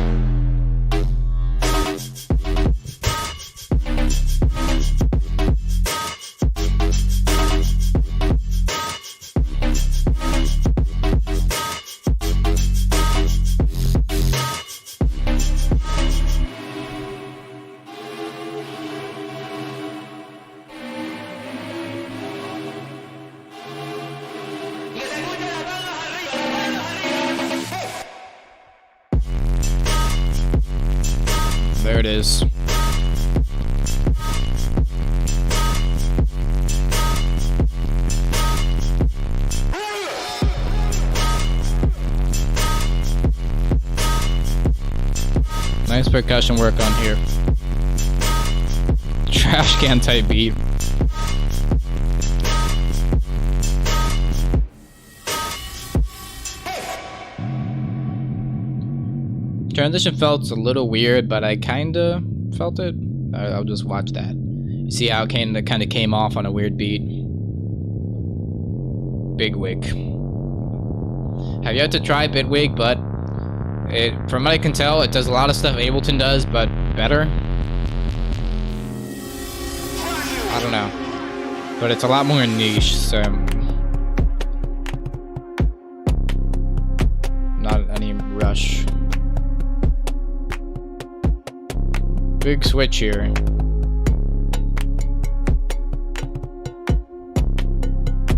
There it is. Nice percussion work on here. Trash can type beat. Transition felt a little weird, but I kinda felt it. I'll just watch that. You see how it kinda came off on a weird beat. Bigwig. Have yet to try Bitwig, but from what I can tell, it does a lot of stuff Ableton does, but better. I don't know, but it's a lot more niche, so not any rush. Big switch here.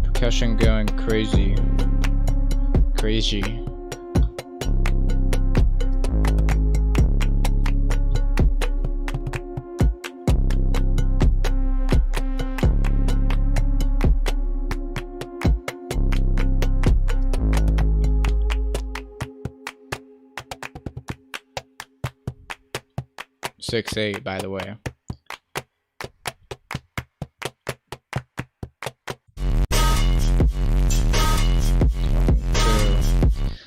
Percussion going crazy. Crazy. Six eight, by the way.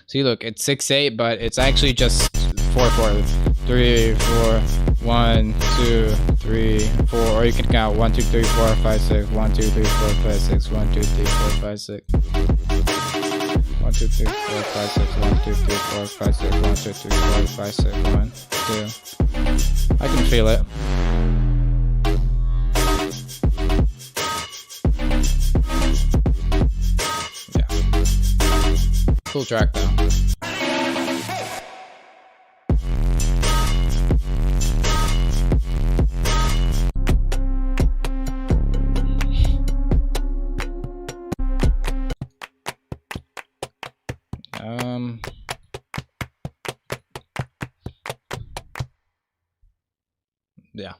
See, look, it's 6/8, but it's actually just 4/4. 3, 4, 1, 2, 3, 4, or you can count 1, 2, 3, 4, 5, 6. 1, 2, 3, 4, 5, 6. 1, 2, 3, 4, 5, 6. 1, 2, 3, 4, 5, 6. 1, 2, 3, 4, 5, 6. 1, 2, 3, 4, 5, 6. 1, 2. I can feel it. Yeah. Cool track though. Yeah.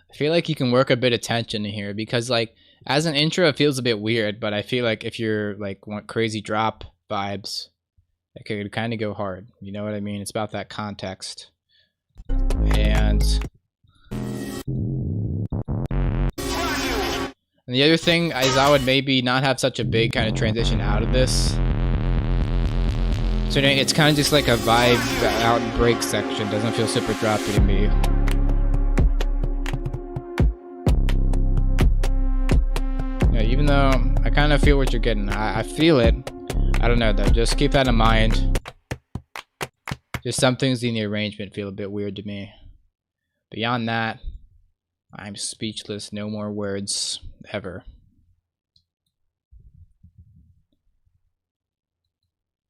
I feel like you can work a bit of tension in here because, like, as an intro, it feels a bit weird, but I feel like if you're like want crazy drop vibes, it could kind of go hard. You know what I mean? It's about that context. And the other thing is I would maybe not have such a big kind of transition out of this. So it's kind of just like a vibe out break section. Doesn't feel super droppy to me. Yeah, even though I kind of feel what you're getting. I feel it. I don't know though. Just keep that in mind. Just some things in the arrangement feel a bit weird to me. Beyond that, I'm speechless. No more words ever.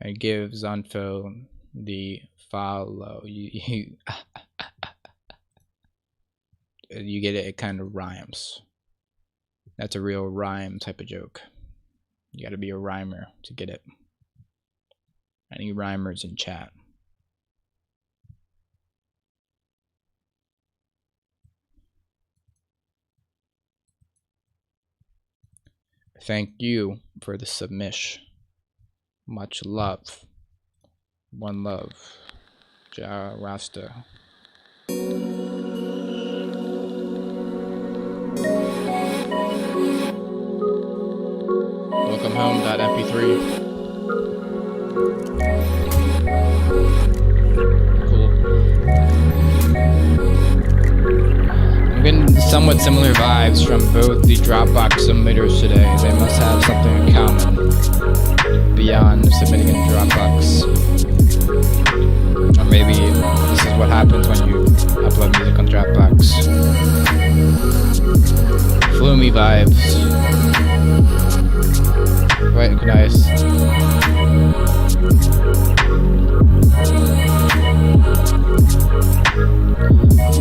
I give Zonfo the follow. You get it. It kind of rhymes. That's a real rhyme type of joke. You got to be a rhymer to get it. Any rhymers in chat? Thank you for the submission. Much love. One love. Ja Rasta. Welcome home.mp3. Cool. I'm getting somewhat similar vibes from both the Dropbox submitters today. They must have something in common beyond submitting in Dropbox. Or maybe this is what happens when you upload music on Dropbox. Floomy vibes. Right, nice.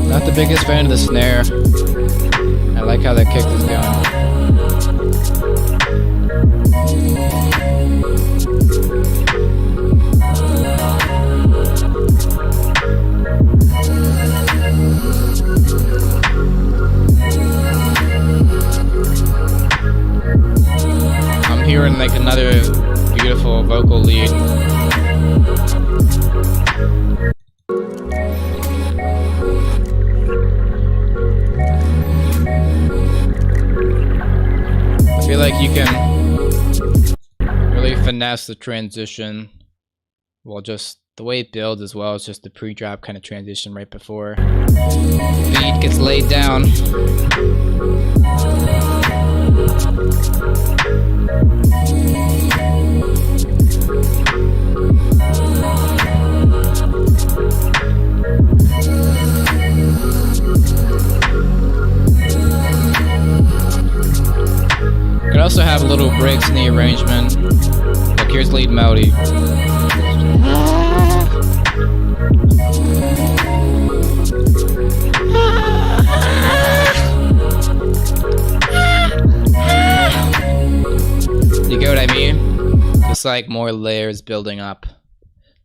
Not the biggest fan of the snare. I like how that kick is going. I'm hearing like another beautiful vocal lead. I feel like you can really finesse the transition. Well, just the way it builds as well. It's just the pre-drop kind of transition right before the beat gets laid down. You could also have little breaks in the arrangement. Like here's lead melody. You get what I mean? Just like more layers building up.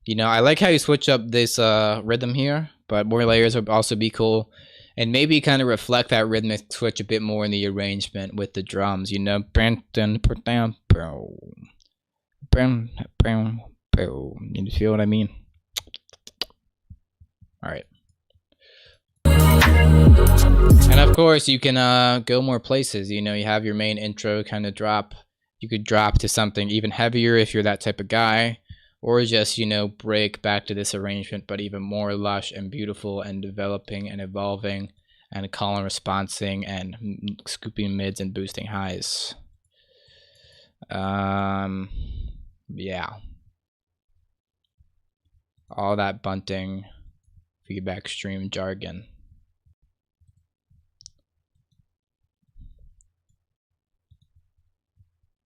You know, I like how you switch up this rhythm here, but more layers would also be cool. And maybe kind of reflect that rhythmic switch a bit more in the arrangement with the drums, you know? You feel what I mean? Alright. And of course, you can go more places. You know, you have your main intro kind of drop. You could drop to something even heavier if you're that type of guy. Or just, you know, break back to this arrangement, but even more lush and beautiful and developing and evolving and call and responsing and scooping mids and boosting highs. Yeah. All that Bunting feedback stream jargon.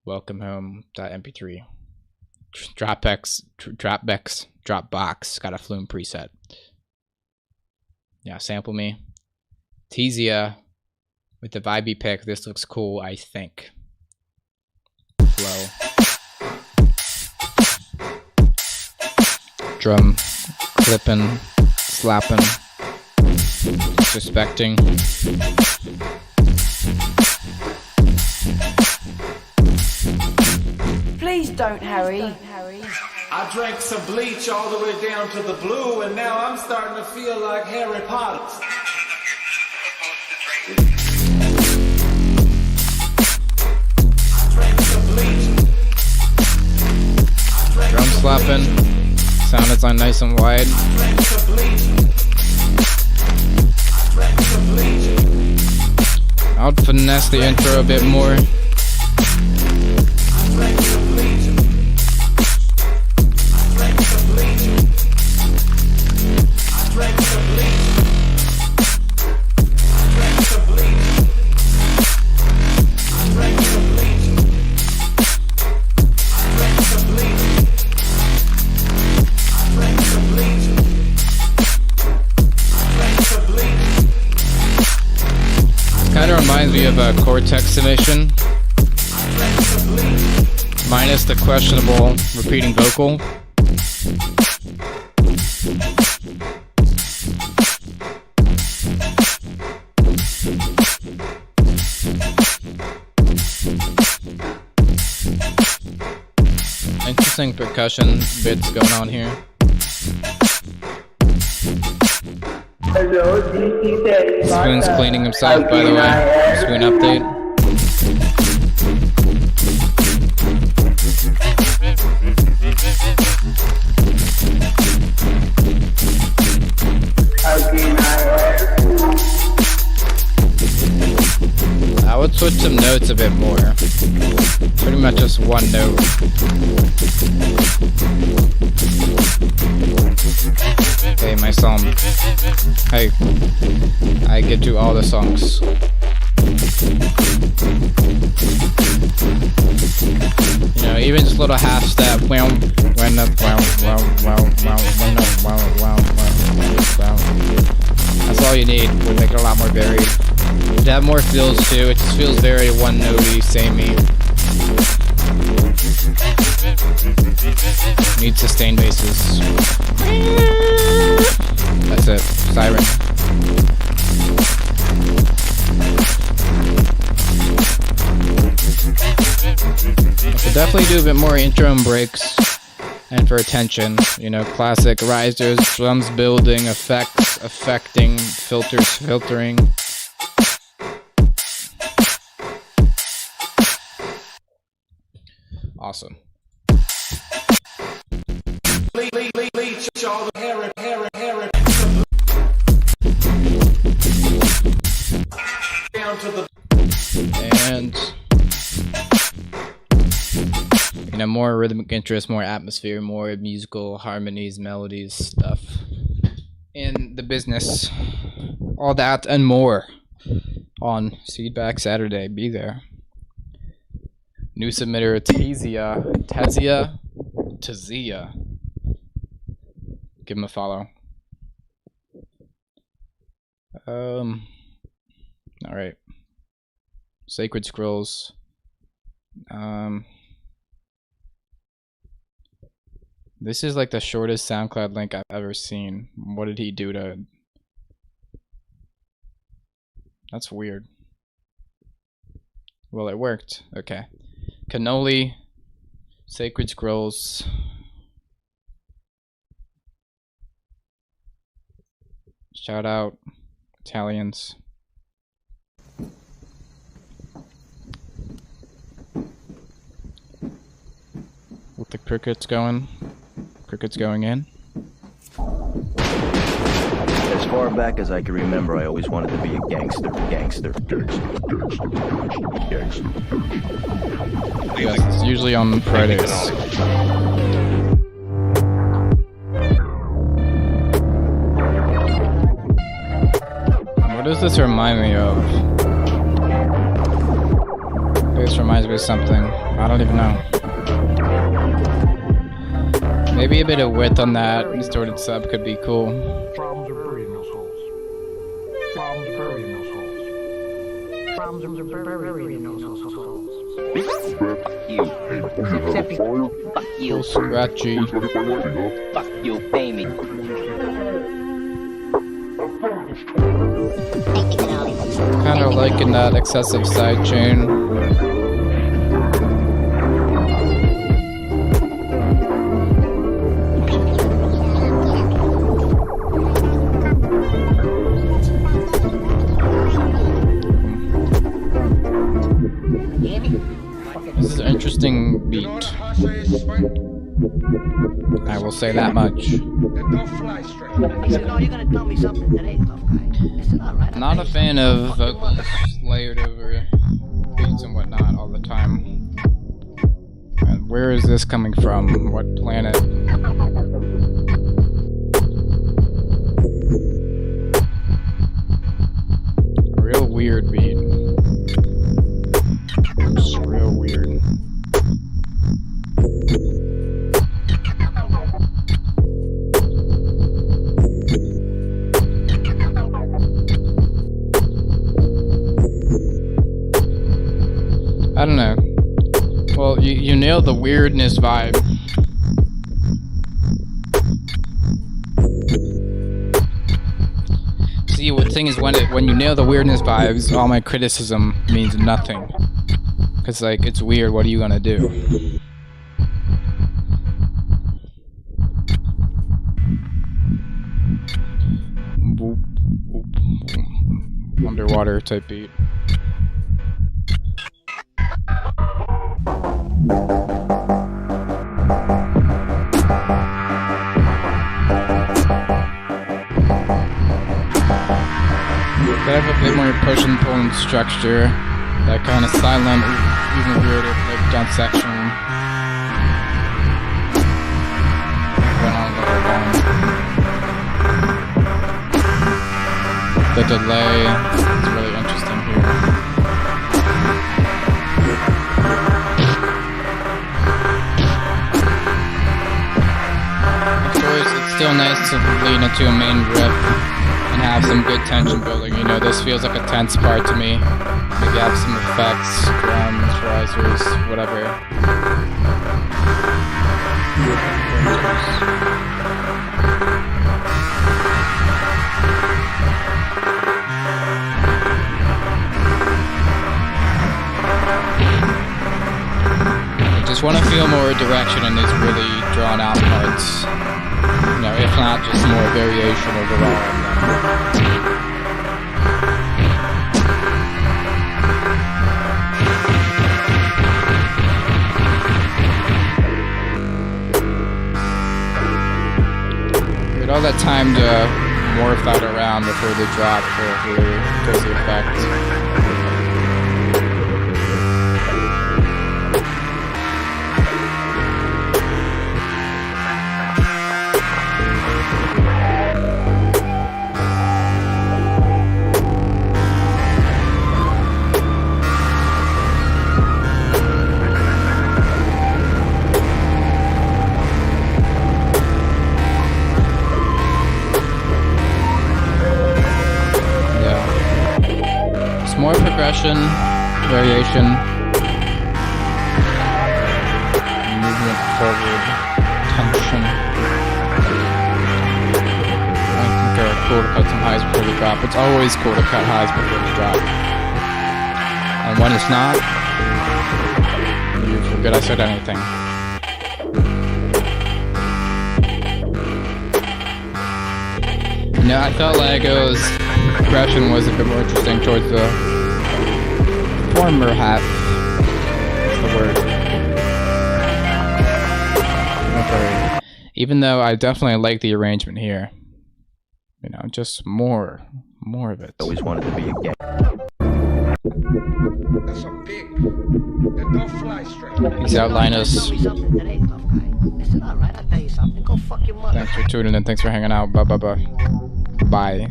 Welcome home.mp3. Dropbox got a Flume preset. Yeah, sample me. Teasia with the vibey pick. This looks cool, I think. Flow. Drum clipping, slapping, disrespecting. Please don't, Harry. I drank some bleach all the way down to the blue, and now I'm starting to feel like Harry Potter. Drum slapping. Sound it's on nice and wide. I'll finesse the intro a bit more. Kind of reminds me of a Cortex submission, minus the questionable repeating vocal. interesting percussion bits going on here. Hello, this is Spoon's cleaning himself, by the way. Spoon update. I would switch some notes a bit more. Pretty much just one note. Hey, my song. Hey, I get to all the songs. You know, even just a little half step. That's all you need. Would make it a lot more varied. To have more feels too. It just feels very one-notey, samey. Need sustained basses. That's it. Siren. I should definitely do a bit more intro and breaks. And for attention, you know, classic risers, drums building, effects, affecting, filters, filtering. Awesome. And you know, more rhythmic interest, more atmosphere, more musical harmonies, melodies, stuff in the business. All that and more on Seedback Saturday. Be there. New submitter Tazia. Give him a follow. Alright. Sacred Scrolls. This is like the shortest SoundCloud link I've ever seen. What did he do to... That's weird. Well, it worked. Okay. Cannoli, Sacred Scrolls. Shout out, Italians. With the crickets going. Crickets going in. As far back as I can remember, I always wanted to be a gangster. Yes, it's usually on Fridays. What does this remind me of? This reminds me of something. I don't even know. Maybe a bit of width on that distorted sub could be cool. Problems are buried in those holes. Problems are buried in those holes. Problems are buried in those holes. Fuck you. Scratchy. Fuck you, baby. Kind of liking that excessive sidechain. This is an interesting beat. I will say that much. Not a fan of vocals layered over beats and whatnot all the time. And where is this coming from? What planet? A real weird beat. It's real weird. I don't know. Well, you nailed the weirdness vibe. See, the thing is, when you nail the weirdness vibes, all my criticism means nothing. Cause like, it's weird, what are you gonna do? water type beat. Gotta have a bit more push and pull and structure. That kind of silent, even weirder, like jump section. Went on a little long. The delay is really interesting here. Of course, it's still nice to lean into a main riff and have some good tension building. You know, this feels like a tense part to me. Maybe have some effects, drums, risers, whatever. I just want to feel more direction in these really drawn out parts. You know, if not just more variation overall. All that time to morph that around before the drop really does the effect. More progression, variation, movement forward, tension. I think they're cool to cut some highs before the drop. It's always cool to cut highs before the drop. And when it's not, you forget I said anything. No, I felt like it was progression was a bit more interesting towards the former half. What's the word? Okay. Even though I definitely like the arrangement here. You know, just more of it. Always wanted to be a gang. That's a big. That don't fly straight. Peace out, Linus. Thanks for tuning in. Thanks for hanging out. Bye. Bye.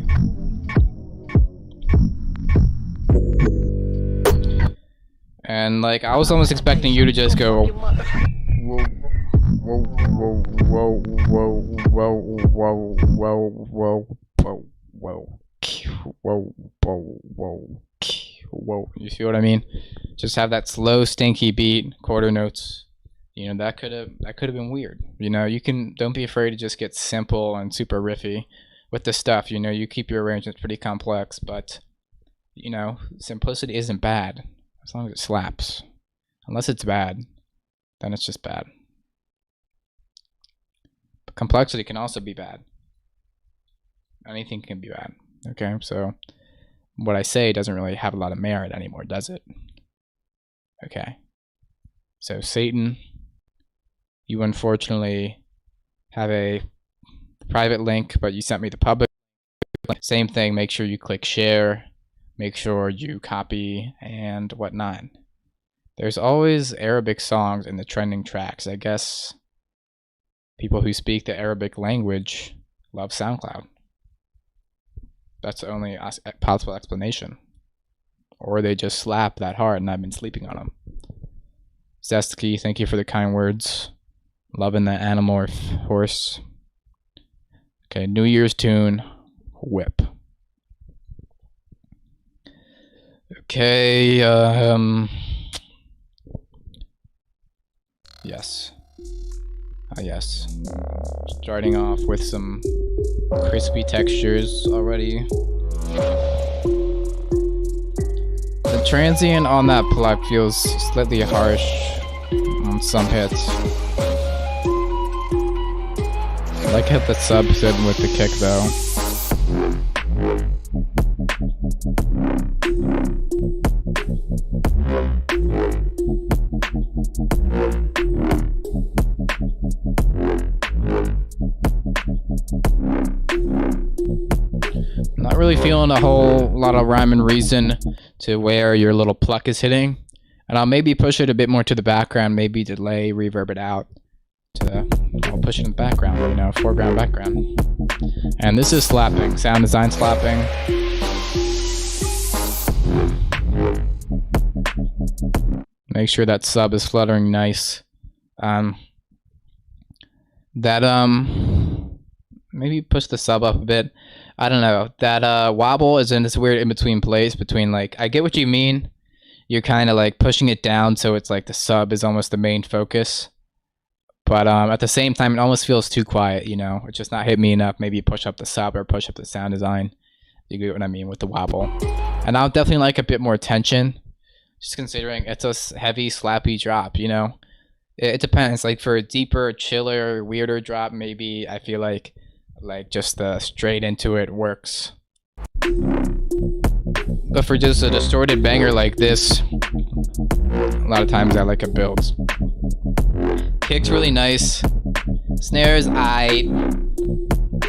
And like I was almost expecting you to just go whoa whoa. You see what I mean? Just have that slow stinky beat, quarter notes. You know, that could have been weird. You know, don't be afraid to just get simple and super riffy with the stuff. You know, you keep your arrangements pretty complex, but you know, simplicity isn't bad as long as it slaps. Unless it's bad, then it's just bad. But complexity can also be bad. Anything can be bad. Okay, so what I say doesn't really have a lot of merit anymore, does it? Okay. So Satan, you unfortunately have a private link, but you sent me the public link. Same thing, make sure you click share, make sure you copy and whatnot. There's always Arabic songs in the trending tracks. I guess people who speak the Arabic language love SoundCloud. That's the only possible explanation. Or they just slap that hard and I've been sleeping on them. Zestki, thank you for the kind words. Loving the Animorph horse. Okay, New Year's tune, Whip. Okay, yes. Yes. Starting off with some crispy textures already. The transient on that plug feels slightly harsh on some hits. I like how the sub fit with the kick though. not really feeling a whole lot of rhyme and reason to where your little pluck is hitting. And I'll maybe push it a bit more to the background, maybe delay, reverb it out. I'll push it in the background, you know, foreground, background. And this is slapping, sound design slapping. Make sure that sub is fluttering nice. Maybe push the sub up a bit. I don't know. That wobble is in this weird in-between place between, like, I get what you mean. You're kind of like pushing it down so it's like the sub is almost the main focus. But at the same time, it almost feels too quiet, you know? It's just not hit me enough. Maybe push up the sub or push up the sound design. You get what I mean with the wobble. And I'll definitely like a bit more tension. Just considering it's a heavy, slappy drop, you know? It depends. Like for a deeper, chiller, weirder drop, maybe I feel like just the straight into it works. But for just a distorted banger like this, a lot of times I like a build. Kick's really nice. Snares, I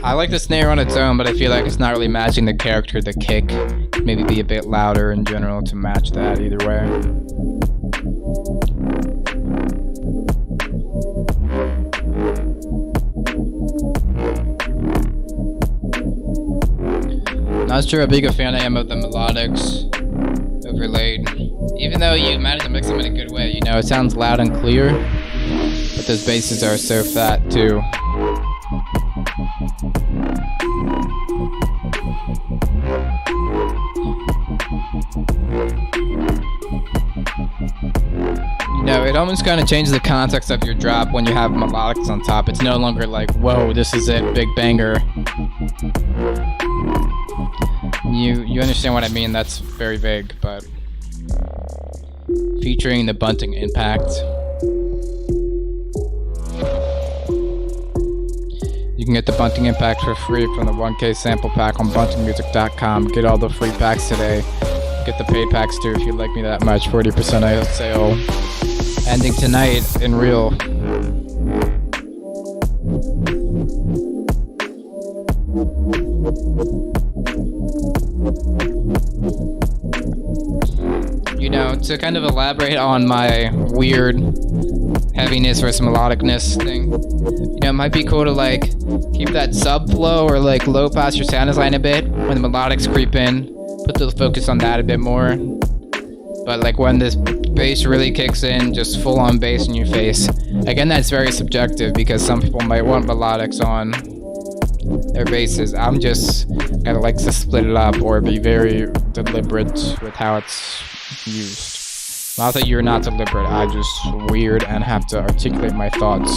like the snare on its own, but I feel like it's not really matching the character of the kick. Maybe be a bit louder in general to match that either way. Not sure how big a fan I am of the melodics overlaid. Even though you managed to mix them in a good way, you know, it sounds loud and clear, but those basses are so fat too. You know, it almost kind of changes the context of your drop when you have melodics on top. It's no longer like, whoa, this is it, big banger. You understand what I mean? That's very vague, but featuring the Bunting impact. You can get the Bunting impact for free from the 1K sample pack on buntingmusic.com. Get all the free packs today. Get the paid packs too if you like me that much. 40% sale. Ending tonight in real. You know, to kind of elaborate on my weird heaviness versus melodicness thing, you know, it might be cool to like keep that sub flow or like low pass your sound design a bit when the melodics creep in. Put the focus on that a bit more. But like when this bass really kicks in, just full on bass in your face. Again, that's very subjective because some people might want melodics on their basses. I'm just kind of like to split it up or be very deliberate with how it's used. Not that you're not deliberate, I just weird and have to articulate my thoughts.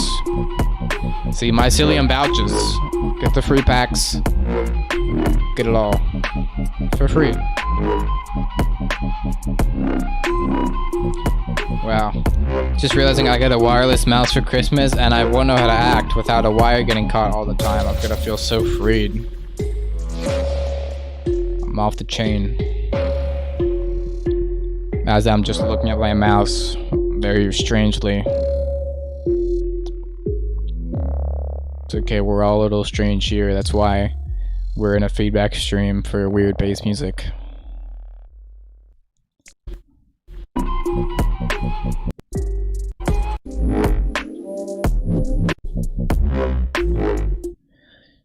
See, mycelium vouches. Get the free packs. Get it all for free. Wow. Just realizing I got a wireless mouse for Christmas and I won't know how to act without a wire getting caught all the time. I'm gonna feel so freed. I'm off the chain. As I'm just looking at my mouse very strangely. It's okay, we're all a little strange here. That's why we're in a feedback stream for weird bass music.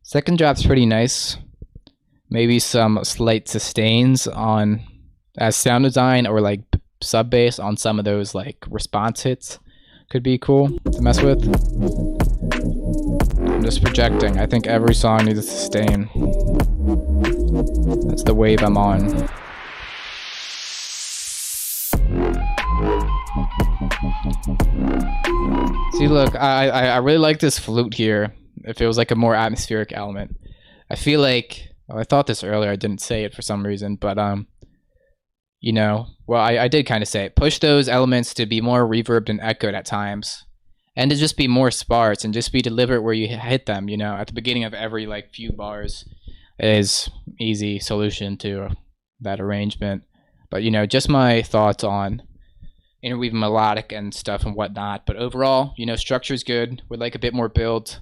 Second drop's pretty nice. Maybe some slight sustains on as sound design or like sub bass on some of those like response hits could be cool to mess with. I'm just projecting. I think every song needs a sustain. That's the wave I'm on. See, look, I really like this flute here. If it was like a more atmospheric element, I feel like, well, I thought this earlier, I didn't say it for some reason, but you know, well, I did kind of say it. Push those elements to be more reverbed and echoed at times, and to just be more sparse and just be deliberate where you hit them. You know, at the beginning of every like few bars is easy solution to that arrangement. But you know, just my thoughts on interweaving melodic and stuff and whatnot. But overall, you know, structure's good. Would like a bit more build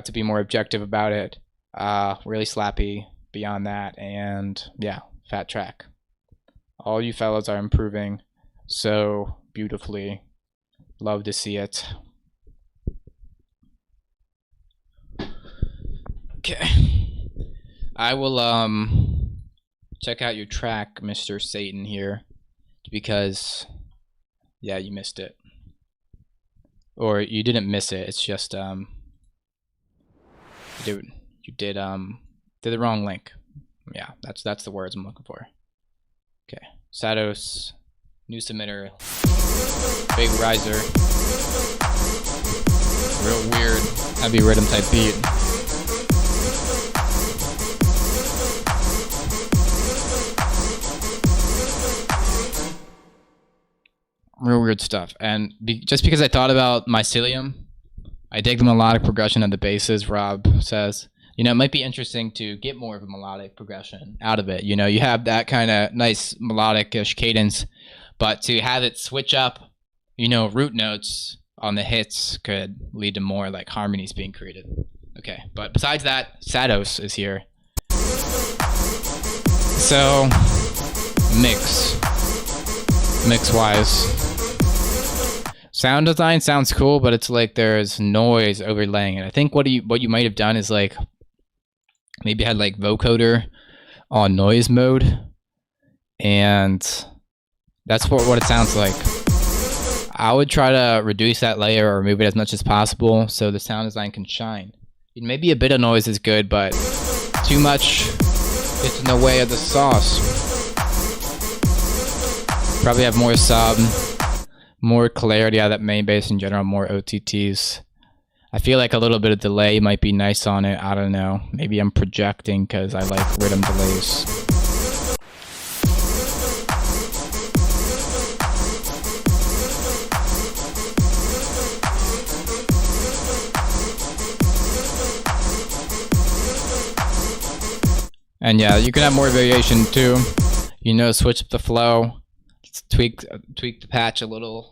to be more objective about it. Really slappy. beyond that, and yeah, fat track. All you fellas are improving so beautifully. Love to see it. Okay. I will check out your track, Mr. Satan here, because yeah, you missed it. Or you didn't miss it, it's just you did the wrong link. Yeah, that's the words I'm looking for. Okay. Sados, new submitter, big riser. Real weird, heavy rhythm type beat. Real weird stuff. And just because I thought about Mycelium, I dig the melodic progression of the basses, Rob says. You know, it might be interesting to get more of a melodic progression out of it. You know, you have that kind of nice melodic-ish cadence, but to have it switch up, you know, root notes on the hits could lead to more like harmonies being created. Okay, but besides that, Sados is here. So, mix-wise. Sound design sounds cool, but it's like there's noise overlaying it. I think what you might have done is like maybe had like vocoder on noise mode, and that's what it sounds like. I would try to reduce that layer or remove it as much as possible so the sound design can shine. Maybe a bit of noise is good, but too much gets in the way of the sauce. Probably have more sub, more clarity out of that main bass in general, more OTTs. I feel like a little bit of delay might be nice on it. I don't know. Maybe I'm projecting because I like rhythm delays. And yeah, you can have more variation too. You know, switch up the flow, tweak the patch a little.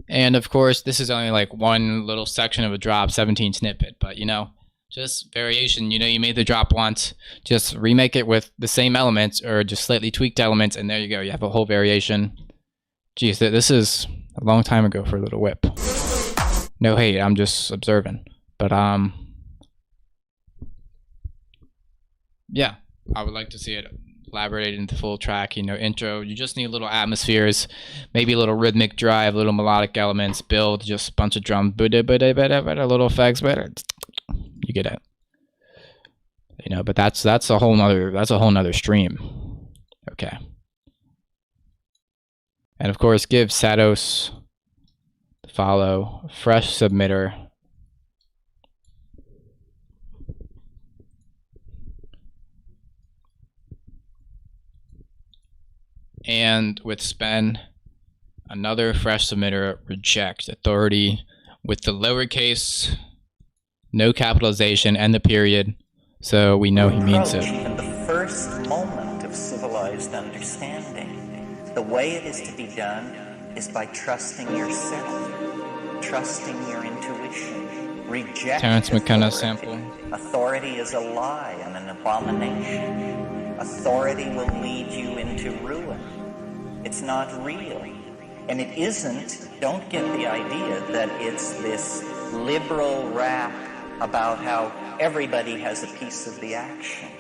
And of course, this is only like one little section of a drop, 17 snippet, but you know, just variation. You know, you made the drop once, just remake it with the same elements or just slightly tweaked elements, and there you go. You have a whole variation. Geez, this is a long time ago for Little Whip. No hate, I'm just observing. But yeah, I would like to see it elaborated into full track. You know, intro, you just need little atmospheres, maybe a little rhythmic drive, little melodic elements, build, just a bunch of drums, little effects, you get it. You know, but that's a whole nother stream. Okay. And of course, give Sados the follow, fresh submitter. And with Spen, another fresh submitter, reject authority with the lowercase, no capitalization, and the period, so we know he means it. In the first moment of civilized understanding, the way it is to be done is by trusting yourself, trusting your intuition, reject Terrence McKenna sample. Authority is a lie and an abomination. Authority will lead you into ruin. It's not real. And it isn't, don't get the idea that it's this liberal rap about how everybody has a piece of the action.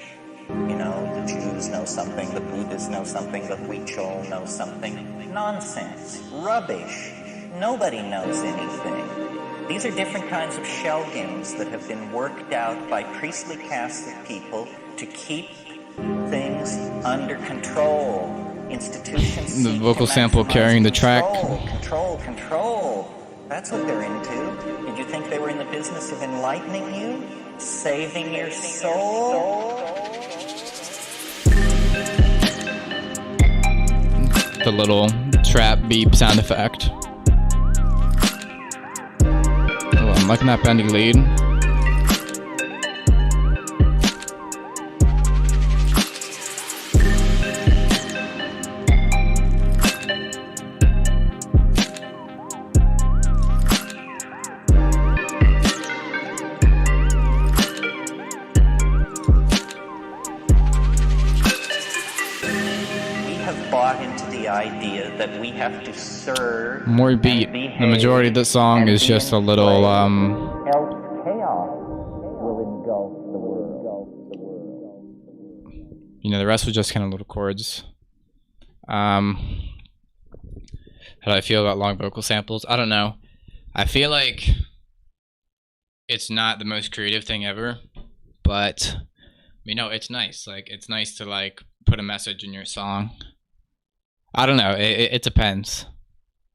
You know, the Jews know something, the Buddhists know something, the Huichol know something. Nonsense. Rubbish. Nobody knows anything. These are different kinds of shell games that have been worked out by priestly castes of people to keep things under control. Institutions. The vocal sample carrying the track. Control. That's what they're into. Did you think they were in the business of enlightening you? Saving your soul? The little trap beep sound effect. Oh, I'm liking that bendy lead. idea that we have to serve More beat. and behave The majority of the song and is be just a in little play, else chaos will engulf the world. you know, the rest was just kind of little chords. How do I feel about long vocal samples? I don't know. I feel like it's not the most creative thing ever, but you know, it's nice. Like, it's nice to like put a message in your song. I don't know. It depends.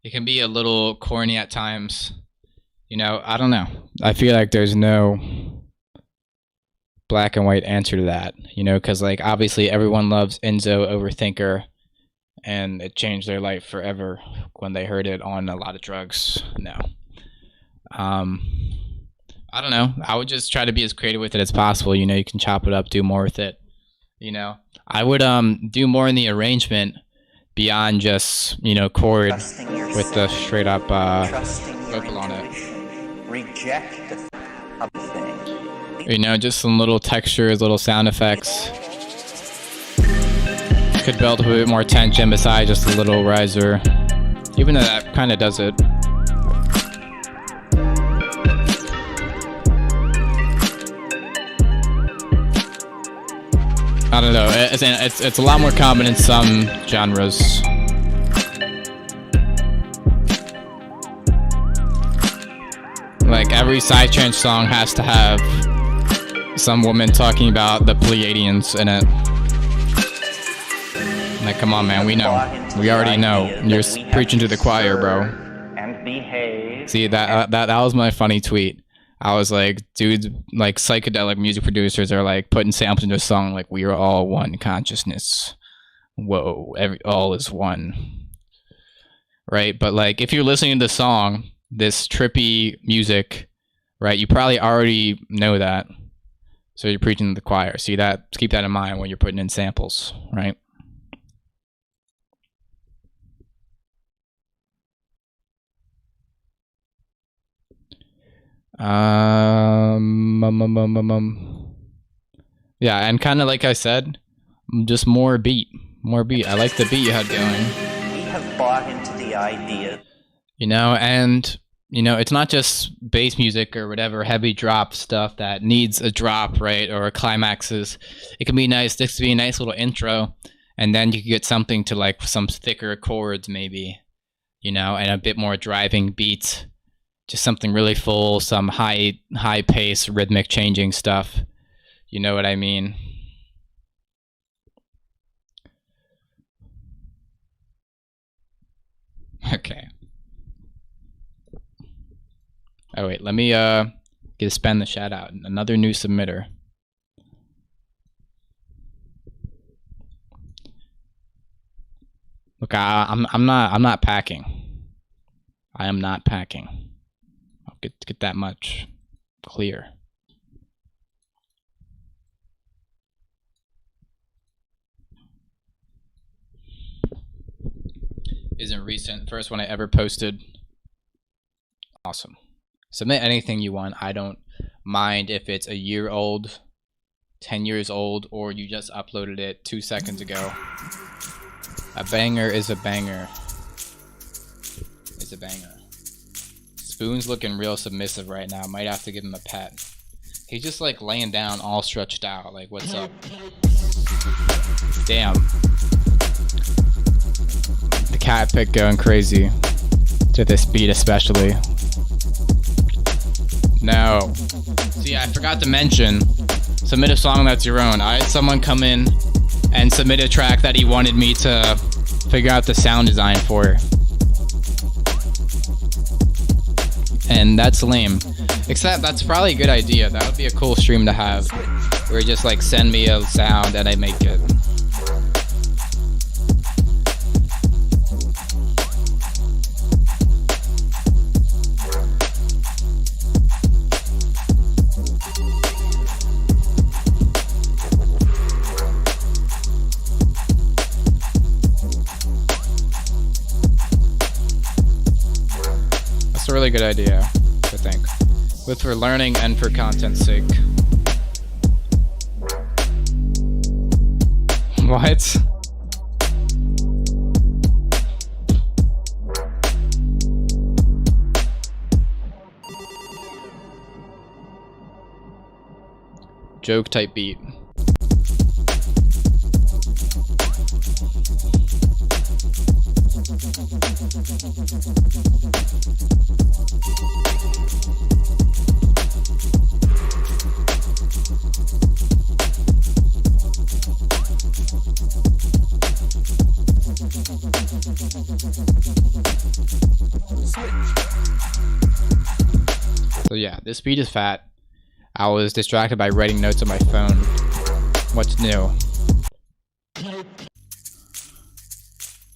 It can be a little corny at times. You know, I don't know. I feel like there's no black and white answer to that. You know, because like obviously everyone loves Enzo Overthinker, and it changed their life forever when they heard it on a lot of drugs. No. I don't know. I would just try to be as creative with it as possible. You know, you can chop it up, do more with it. You know, I would do more in the arrangement beyond just, you know, chord with the straight up vocal on it. Reject a thing. You know, just some little textures, little sound effects. Could build a bit more tension besides just a little riser. Even though that kind of does it. I don't know. It's a lot more common in some genres. Like every Psytrance song has to have some woman talking about the Pleiadians in it. Like, come on, man. We know. We already know. You're preaching to the choir, bro. And behave. See, that was my funny tweet. I was like, dudes, like psychedelic music producers are like putting samples into a song like we are all one consciousness. Whoa, all is one. Right? But like if you're listening to the song, this trippy music, right, you probably already know that. So you're preaching to the choir. See that, keep that in mind when you're putting in samples, right? Yeah, and kind of like I said, just more beat. I like the beat you had going. We have bought into the idea. You know, and you know, it's not just bass music or whatever heavy drop stuff that needs a drop, right, or climaxes. It can be nice. This could be a nice little intro, and then you could get something to like some thicker chords, maybe, you know, and a bit more driving beats. Just something really full, some high pace, rhythmic changing stuff. You know what I mean? Okay. Oh wait, let me give Spen the shout out. Another new submitter. Look, I'm not packing. I am not packing. Get that much clear. Isn't recent. First one I ever posted. Awesome. Submit anything you want. I don't mind if it's a year old, 10 years old, or you just uploaded it 2 seconds ago. A banger is a banger. Is a banger. Spoon's looking real submissive right now. Might have to give him a pet. He's just like laying down all stretched out. Like, what's up? Damn. The cat pick going crazy. To this beat especially. No. See, I forgot to mention, submit a song that's your own. I had someone come in and submit a track that he wanted me to figure out the sound design for. And that's lame. Except that's probably a good idea. That would be a cool stream to have. Where you just like send me a sound and I make it. That's a really good idea, I think. Both for learning and for content's sake. What? joke type beat. So yeah, this beat is fat. I was distracted by writing notes on my phone. What's new?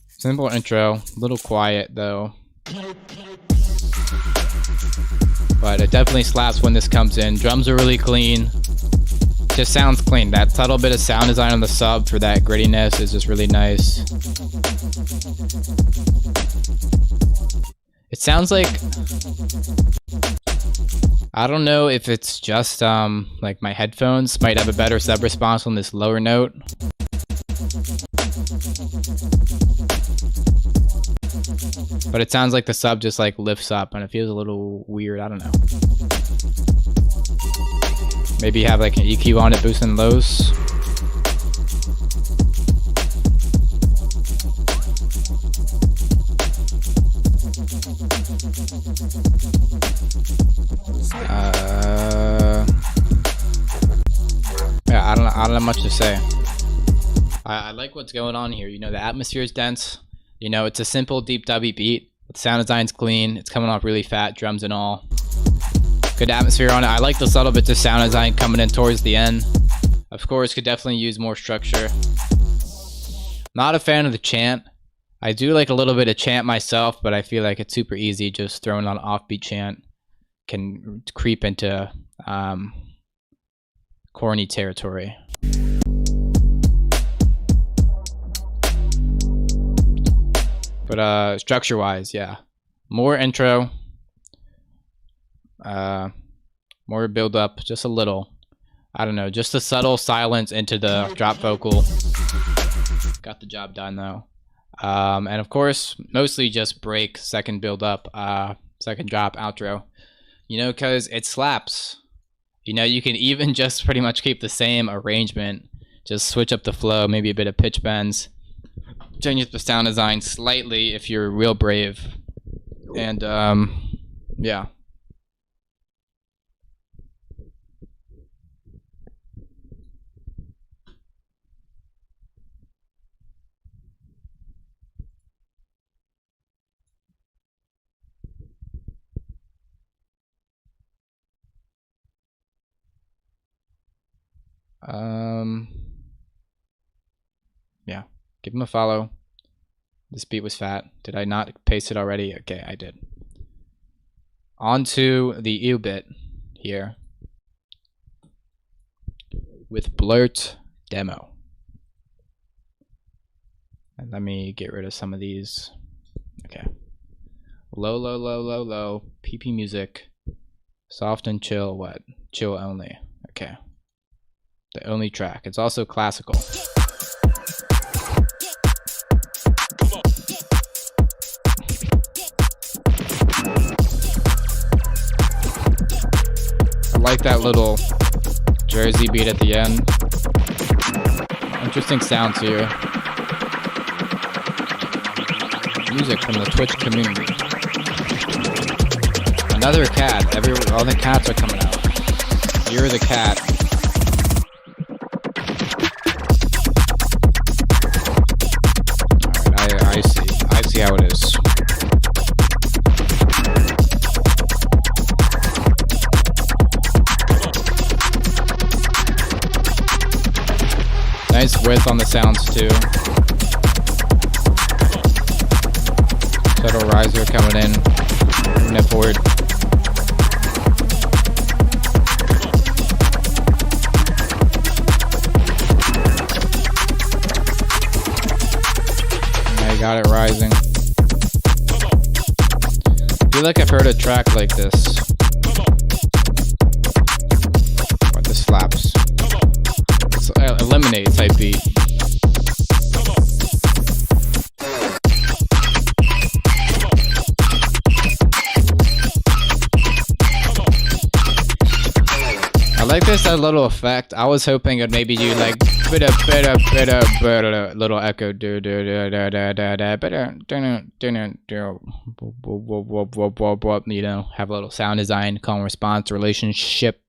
Simple intro, a little quiet though. But it definitely slaps when this comes in. Drums are really clean. Just sounds clean. That subtle bit of sound design on the sub for that grittiness is just really nice. It sounds like, I don't know if it's just like my headphones might have a better sub response on this lower note. But it sounds like the sub just like lifts up and it feels a little weird. I don't know. Maybe have like an EQ on it boosting lows. Yeah, I don't have much to say. I like what's going on here. You know, the atmosphere is dense. You know, it's a simple, deep, dubby beat. The sound design's clean. It's coming off really fat, drums and all. Good atmosphere on it. I like the subtle bits of sound design coming in towards the end. Of course, could definitely use more structure. Not a fan of the chant. I do like a little bit of chant myself, but I feel like it's super easy just throwing on offbeat chant. Can creep into corny territory. But structure wise, yeah, more intro, more build up, just a little. I don't know, just a subtle silence into the drop vocal. Got the job done though. And of course, mostly just break, second build up, second drop, outro. You know, because it slaps. You know, you can even just pretty much keep the same arrangement. Just switch up the flow, maybe a bit of pitch bends. Change the sound design slightly if you're real brave. And, yeah. Yeah, give him a follow. This beat was fat. Did I not paste it already? Okay, I did. On to the ew bit here with Blurt Demo. And let me get rid of some of these. Okay. Low, low, low, low, low. PP music. Soft and chill. What? Chill only. Okay. The only track. It's also classical. I like that little Jersey beat at the end. Interesting sounds here. Music from the Twitch community. Another cat. All the cats are coming out. You're the cat. I see how it is. Nice width on the sounds too. Subtle riser coming in. Moving it forward. Got it rising. I feel like I've heard a track like this. But this slaps. It's Eliminate type beat. I like this little effect. I was hoping it'd maybe do like little echo, you know, have a little sound design, call and response, relationship.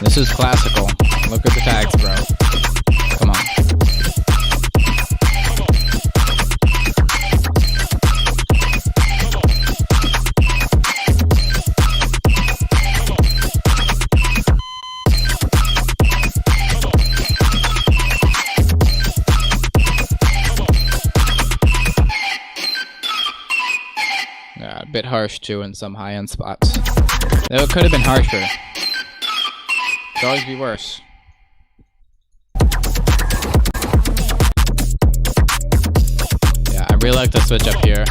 This is classical. Look at the tags, bro. Come on. Yeah, a bit harsh too in some high-end spots. Though it could have been harsher. Could always be worse. Yeah, I really like the switch up here.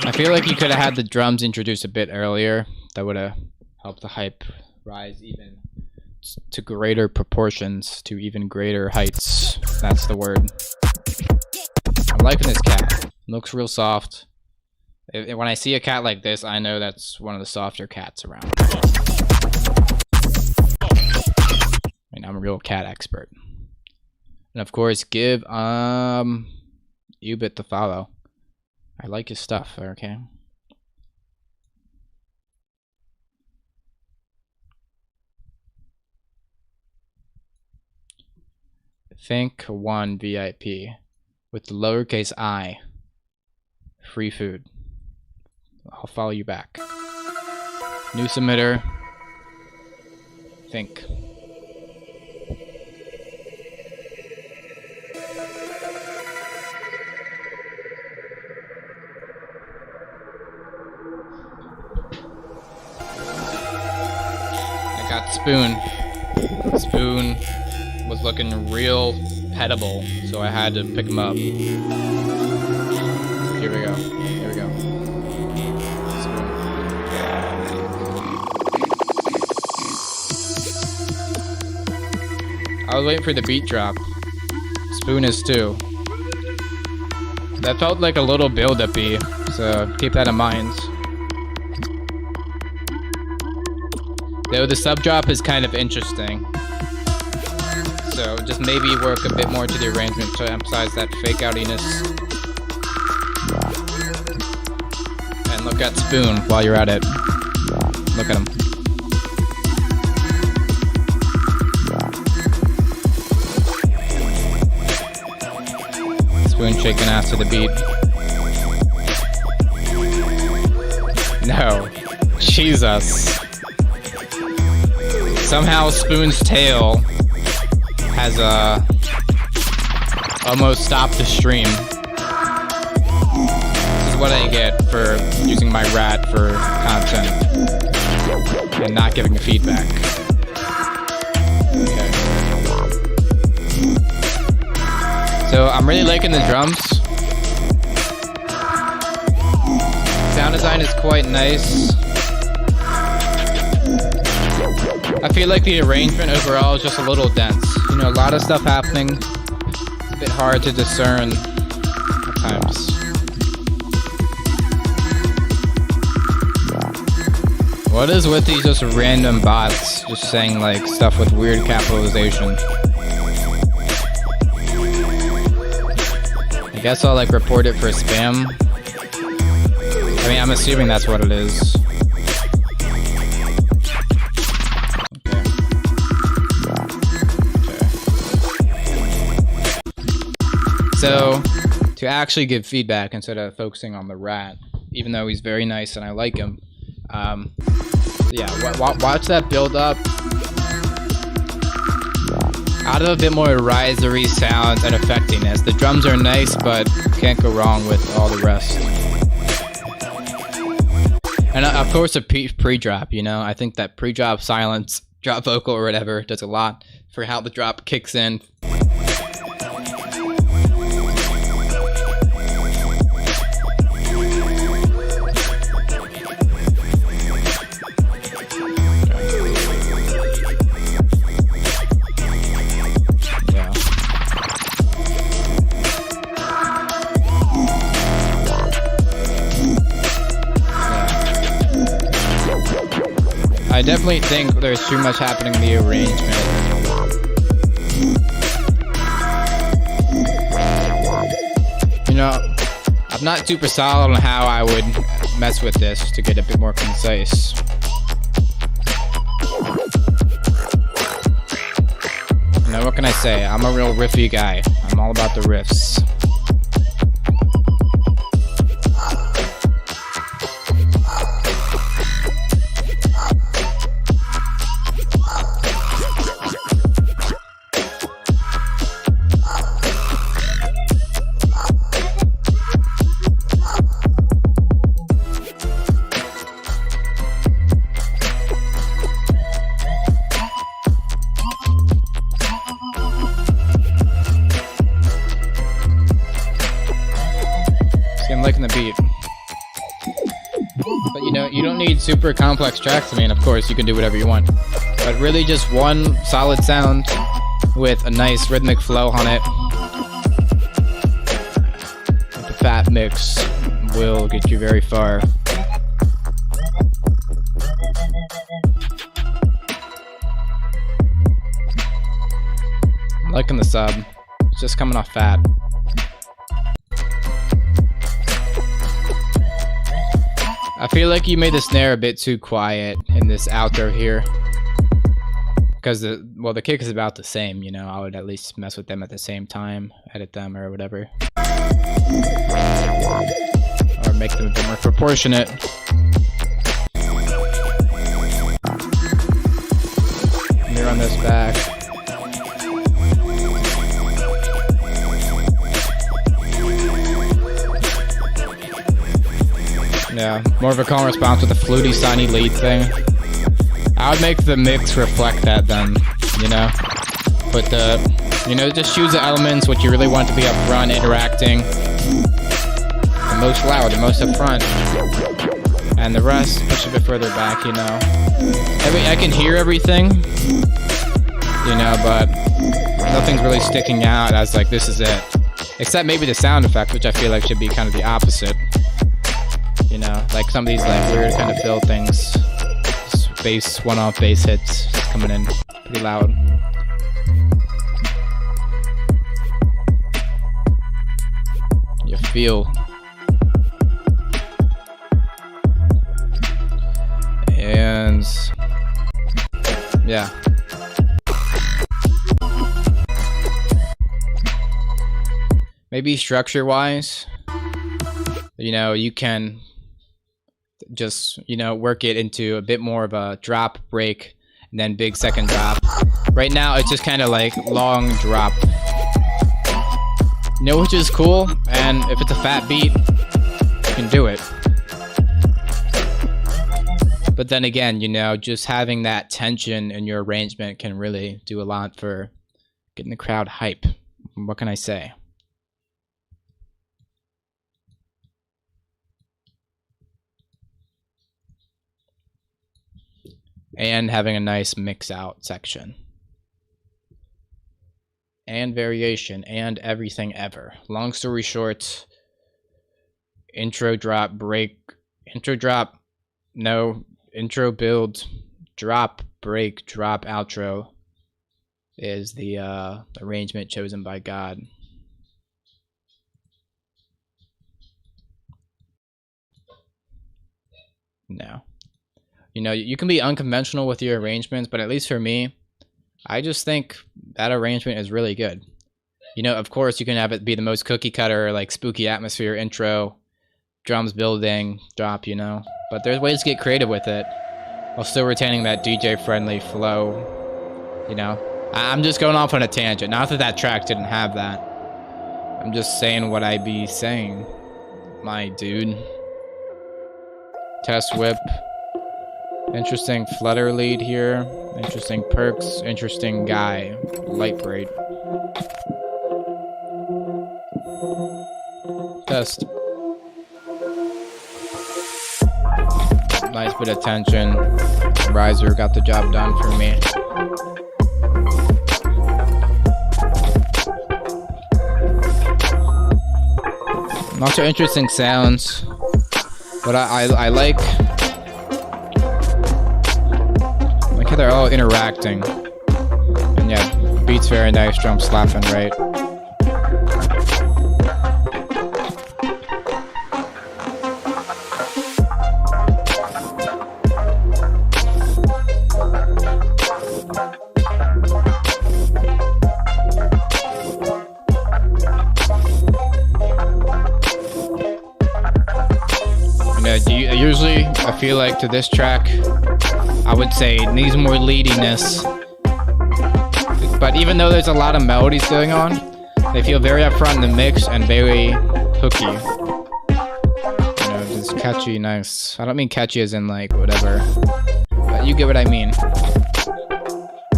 I feel like you could have had the drums introduced a bit earlier. That would have helped the hype rise even to greater proportions, to even greater heights. That's the word. I'm liking this cat. Looks real soft. When I see a cat like this, I know that's one of the softer cats around. I mean, I'm a real cat expert. And of course, give Ubit the follow. I like his stuff, okay? Think one VIP with the lowercase I. Free food. I'll follow you back. New submitter. Think. I got Spoon. Spoon was looking real petable, so I had to pick him up. Here we go. Here we go. Spoon. I was waiting for the beat drop. Spoon is too. That felt like a little build-up-y, so keep that in mind. Though the sub drop is kind of interesting. So just maybe work a bit more to the arrangement to emphasize that fake outiness. And look at Spoon while you're at it. Look at him. Spoon shaking ass to the beat. No. Jesus. Somehow Spoon's tail has almost stopped the stream. This is what I get for using my rat for content and not giving a feedback. Okay. So I'm really liking the drums. Sound design is quite nice. I feel like the arrangement overall is just a little dense. You know, a lot of stuff happening. It's a bit hard to discern at times. What is with these just random bots just saying like stuff with weird capitalization? I guess I'll like report it for spam. I mean, I'm assuming that's what it is. So, to actually give feedback instead of focusing on the rat, even though he's very nice and I like him, yeah, watch that build up. Add a bit more risery sounds and effectiness. The drums are nice, but can't go wrong with all the rest. And of course, a pre-drop, you know, I think that pre-drop silence, drop vocal or whatever, does a lot for how the drop kicks in. I definitely think there's too much happening in the arrangement. You know, I'm not super solid on how I would mess with this to get a bit more concise. You know, what can I say? I'm a real riffy guy. I'm all about the riffs. I'm liking the beat. But you know, you don't need super complex tracks. I mean, of course, you can do whatever you want. But really just one solid sound with a nice rhythmic flow on it. With a fat mix will get you very far. I'm liking the sub. It's just coming off fat. I feel like you made the snare a bit too quiet in this outro here. Because the kick is about the same, you know. I would at least mess with them at the same time, edit them or whatever. Or make them a bit more proportionate. Let me run this back. Yeah, more of a calm response with a fluty, signy lead thing. I would make the mix reflect that then, you know? But you know, just choose the elements, what you really want to be up front, interacting. The most loud, the most up front. And the rest, push a bit further back, you know? I can hear everything, you know, but nothing's really sticking out as like, this is it. Except maybe the sound effect, which I feel like should be kind of the opposite. You know, like some of these like weird kind of fill things. Bass, one-off bass hits coming in pretty loud. You feel. And yeah. Maybe structure-wise, you know, you can just, you know, work it into a bit more of a drop, break, and then big second drop. Right now, it's just kind of like long drop. You know, which is cool, and if it's a fat beat, you can do it. But then again, you know, just having that tension in your arrangement can really do a lot for getting the crowd hype. What can I say? And having a nice mix out section. And variation and everything ever. Long story short, intro, drop, break, intro, drop, no, intro, build, drop, break, drop, outro is the arrangement chosen by God. No. You know, you can be unconventional with your arrangements, but at least for me, I just think that arrangement is really good. You know, of course, you can have it be the most cookie cutter, like spooky atmosphere, intro, drums building, drop, you know. But there's ways to get creative with it while still retaining that DJ-friendly flow, you know. I'm just going off on a tangent. Not that that track didn't have that. I'm just saying what I be saying, my dude. Test whip. Interesting flutter lead here. Interesting perks. Interesting guy. Light braid. Test. Nice bit of tension. Riser got the job done for me. Not so interesting sounds. But I like they're all interacting. And yeah, beat's very nice, drum slapping right. Usually, I feel like to this track, I would say it needs more leadiness. But even though there's a lot of melodies going on, they feel very upfront in the mix and very hooky. You know, just catchy, nice. I don't mean catchy as in like whatever, but you get what I mean.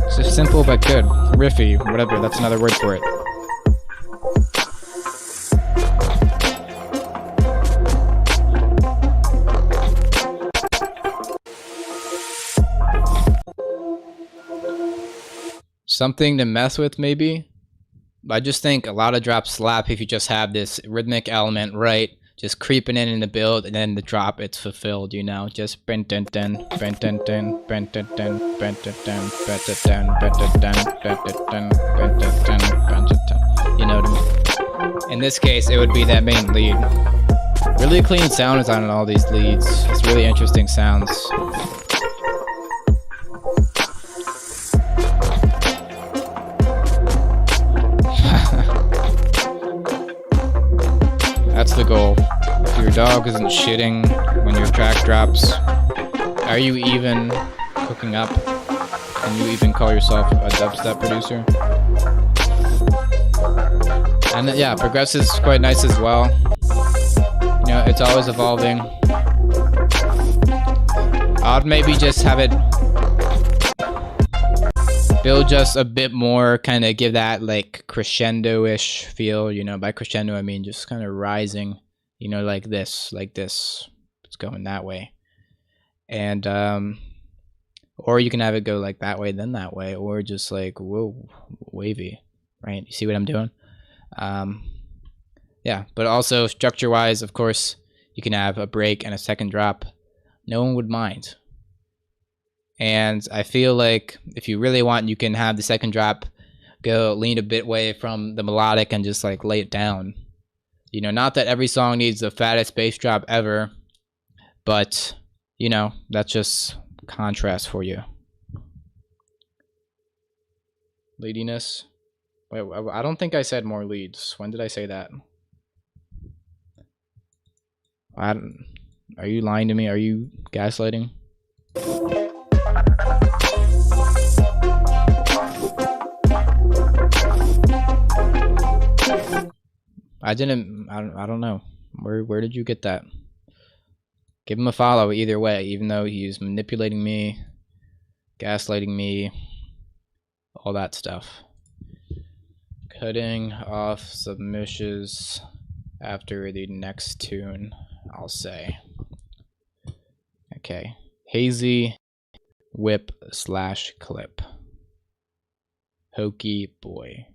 It's just simple but good. Riffy, whatever, that's another word for it. Something to mess with, maybe. I just think a lot of drops slap if you just have this rhythmic element, right? Just creeping in the build, and then the drop, it's fulfilled, you know? Just you know what I mean? In this case, it would be that main lead. Really clean sound is on all these leads. It's really interesting sounds. That's the goal. If your dog isn't shitting when your track drops, are you even cooking up? Can you even call yourself a dubstep producer? And yeah, progressive's quite nice as well. You know, it's always evolving. I'd maybe just have it build just a bit more, kind of give that like crescendo-ish feel. You know, by crescendo I mean just kind of rising, you know, like this. It's going that way. And or you can have it go like that way, then that way, or just like, whoa, wavy, right? You see what I'm doing? Yeah, but also structure-wise, of course, you can have a break and a second drop. No one would mind. And I feel like if you really want, you can have the second drop go lean a bit away from the melodic and just like lay it down. You know, not that every song needs the fattest bass drop ever, but you know, that's just contrast for you. Leadiness. Wait, I don't think I said more leads. When did I say that? Are you lying to me? Are you gaslighting? I don't know. Where did you get that? Give him a follow either way, even though he's manipulating me, gaslighting me, all that stuff. Cutting off submissions after the next tune, I'll say. Okay. Hazy whip / clip. Hokey boy.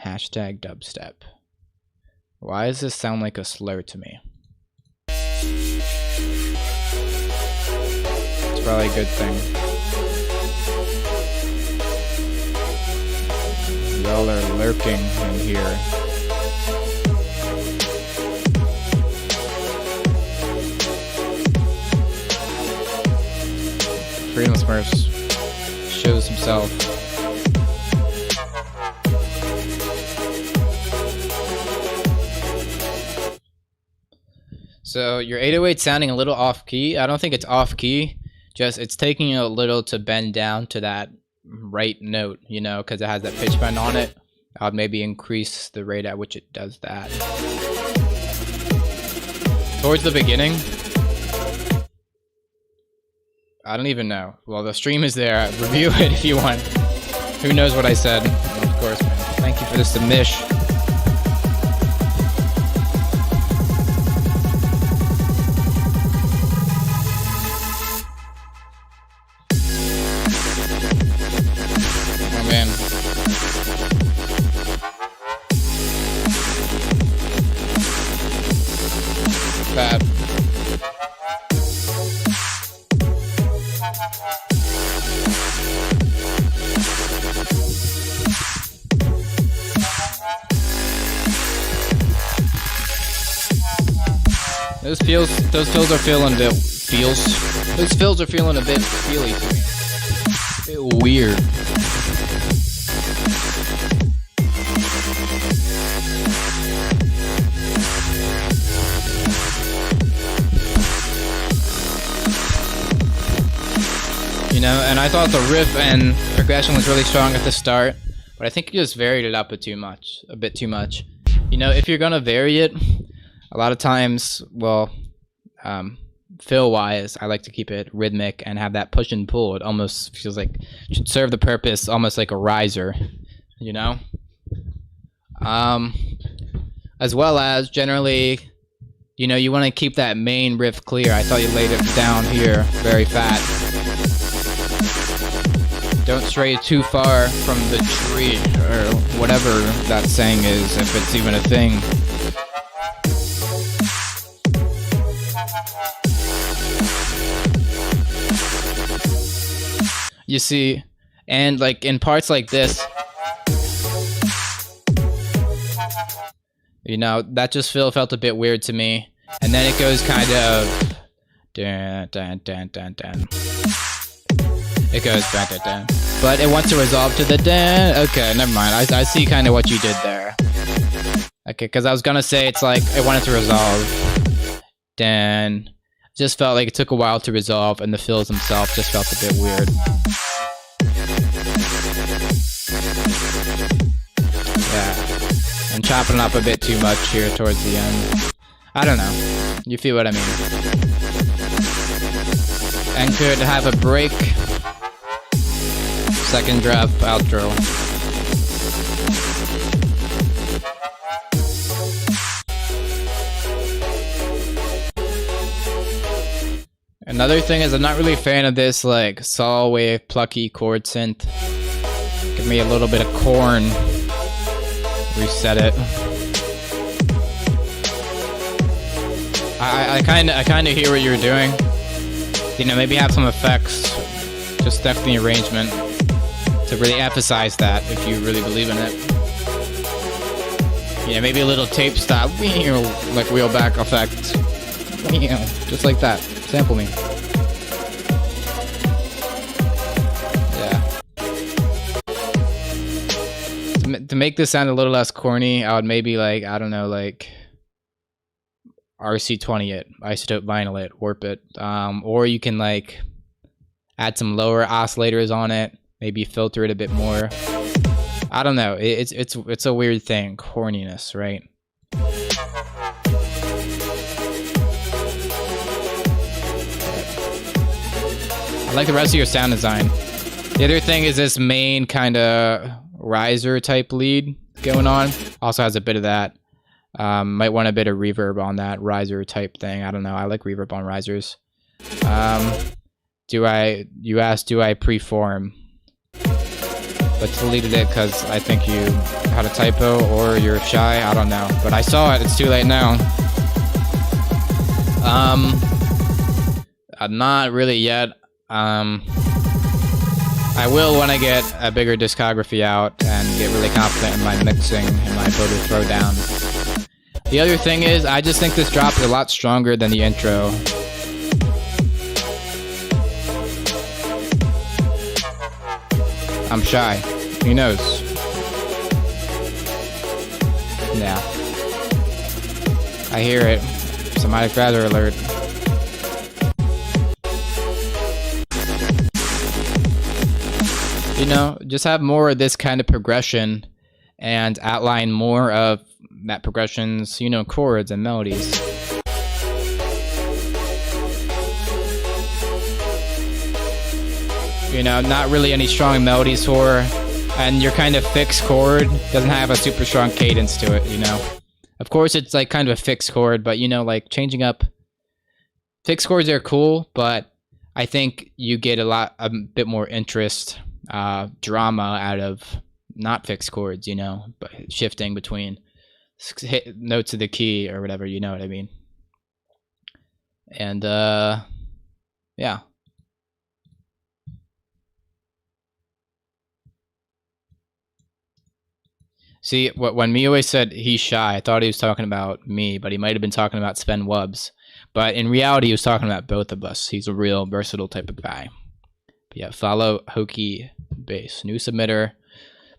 Hashtag dubstep. Why does this sound like a slur to me? It's probably a good thing. Y'all are lurking in here. Freedom Smurfs shows himself. So your 808 sounding a little off key. I don't think it's off key, just it's taking a little to bend down to that right note, you know, because it has that pitch bend on it. I'll maybe increase the rate at which it does that. Towards the beginning, I don't even know. Well, the stream is there. Review it if you want. Who knows what I said? Of course, man. Thank you for the submission. Oh man. Bad. Those fills are feeling a bit Those fills are feeling a bit feely to me. A bit weird. You know, and I thought the riff and progression was really strong at the start, but I think you just varied it up a bit too much. You know, if you're gonna vary it, a lot of times, well, fill-wise, I like to keep it rhythmic and have that push and pull. It almost feels like it should serve the purpose, almost like a riser, you know? As well as, generally, you know, you want to keep that main riff clear. I thought you laid it down here very fat. Don't stray too far from the tree, or whatever that saying is, if it's even a thing. You see, and like in parts like this, you know, that just felt a bit weird to me. And then it goes kind of dun, dun, dun, dun, dun. It goes dun, dun, dun. But it wants to resolve to the dun. Okay, never mind. I see kind of what you did there. Okay, because I was gonna say it's like it wanted to resolve. Then just felt like it took a while to resolve, and the fills themselves just felt a bit weird. Yeah, and chopping up a bit too much here towards the end. I don't know. You feel what I mean? And could have a break. Second draft outro. Another thing is I'm not really a fan of this like saw wave plucky chord synth. Give me a little bit of corn. Reset it. I kind of hear what you're doing. You know, maybe have some effects. Just definitely arrangement to really emphasize that if you really believe in it. Yeah, maybe a little tape stop, like wheelback effect. Just like that. Sample me. Yeah. To make this sound a little less corny, I would maybe like, I don't know, like RC20 it, isotope vinyl it, warp it. Or you can like add some lower oscillators on it, maybe filter it a bit more. I don't know. It's a weird thing, corniness, right? I like the rest of your sound design. The other thing is this main kind of riser type lead going on. Also has a bit of that. Might want a bit of reverb on that riser type thing. I don't know. I like reverb on risers. You asked, do I preform? But deleted it because I think you had a typo or you're shy. I don't know. But I saw it. It's too late now. Not really yet. I will when I get a bigger discography out and get really confident in my mixing and my ability to throw down. The other thing is, I just think this drop is a lot stronger than the intro. I'm shy. Who knows? Yeah. I hear it. Somatic rather alert. You know, just have more of this kind of progression and outline more of that progression's, you know, chords and melodies. You know, not really any strong melodies for, and your kind of fixed chord doesn't have a super strong cadence to it, you know. Of course, it's like kind of a fixed chord, but you know, like changing up. Fixed chords are cool, but I think you get a bit more interest, drama out of not fixed chords, you know, but shifting between notes of the key or whatever, you know what I mean. And yeah. See, when Mioe said he's shy, I thought he was talking about me, but he might have been talking about Sven Wubbs. But in reality, he was talking about both of us. He's a real versatile type of guy. But yeah, follow Hokey Bass. New submitter.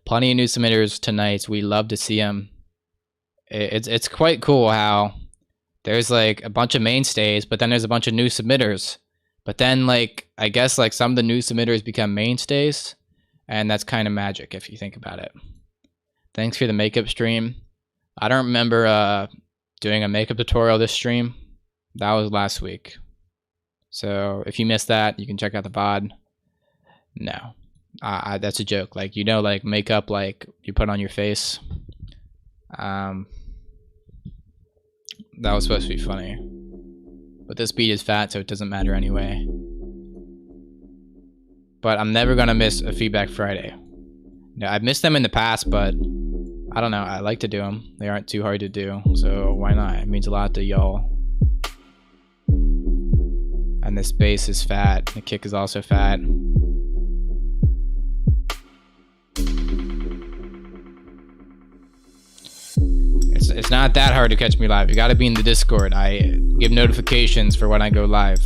Plenty of new submitters tonight. We love to see them. It's quite cool how there's like a bunch of mainstays, but then there's a bunch of new submitters. But then like I guess like some of the new submitters become mainstays, and that's kind of magic if you think about it. Thanks for the makeup stream. I don't remember doing a makeup tutorial this stream. That was last week. So if you missed that, you can check out the VOD. No, that's a joke. Like, you know, like makeup like you put on your face. That was supposed to be funny. But this beat is fat, so it doesn't matter anyway. But I'm never gonna miss a Feedback Friday. No, I've missed them in the past, but I don't know. I like to do them. They aren't too hard to do, so why not? It means a lot to y'all. And this bass is fat. The kick is also fat. It's not that hard to catch me live. You gotta be in the Discord. I give notifications for when I go live.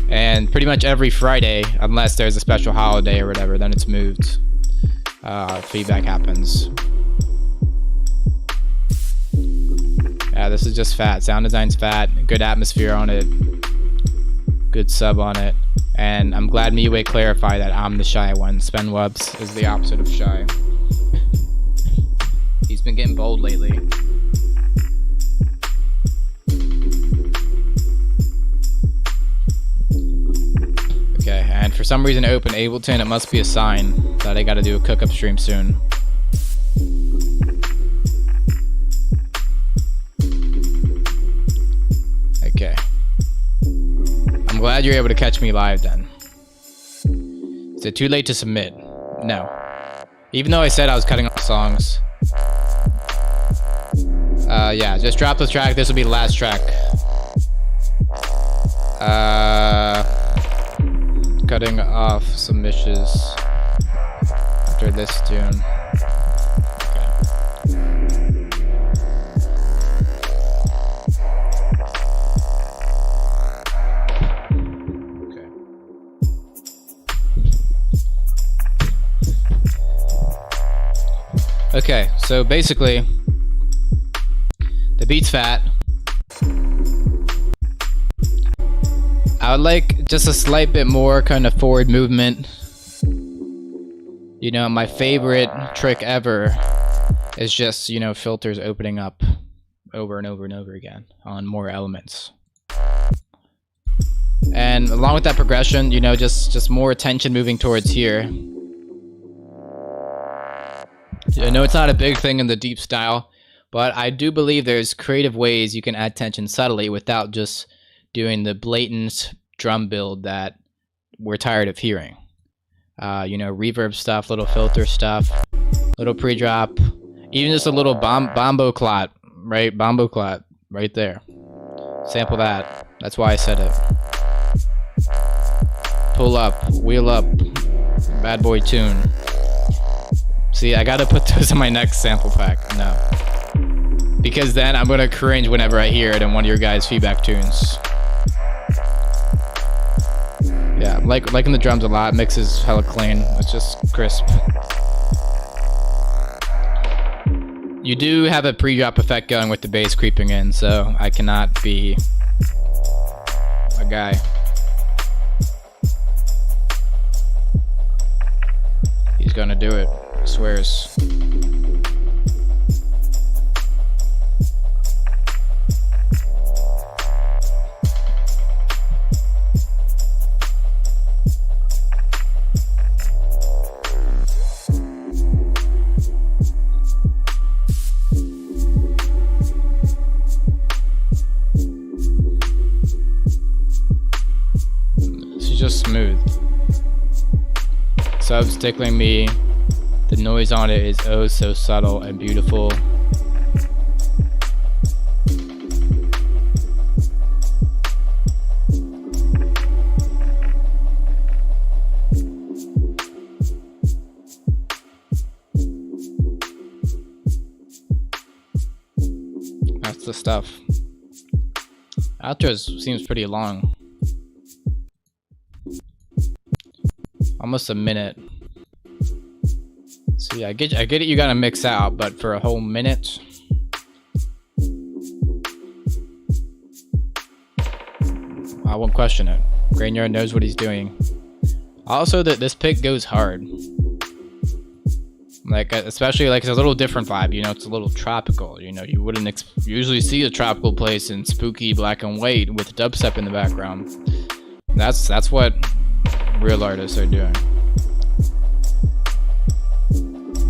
And pretty much every Friday, unless there's a special holiday or whatever, then it's moved. Feedback happens. Yeah, this is just fat. Sound design's fat. Good atmosphere on it. Good sub on it. And I'm glad Miwe clarified that I'm the shy one. Sven Wubbs is the opposite of shy. He's been getting bold lately. Okay, and for some reason it opened Ableton. It must be a sign that I gotta do a cook-up stream soon. Okay. I'm glad you're able to catch me live then. Is it too late to submit? No. Even though I said I was cutting off songs. Yeah, just drop the track. This will be the last track. Cutting off submissions after this tune. Okay, so basically, the beat's fat. I would like just a slight bit more kind of forward movement. You know, my favorite trick ever is just, you know, filters opening up over and over and over again on more elements. And along with that progression, you know, just more attention moving towards here. I know it's not a big thing in the deep style, but I do believe there's creative ways you can add tension subtly without just doing the blatant drum build that we're tired of hearing. You know, reverb stuff, little filter stuff, little pre-drop, even just a little bombo clot, right? Bombo clot, right there. Sample that. That's why I said it. Pull up, wheel up, bad boy tune. See, I gotta put those in my next sample pack. No. Because then I'm gonna cringe whenever I hear it in one of your guys' feedback tunes. Yeah, liking the drums a lot. Mixes hella clean. It's just crisp. You do have a pre-drop effect going with the bass creeping in, so I cannot be a guy. He's gonna do it. I swears. She's just smooth. Subs tickling me. The noise on it is oh so subtle and beautiful. stuff. Outro seems pretty long. Almost a minute. See, I get it. You gotta mix out, but for a whole minute. I won't question it. Grainyard knows what he's doing. Also, that this pick goes hard. Like, especially like it's a little different vibe. You know, it's a little tropical. You know, you wouldn't usually see a tropical place in spooky black and white with dubstep in the background. That's what real artists are doing.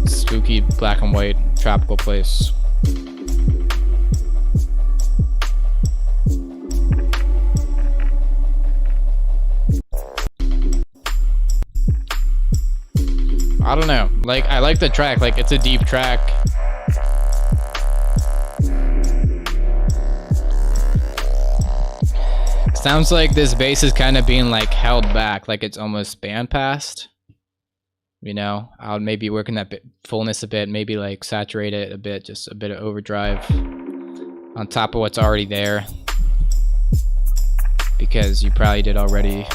Spooky black and white tropical place. I don't know. Like, I like the track. Like, it's a deep track. Sounds like this bass is kind of being like held back, like it's almost bandpassed. You know, I'll maybe work in that fullness a bit, maybe like saturate it a bit, just a bit of overdrive on top of what's already there. Because you probably did already.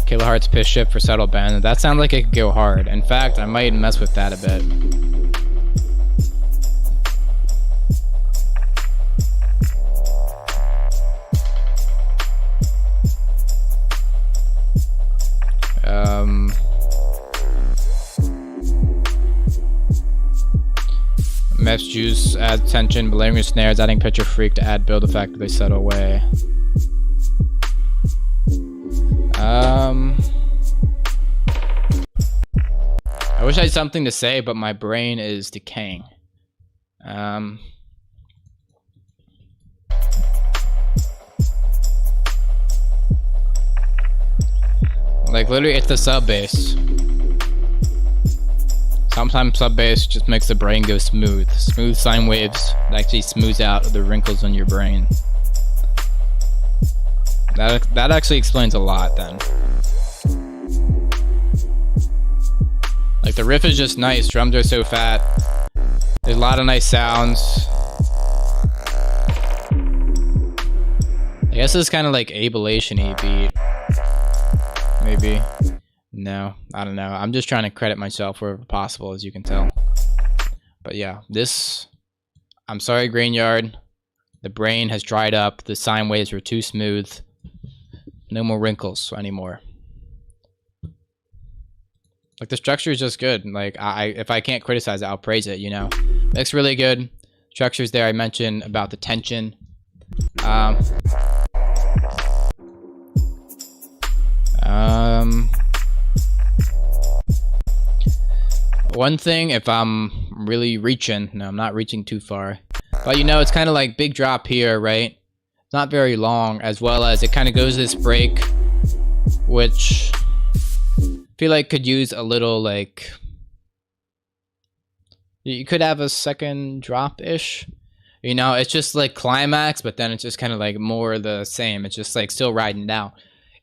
Kilohertz pitch shift for subtle bend. That sounds like it could go hard. In fact, I might mess with that a bit. Mesh juice adds tension, but layering snares, adding picture freak to add build effect, they settle away. I wish I had something to say, but my brain is decaying. Like literally it's the sub bass. Sometimes sub bass just makes the brain go smooth. Smooth sine waves that actually smooths out the wrinkles on your brain. That actually explains a lot then. Like the riff is just nice, drums are so fat. There's a lot of nice sounds. I guess it's kind of like Ableation-y beat. Maybe. No, I don't know. I'm just trying to credit myself wherever possible, as you can tell. But yeah, this... I'm sorry, Grainyard. The brain has dried up. The sine waves were too smooth. No more wrinkles anymore. Like, the structure is just good. Like, if I can't criticize it, I'll praise it, you know? It's really good. Structure's there. I mentioned about the tension. One thing, if I'm really reaching, no, I'm not reaching too far, but you know, it's kind of like big drop here, right? It's not very long, as well as it kind of goes this break, which I feel like could use a little, like, you could have a second drop-ish. You know, it's just like climax, but then it's just kind of like more the same. It's just like still riding it out.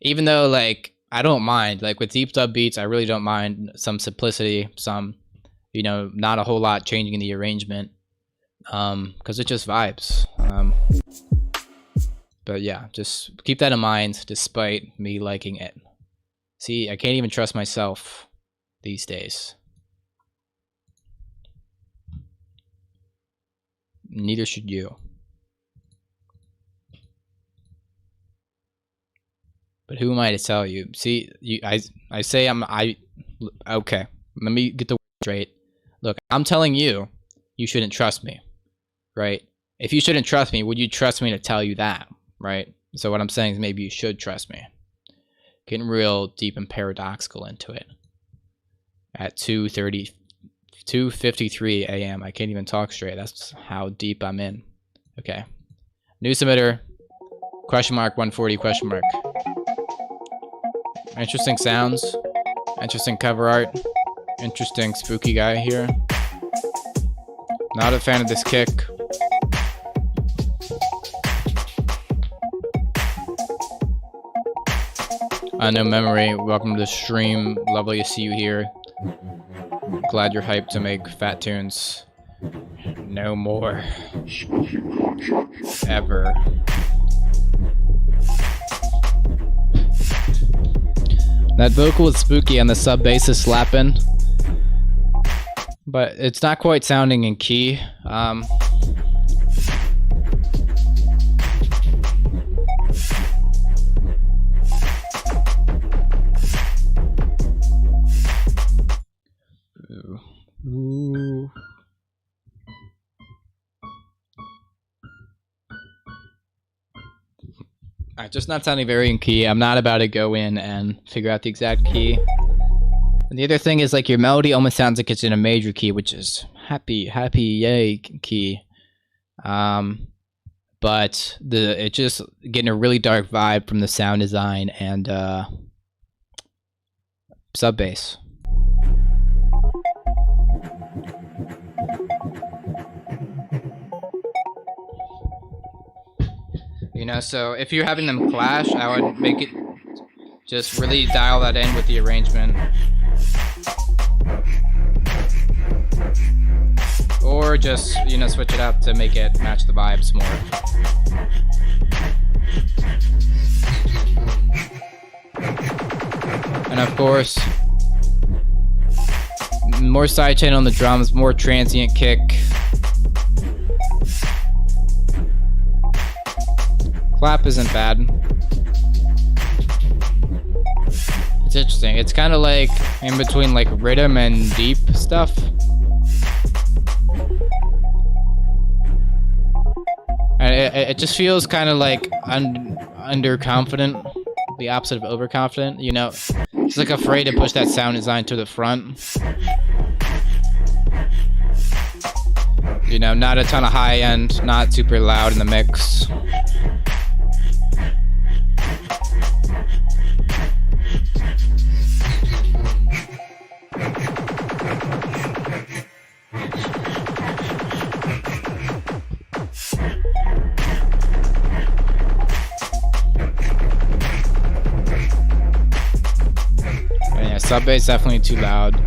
Even though, like, I don't mind, like with deep dub beats, I really don't mind some simplicity, some, you know, not a whole lot changing the arrangement, because it just vibes. But yeah, just keep that in mind, despite me liking it. See, I can't even trust myself these days. Neither should you. But who am I to tell you? See, I say okay, let me get the word straight. Look, I'm telling you, you shouldn't trust me, right? If you shouldn't trust me, would you trust me to tell you that, right? So what I'm saying is maybe you should trust me. Getting real deep and paradoxical into it. At 2:53 a.m. I can't even talk straight. That's how deep I'm in. Okay. New submitter, question mark 140 question mark. Interesting sounds, interesting cover art, interesting spooky guy here. Not a fan of this kick. No memory, welcome to the stream, lovely to see you here. Glad you're hyped to make fat tunes. No more. Ever. That vocal is spooky and the sub bass is slapping. But it's not quite sounding in key. Ooh. Alright, just not sounding very in key. I'm not about to go in and figure out the exact key. And the other thing is, like, your melody almost sounds like it's in a major key, which is happy yay key. But it's just getting a really dark vibe from the sound design and sub bass. You know, so if you're having them clash, I would make it just really dial that in with the arrangement. Or just, you know, switch it up to make it match the vibes more. And of course, more sidechain on the drums, more transient kick. Clap isn't bad. It's interesting. It's kind of like in between like rhythm and deep stuff. And it just feels kind of like underconfident, the opposite of overconfident, you know? It's like afraid to push that sound design to the front. You know, not a ton of high end, not super loud in the mix. Sub bass definitely too loud.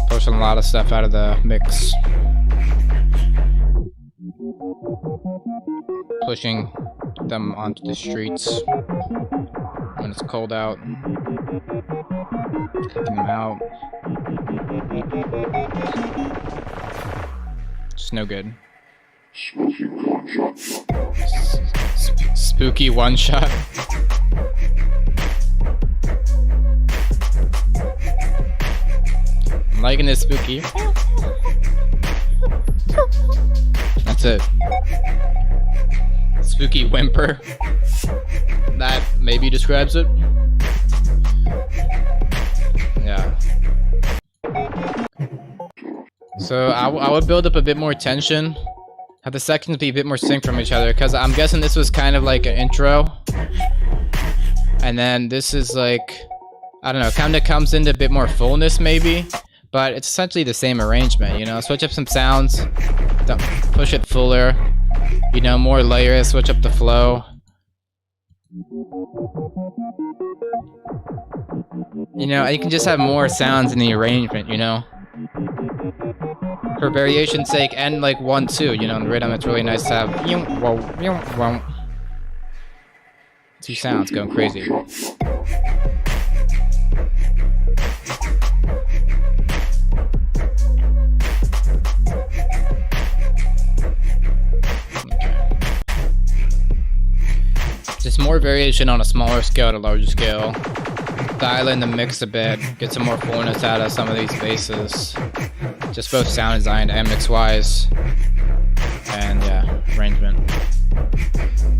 Pushing a lot of stuff out of the mix. Pushing them onto the streets when it's cold out. Kicking them out. Just no good. Spooky one shot. I'm liking this spooky. That's it. Spooky whimper. That maybe describes it. Yeah. So I would build up a bit more tension. Have the sections be a bit more synced from each other, because I'm guessing this was kind of like an intro. And then this is like, I don't know, kind of comes into a bit more fullness maybe. But it's essentially the same arrangement, you know? Switch up some sounds, push it fuller, you know, more layers, switch up the flow. You know, you can just have more sounds in the arrangement, you know? For variation's sake, and like 1-2, you know, in the rhythm, it's really nice to have 2 sounds going crazy. Just more variation on a smaller scale at a larger scale. Dial in the mix a bit, get some more fullness out of some of these basses. Just both sound design and mix wise. And yeah, arrangement.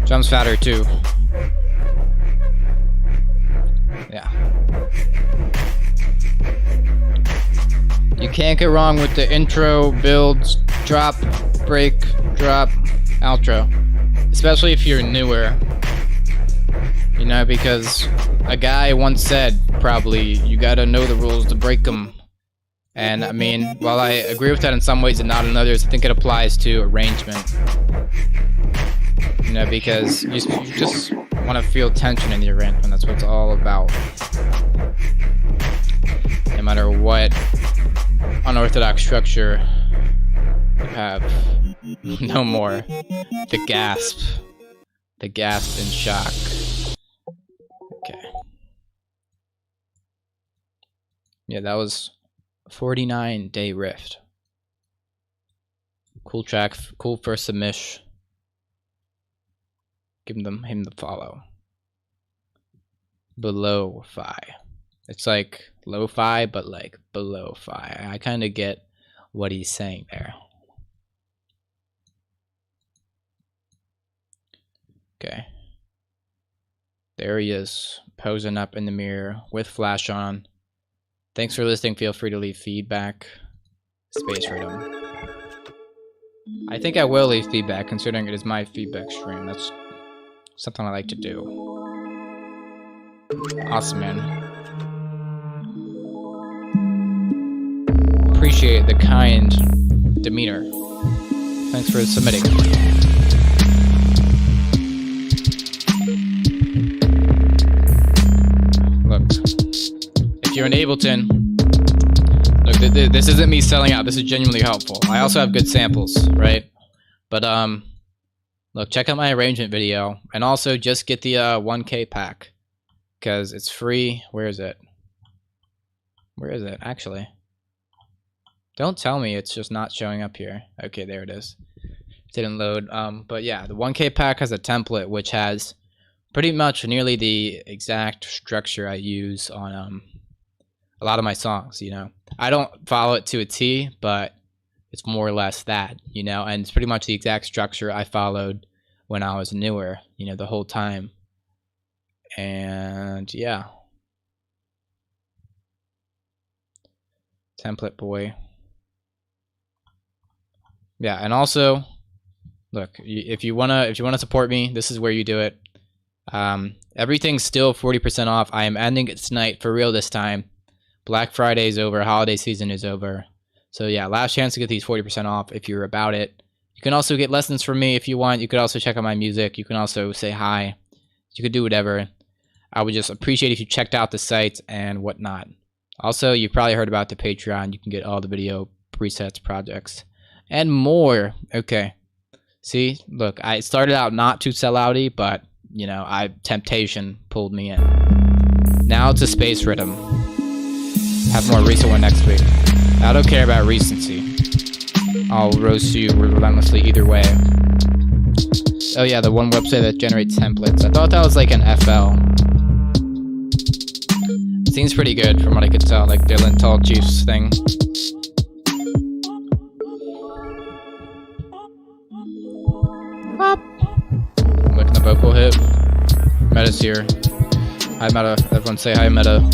Drums fatter too. Yeah. You can't get wrong with the intro, builds, drop, break, drop, outro. Especially if you're newer. You know, because a guy once said, probably, you gotta know the rules to break them. And I mean, while I agree with that in some ways and not in others, I think it applies to arrangement. You know, because you just want to feel tension in the arrangement. That's what it's all about. No matter what unorthodox structure have no more. The gasp. The gasp in shock. Okay. Yeah, that was 49-day rift. Cool track, cool first submission. Give him the follow. Below-fi. It's like lo-fi, but like below-fi. I kind of get what he's saying there. Okay. There he is, posing up in the mirror with flash on. Thanks for listening. Feel free to leave feedback. Space Rhythm. I think I will leave feedback, considering it is my feedback stream. That's something I like to do. Awesome, man. Appreciate the kind demeanor. Thanks for submitting. Look, if you're in Ableton, look, this isn't me selling out. This is genuinely helpful. I also have good samples, right? But look, check out my arrangement video, and also just get the 1K pack, because it's free. Where is it? Where is it? Actually, don't tell me it's just not showing up here. Okay, there it is. Didn't load. But yeah, the 1K pack has a template which has pretty much nearly the exact structure I use on a lot of my songs. You know, I don't follow it to a T, but it's more or less that, you know, and it's pretty much the exact structure I followed when I was newer, you know, the whole time. And yeah. Template boy. Yeah, and also, look, if you wanna support me, this is where you do it. Everything's still 40% off. I am ending it tonight for real this time. Black Friday is over. Holiday season is over. So yeah, last chance to get these 40% off if you're about it. You can also get lessons from me if you want. You could also check out my music. You can also say hi. You could do whatever. I would just appreciate if you checked out the site and whatnot. Also, you've probably heard about the Patreon. You can get all the video presets, projects, and more. Okay. See, look, I started out not too sellouty, but you know, temptation pulled me in. Now to Space Rhythm. Have more recent one next week. I don't care about recency. I'll roast you relentlessly either way. Oh yeah, the one website that generates templates. I thought that was like an FL. Seems pretty good from what I could tell, like Dylan Tall Chief's thing. Pop. I'm looking the vocal hit. Meta's here. Hi Meta. Everyone say hi Meta.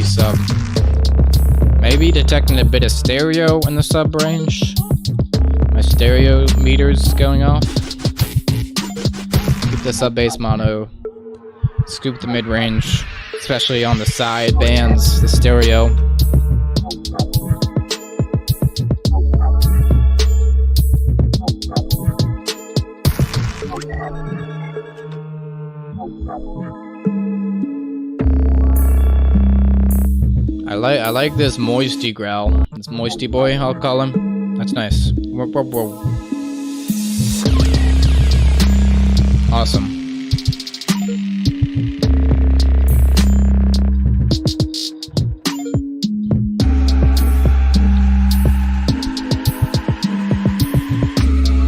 Sub. Maybe detecting a bit of stereo in the sub range. My stereo meter's going off. Keep the sub bass mono. Scoop the mid range, especially on the side bands, the stereo. I like this moisty growl. This moisty boy, I'll call him. That's nice. Whoa, whoa, whoa. Awesome.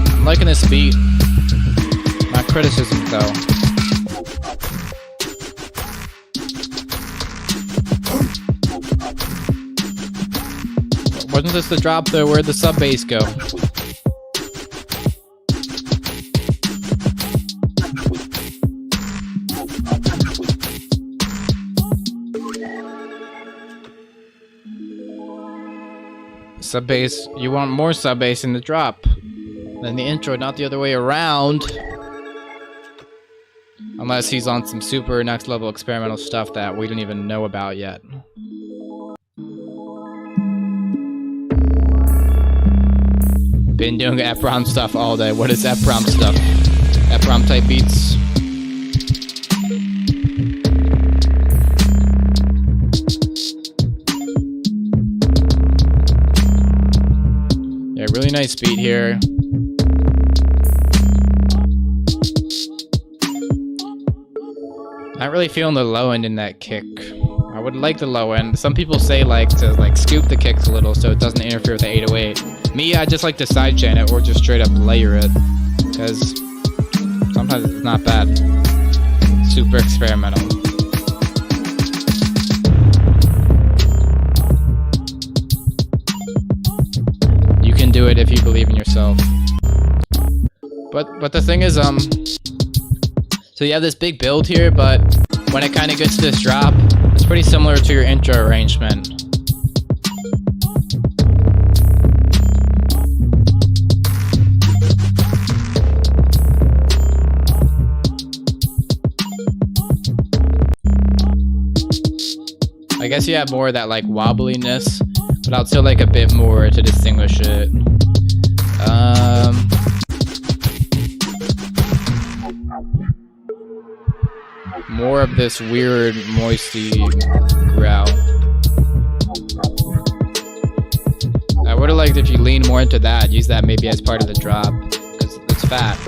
I'm liking this beat. Not criticism though. Wasn't this the drop though? Where'd the sub bass go? Sub bass. You want more sub bass in the drop than the intro, not the other way around. Unless he's on some super next level experimental stuff that we don't even know about yet. Been doing EPROM stuff all day. What is EPROM stuff? EPROM type beats. Yeah, really nice beat here. Not really feeling the low end in that kick. I would like the low end. Some people say like to like scoop the kicks a little so it doesn't interfere with the 808. Me, I just like to sidechain it or just straight up layer it, because sometimes it's not bad. Super experimental. You can do it if you believe in yourself. But the thing is, so you have this big build here, but when it kind of gets to this drop, it's pretty similar to your intro arrangement. I guess you have more of that like wobbliness, but I'd still like a bit more to distinguish it. More of this weird moisty growl. I would have liked if you lean more into that, use that maybe as part of the drop, because it's fat.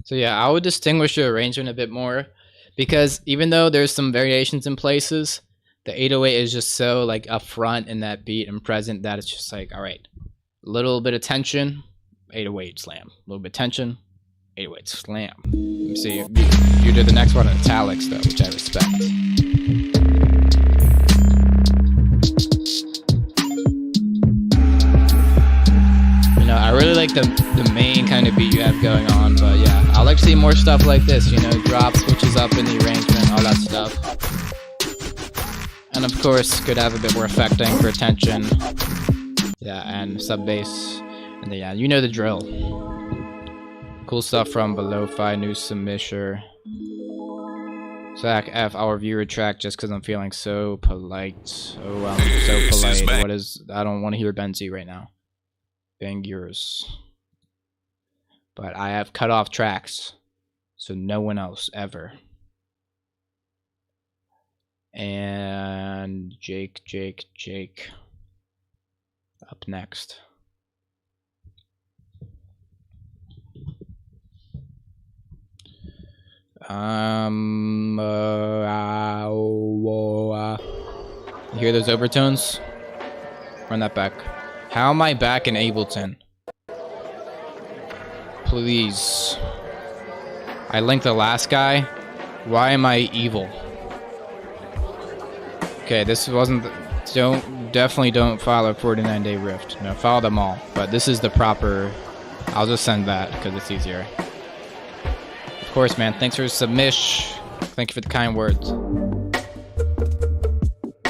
So yeah, I would distinguish your arrangement a bit more, because even though there's some variations in places, the 808 is just so like upfront in that beat and present that it's just like, all right, a little bit of tension, 808 slam. A little bit of tension, 808 slam. Let me see, you did the next one in italics though, which I respect. You know, I really like the main kind of beat you have going on, but yeah, I like to see more stuff like this, you know, drops, switches up in the arrangement, all that stuff. And of course, could have a bit more effecting for tension. Yeah, and sub bass. And then, yeah, you know the drill. Cool stuff from Below-Fi, New Submisher. Zach F, I'll review your track just because I'm feeling so polite. Oh, I'm so polite. What is... I don't want to hear Benzie right now. Bang yours. But I have cut off tracks. So no one else ever. And Jake. Up next. You hear those overtones? Run that back. How am I back in Ableton? Please. I linked the last guy. Why am I evil? Okay, this wasn't... Definitely don't follow 49-Day Rift. No, follow them all. But this is the proper... I'll just send that because it's easier. Of course, man. Thanks for the submish. Thank you for the kind words.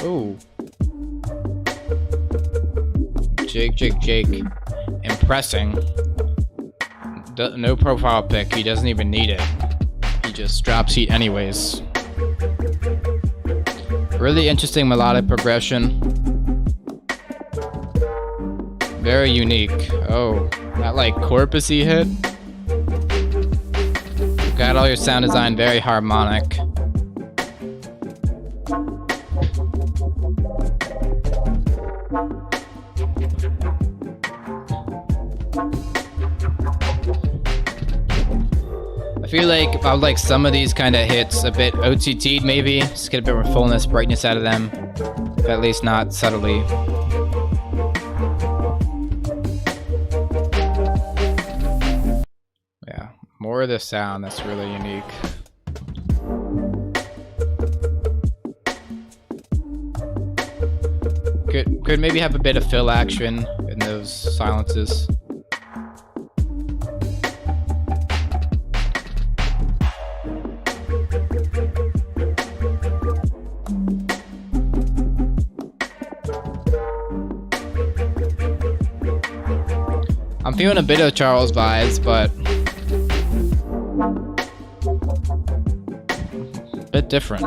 Ooh. Jake. Impressing. No profile pic. He doesn't even need it. He just drops heat anyways. Really interesting melodic progression. Very unique. Oh, that like corpusy hit. Got all your sound design very harmonic. I feel like I would like some of these kind of hits a bit OTT'd maybe. Just get a bit more fullness, brightness out of them. But at least not subtly. Yeah, more of the sound that's really unique. Could maybe have a bit of fill action in those silences. I'm feeling a bit of Charles vibes, but a bit different.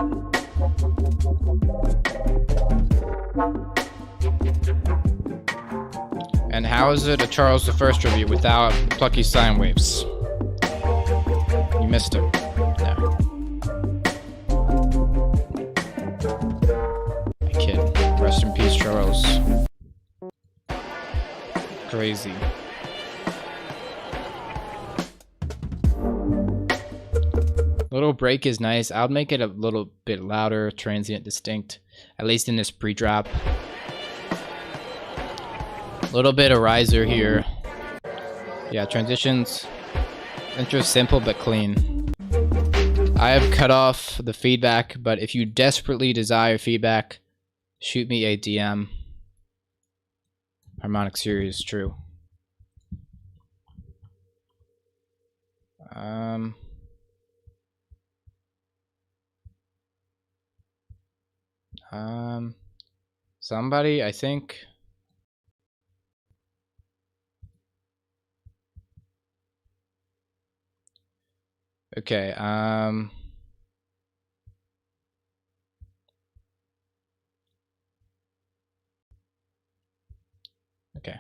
And how is it a Charles I review without plucky sine waves? You missed him. No. Kid. Rest in peace, Charles. Crazy. Little break is nice. I'll make it a little bit louder, transient, distinct. At least in this pre-drop. A little bit of riser here. Yeah, transitions. Intro simple but clean. I have cut off the feedback, but if you desperately desire feedback, shoot me a DM. Harmonic series, true. Somebody, I think. Okay, okay.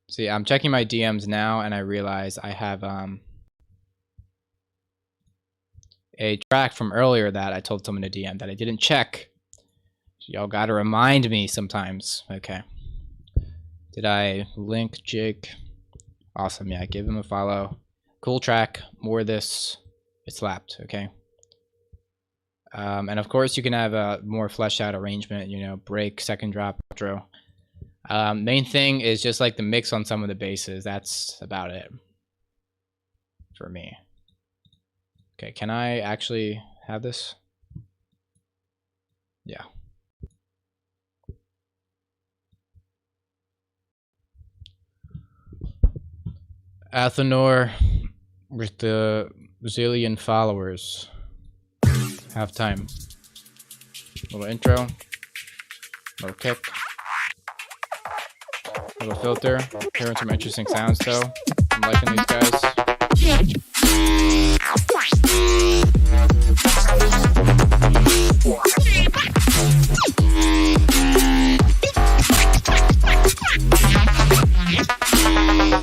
See, I'm checking my DMs now and I realize I have a track from earlier that I told someone to DM that I didn't check. Y'all gotta remind me sometimes. Okay. Did I link Jake? Awesome, yeah, give him a follow. Cool track, more of this. It slapped, okay. And of course you can have a more fleshed out arrangement, you know, break, second drop, outro. Main thing is just like the mix on some of the basses. That's about it for me. Okay, can I actually have this? Yeah. Athenor with the zillion followers. Halftime. Little intro. Little kick. Little filter. Hearing some interesting sounds though. I'm liking these guys.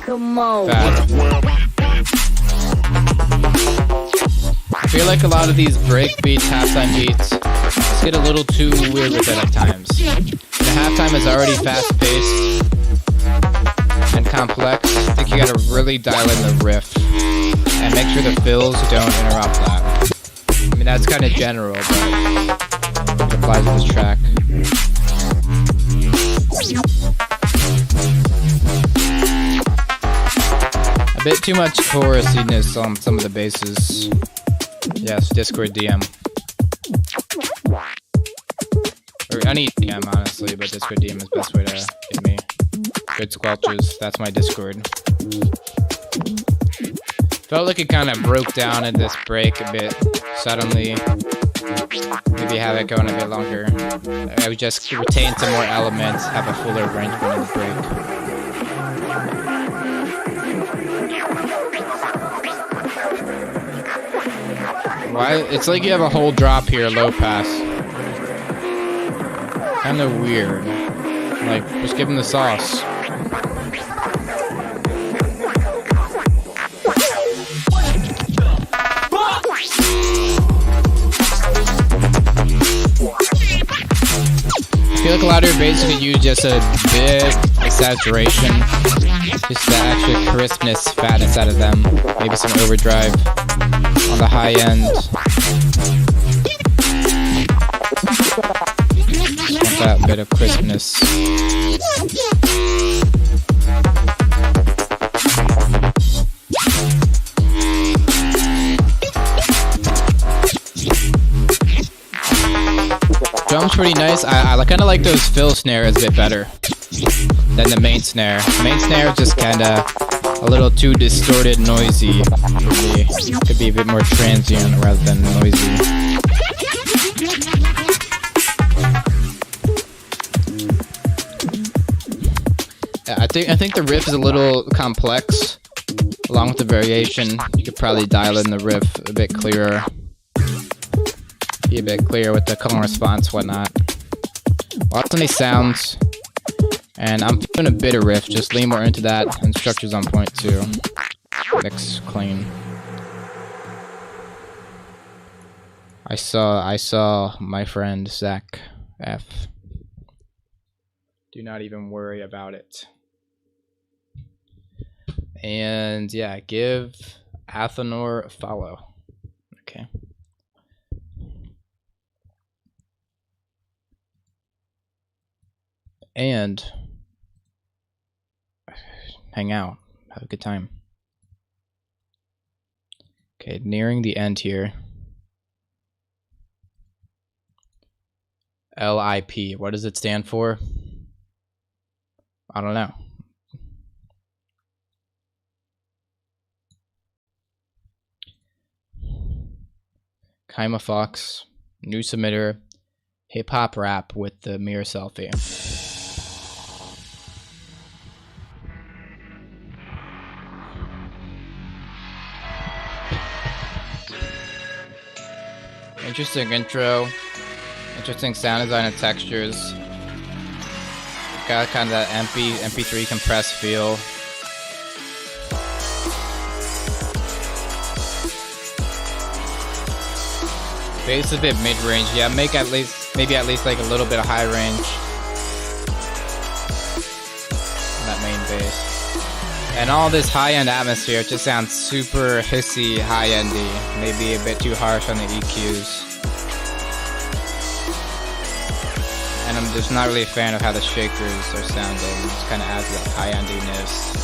Come on. I feel like a lot of these break beats, halftime beats, just get a little too weird with it at times. The halftime is already fast paced and complex. I think you gotta really dial in the riff and make sure the fills don't interrupt that. I mean, that's kind of general, but it applies to this track. A bit too much chorusiness on some of the basses. Yes, Discord DM. Or any DM, honestly, but Discord DM is the best way to get me. Good squelches, that's my Discord. Felt like it kind of broke down in this break a bit suddenly. Maybe have it going a bit longer. I would just retain some more elements, have a fuller arrangement in the break. Why? It's like you have a whole drop here, low pass. Kinda weird. Like, just give him the sauce. I feel like a lot of your bass could use just a bit of saturation. Just the extra crispness, fatness out of them. Maybe some overdrive on the high end. Want that bit of crispness. Drum's pretty nice. I kind of like those fill snares a bit better than the main snare. Main snare is just kind of a little too distorted, noisy for me. Could be a bit more transient rather than noisy. I think the riff is a little complex. Along with the variation, you could probably dial in the riff a bit clearer. be a bit clearer with the color response, whatnot. Lots of nice sounds. And I'm doing a bit of riff, just lean more into that, and structure's on point too. Mix clean. I saw my friend Zach F. Do not even worry about it. And yeah, give Athenor a follow. Okay. And hang out. Have a good time. Okay, nearing the end here. LIP. What does it stand for? I don't know. Kaima Fox, new submitter, hip hop rap with the mirror selfie. Interesting intro, interesting sound design and textures. Got kind of that MP3 compressed feel. Bass is a bit mid-range. Yeah, maybe at least like a little bit of high range. That main bass. And all this high-end atmosphere just sounds super hissy, high-endy. Maybe a bit too harsh on the EQs. And I'm just not really a fan of how the shakers are sounding. It just kind of adds that high-endiness.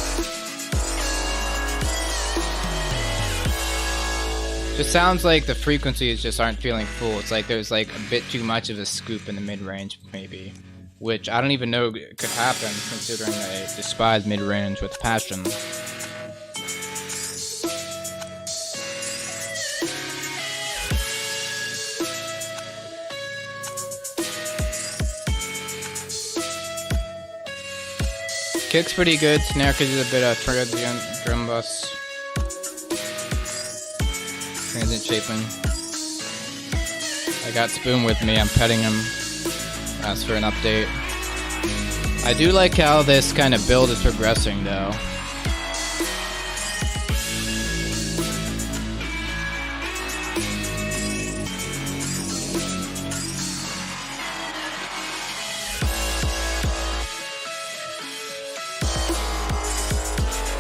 Just sounds like the frequencies just aren't feeling full. It's like there's like a bit too much of a scoop in the mid-range, maybe. Which I don't even know could happen, considering I despise mid-range with passion. Kick's pretty good. Snare could use a bit of transient drum bus. Transient shaping. I got Spoon with me. I'm petting him. Ask for an update. I do like how this kind of build is progressing, though.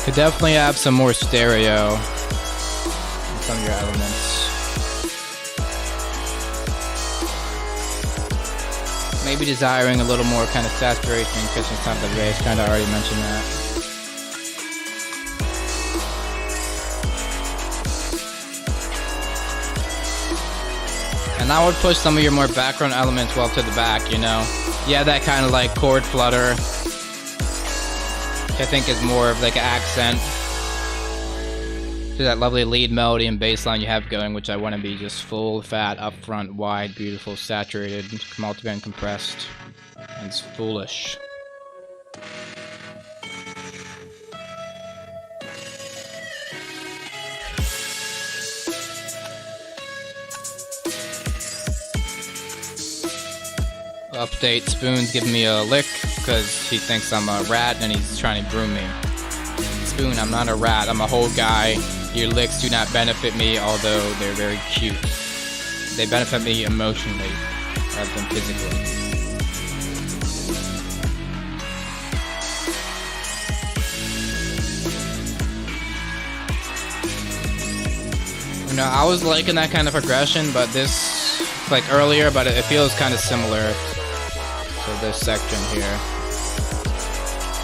Could definitely have some more stereo in some of your elements. Maybe desiring a little more kind of saturation and kitchen sound of the bass. Kind of already mentioned that. And I would push some of your more background elements well to the back, you know? Yeah, that kind of like chord flutter. I think is more of like an accent to that lovely lead melody and bass line you have going, which I want to be just full, fat, upfront, wide, beautiful, saturated, multiband compressed, and it's foolish. Update, Spoon's giving me a lick because he thinks I'm a rat and he's trying to groom me. Spoon, I'm not a rat, I'm a whole guy. Your licks do not benefit me, although they're very cute. They benefit me emotionally, rather than physically. You know, I was liking that kind of progression, but this, like earlier, but it feels kind of similar to this section here.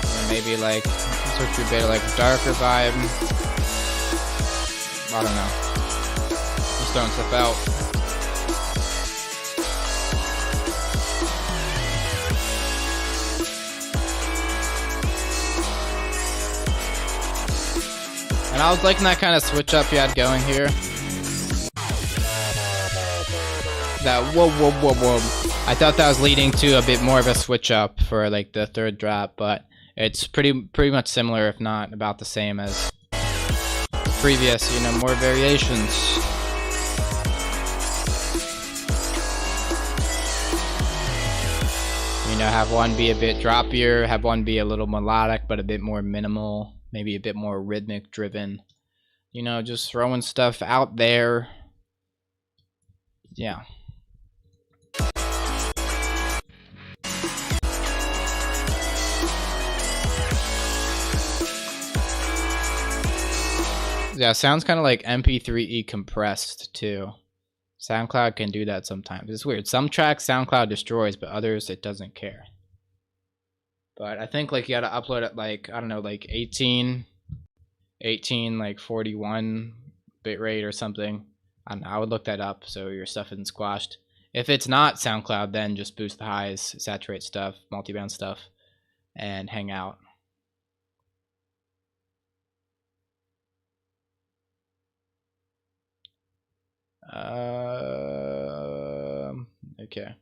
Or maybe like, switch to a bit like darker vibe. I don't know. Just throwing stuff out. And I was liking that kind of switch up you had going here. That whoa whoa whoa whoa. I thought that was leading to a bit more of a switch up for like the third drop, but it's pretty much similar, if not about the same as previous, you know, more variations. know, have one be a bit droppier, have one be a little melodic but a bit more minimal, maybe a bit more rhythmic driven. You know, just throwing stuff out there. Yeah. Yeah, sounds kind of like MP3E compressed too. SoundCloud can do that sometimes. It's weird. Some tracks SoundCloud destroys, but others it doesn't care. But I think like you gotta upload it like, I don't know, like 18 like 41 bitrate or something. I don't know, I would look that up so your stuff isn't squashed. If it's not SoundCloud, then just boost the highs, saturate stuff, multiband stuff, and hang out. Okay.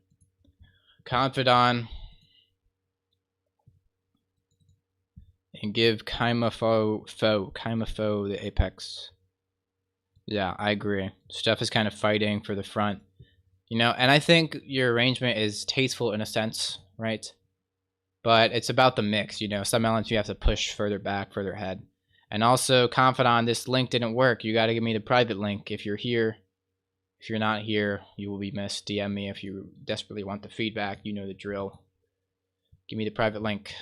Confidant and give Kaimafo the apex. Yeah, I agree. Stuff is kind of fighting for the front, you know, and I think your arrangement is tasteful in a sense, right? But it's about the mix, you know. Some elements you have to push further back, further ahead. And also, Confidant, this link didn't work. You got to give me the private link if you're here. If you're not here, you will be missed. DM me if you desperately want the feedback. You know the drill. Give me the private link.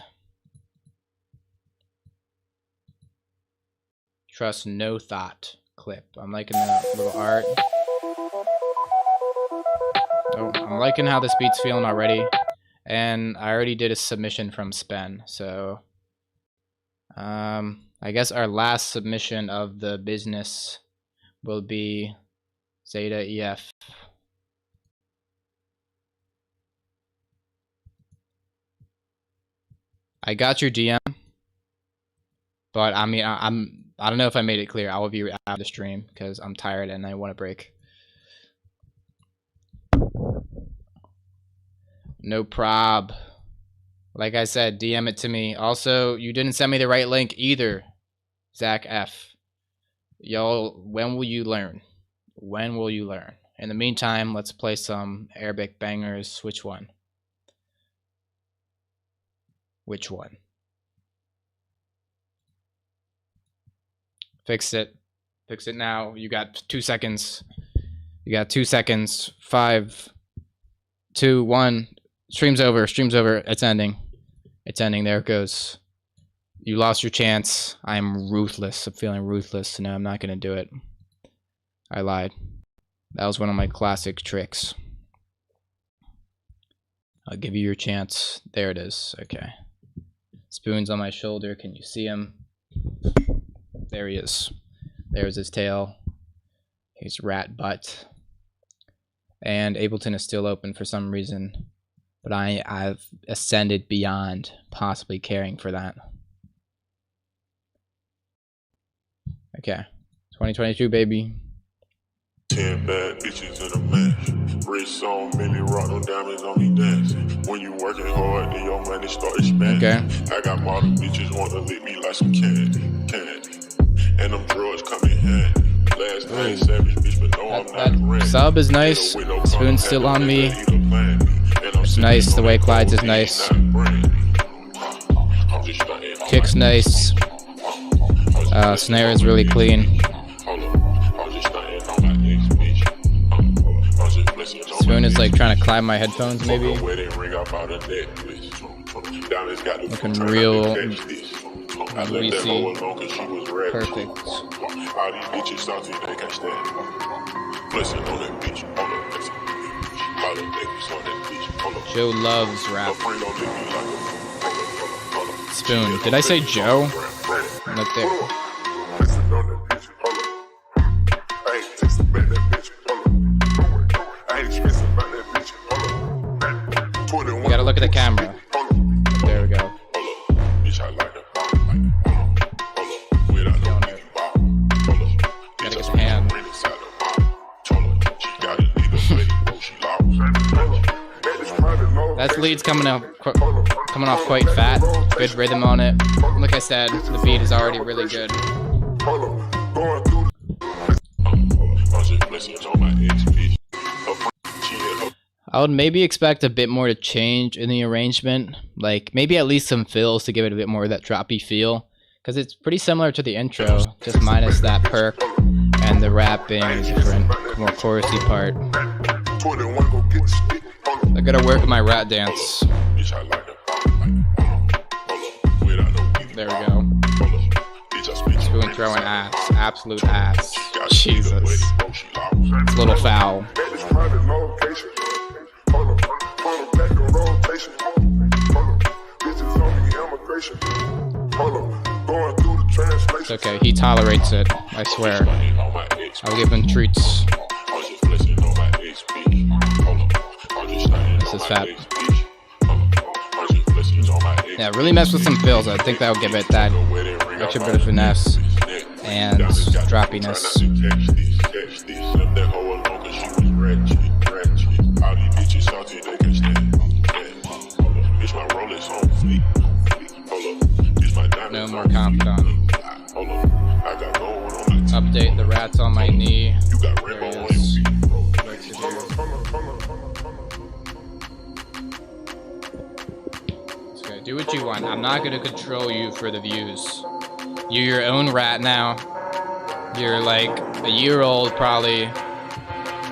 Trust no thought clip. I'm liking the little art. Oh, I'm liking how this beat's feeling already. And I already did a submission from Spen. So, I guess our last submission of the business will be Zeta EF. I got your DM, but I mean, I don't know if I made it clear. I will be out of the stream because I'm tired and I want a break. No prob. Like I said, DM it to me. Also, you didn't send me the right link either, Zach F. Y'all, when will you learn? When will you learn? In the meantime, let's play some Arabic bangers. Which one? Which one? Fix it. Fix it now. You got 2 seconds. You got 2 seconds. 5, 2, 1. Stream's over. Stream's over. It's ending. It's ending. There it goes. You lost your chance. I'm ruthless. I'm feeling ruthless. No, I'm not going to do it. I lied. That was one of my classic tricks. I'll give you your chance. There it is. Okay. Spoon's on my shoulder. Can you see him? There he is. There's his tail. His rat butt. And Ableton is still open for some reason. But I've ascended beyond possibly caring for that. Okay. 2022, baby. 10 bad bitches in a match. Wrist on Millie, rock no diamonds on me dancing. When you working hard, then your money start expanding. Okay. I got model bitches want to lick me like some candy. And them drugs come in handy. Last name savage bitch, but no, I'm not ready. Sub is nice. Spoon's still on me. It's nice. The way it glides is nice. Kick's nice. Snare is really clean. Spoon is like trying to climb my headphones, maybe. Looking real greasy. Perfect. Joe loves rap. Spoon. Did I say Joe? Look there. You gotta look at the camera. There we go. Gotta get the hand. That lead's coming off quite fat. Good rhythm on it. Like I said, the beat is already really good. I would maybe expect a bit more to change in the arrangement. Like, maybe at least some fills to give it a bit more of that droppy feel. Because it's pretty similar to the intro, just minus that perk and the rap being a different, more chorusy part. I gotta work my rat dance. There we go. Spoon throwing ass. Absolute ass. Jesus. It's a little foul. It's okay, he tolerates it, I swear. I'll give him treats. This is fat. Yeah, really mess with some fills. I think that'll give it that extra bit of finesse and droppiness. No more confidant. Update, the rat's on my knee. There he is. Okay, do what you want. I'm not gonna control you for the views. You're your own rat now. You're like a year old probably.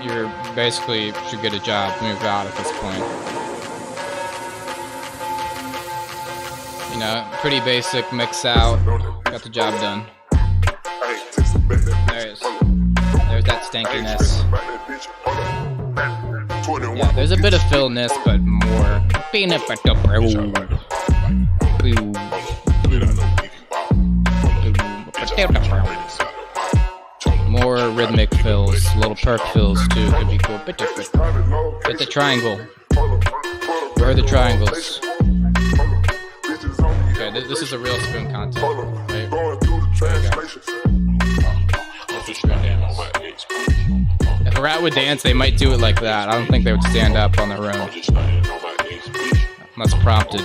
You're basically should get a job, move out at this point. You know, pretty basic, mix out, got the job done. There's that stankiness. Yeah, there's a bit of fillness, but more peanut butter more rhythmic fills, little perk fills too, could be cool. Bit different. Hit the triangle. Where are the triangles? Okay, this is a real spoon content. Right? There you go. If a rat would dance, they might do it like that. I don't think they would stand up on their own. Unless prompted.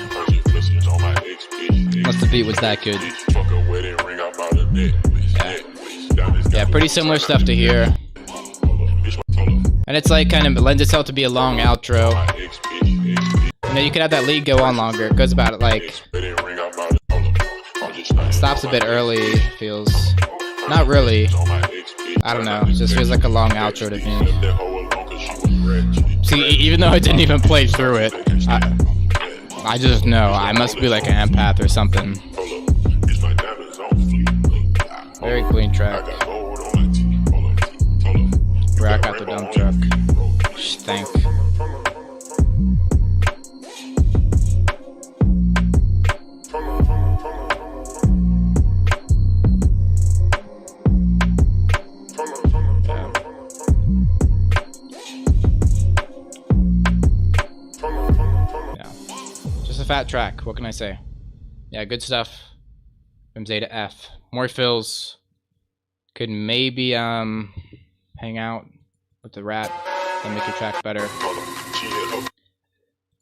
Unless the beat was that good. Yeah, pretty similar stuff to here. And it's like kind of, it lends itself to be a long outro. You know, you could have that lead go on longer. It goes about it like... Stops a bit early, feels... Not really. I don't know, it just feels like a long outro to me. See, even though I didn't even play through it, I just know. I must be like an empath or something. Very clean track. Rack out the dump truck. Stank. Fat track, what can I say? Yeah, good stuff from Zeta F. More fills. Could maybe hang out with the rat and make your track better.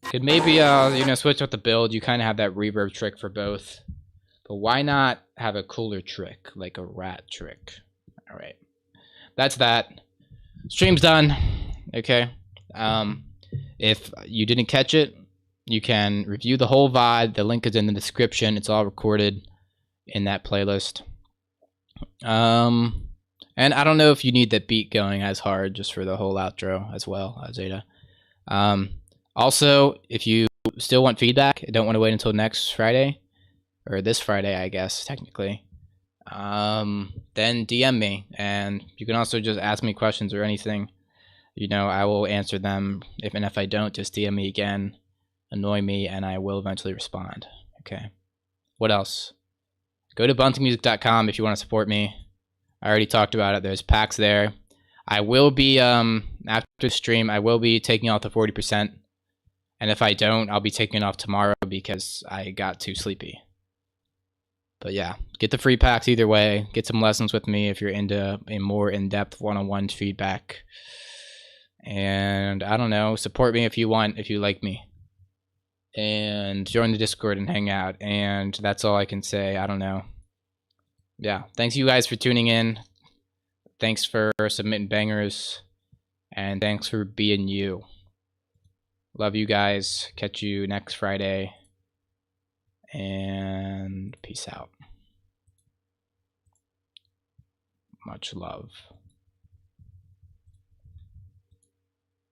Could maybe you know, switch up the build. You kind of have that reverb trick for both, but why not have a cooler trick like a rat trick? All right, that's that. Stream's done. Okay. If you didn't catch it, you can review the whole VOD. The link is in the description. It's all recorded in that playlist. And I don't know if you need that beat going as hard just for the whole outro as well, Zeta. Also, if you still want feedback and don't want to wait until next Friday, or this Friday, I guess, technically, then DM me. And you can also just ask me questions or anything. You know, I will answer them. And if I don't, just DM me again. Annoy me, and I will eventually respond. Okay. What else? Go to buntingmusic.com if you want to support me. I already talked about it. There's packs there. I will be, after the stream, I will be taking off the 40%. And if I don't, I'll be taking it off tomorrow because I got too sleepy. But yeah, get the free packs either way. Get some lessons with me if you're into a more in-depth one-on-one feedback. And I don't know, support me if you want, if you like me. And join the Discord and hang out. And that's all I can say. I don't know. Yeah, thanks you guys for tuning in. Thanks for submitting bangers. And thanks for being you. Love you guys. Catch you next Friday. And peace out. Much love.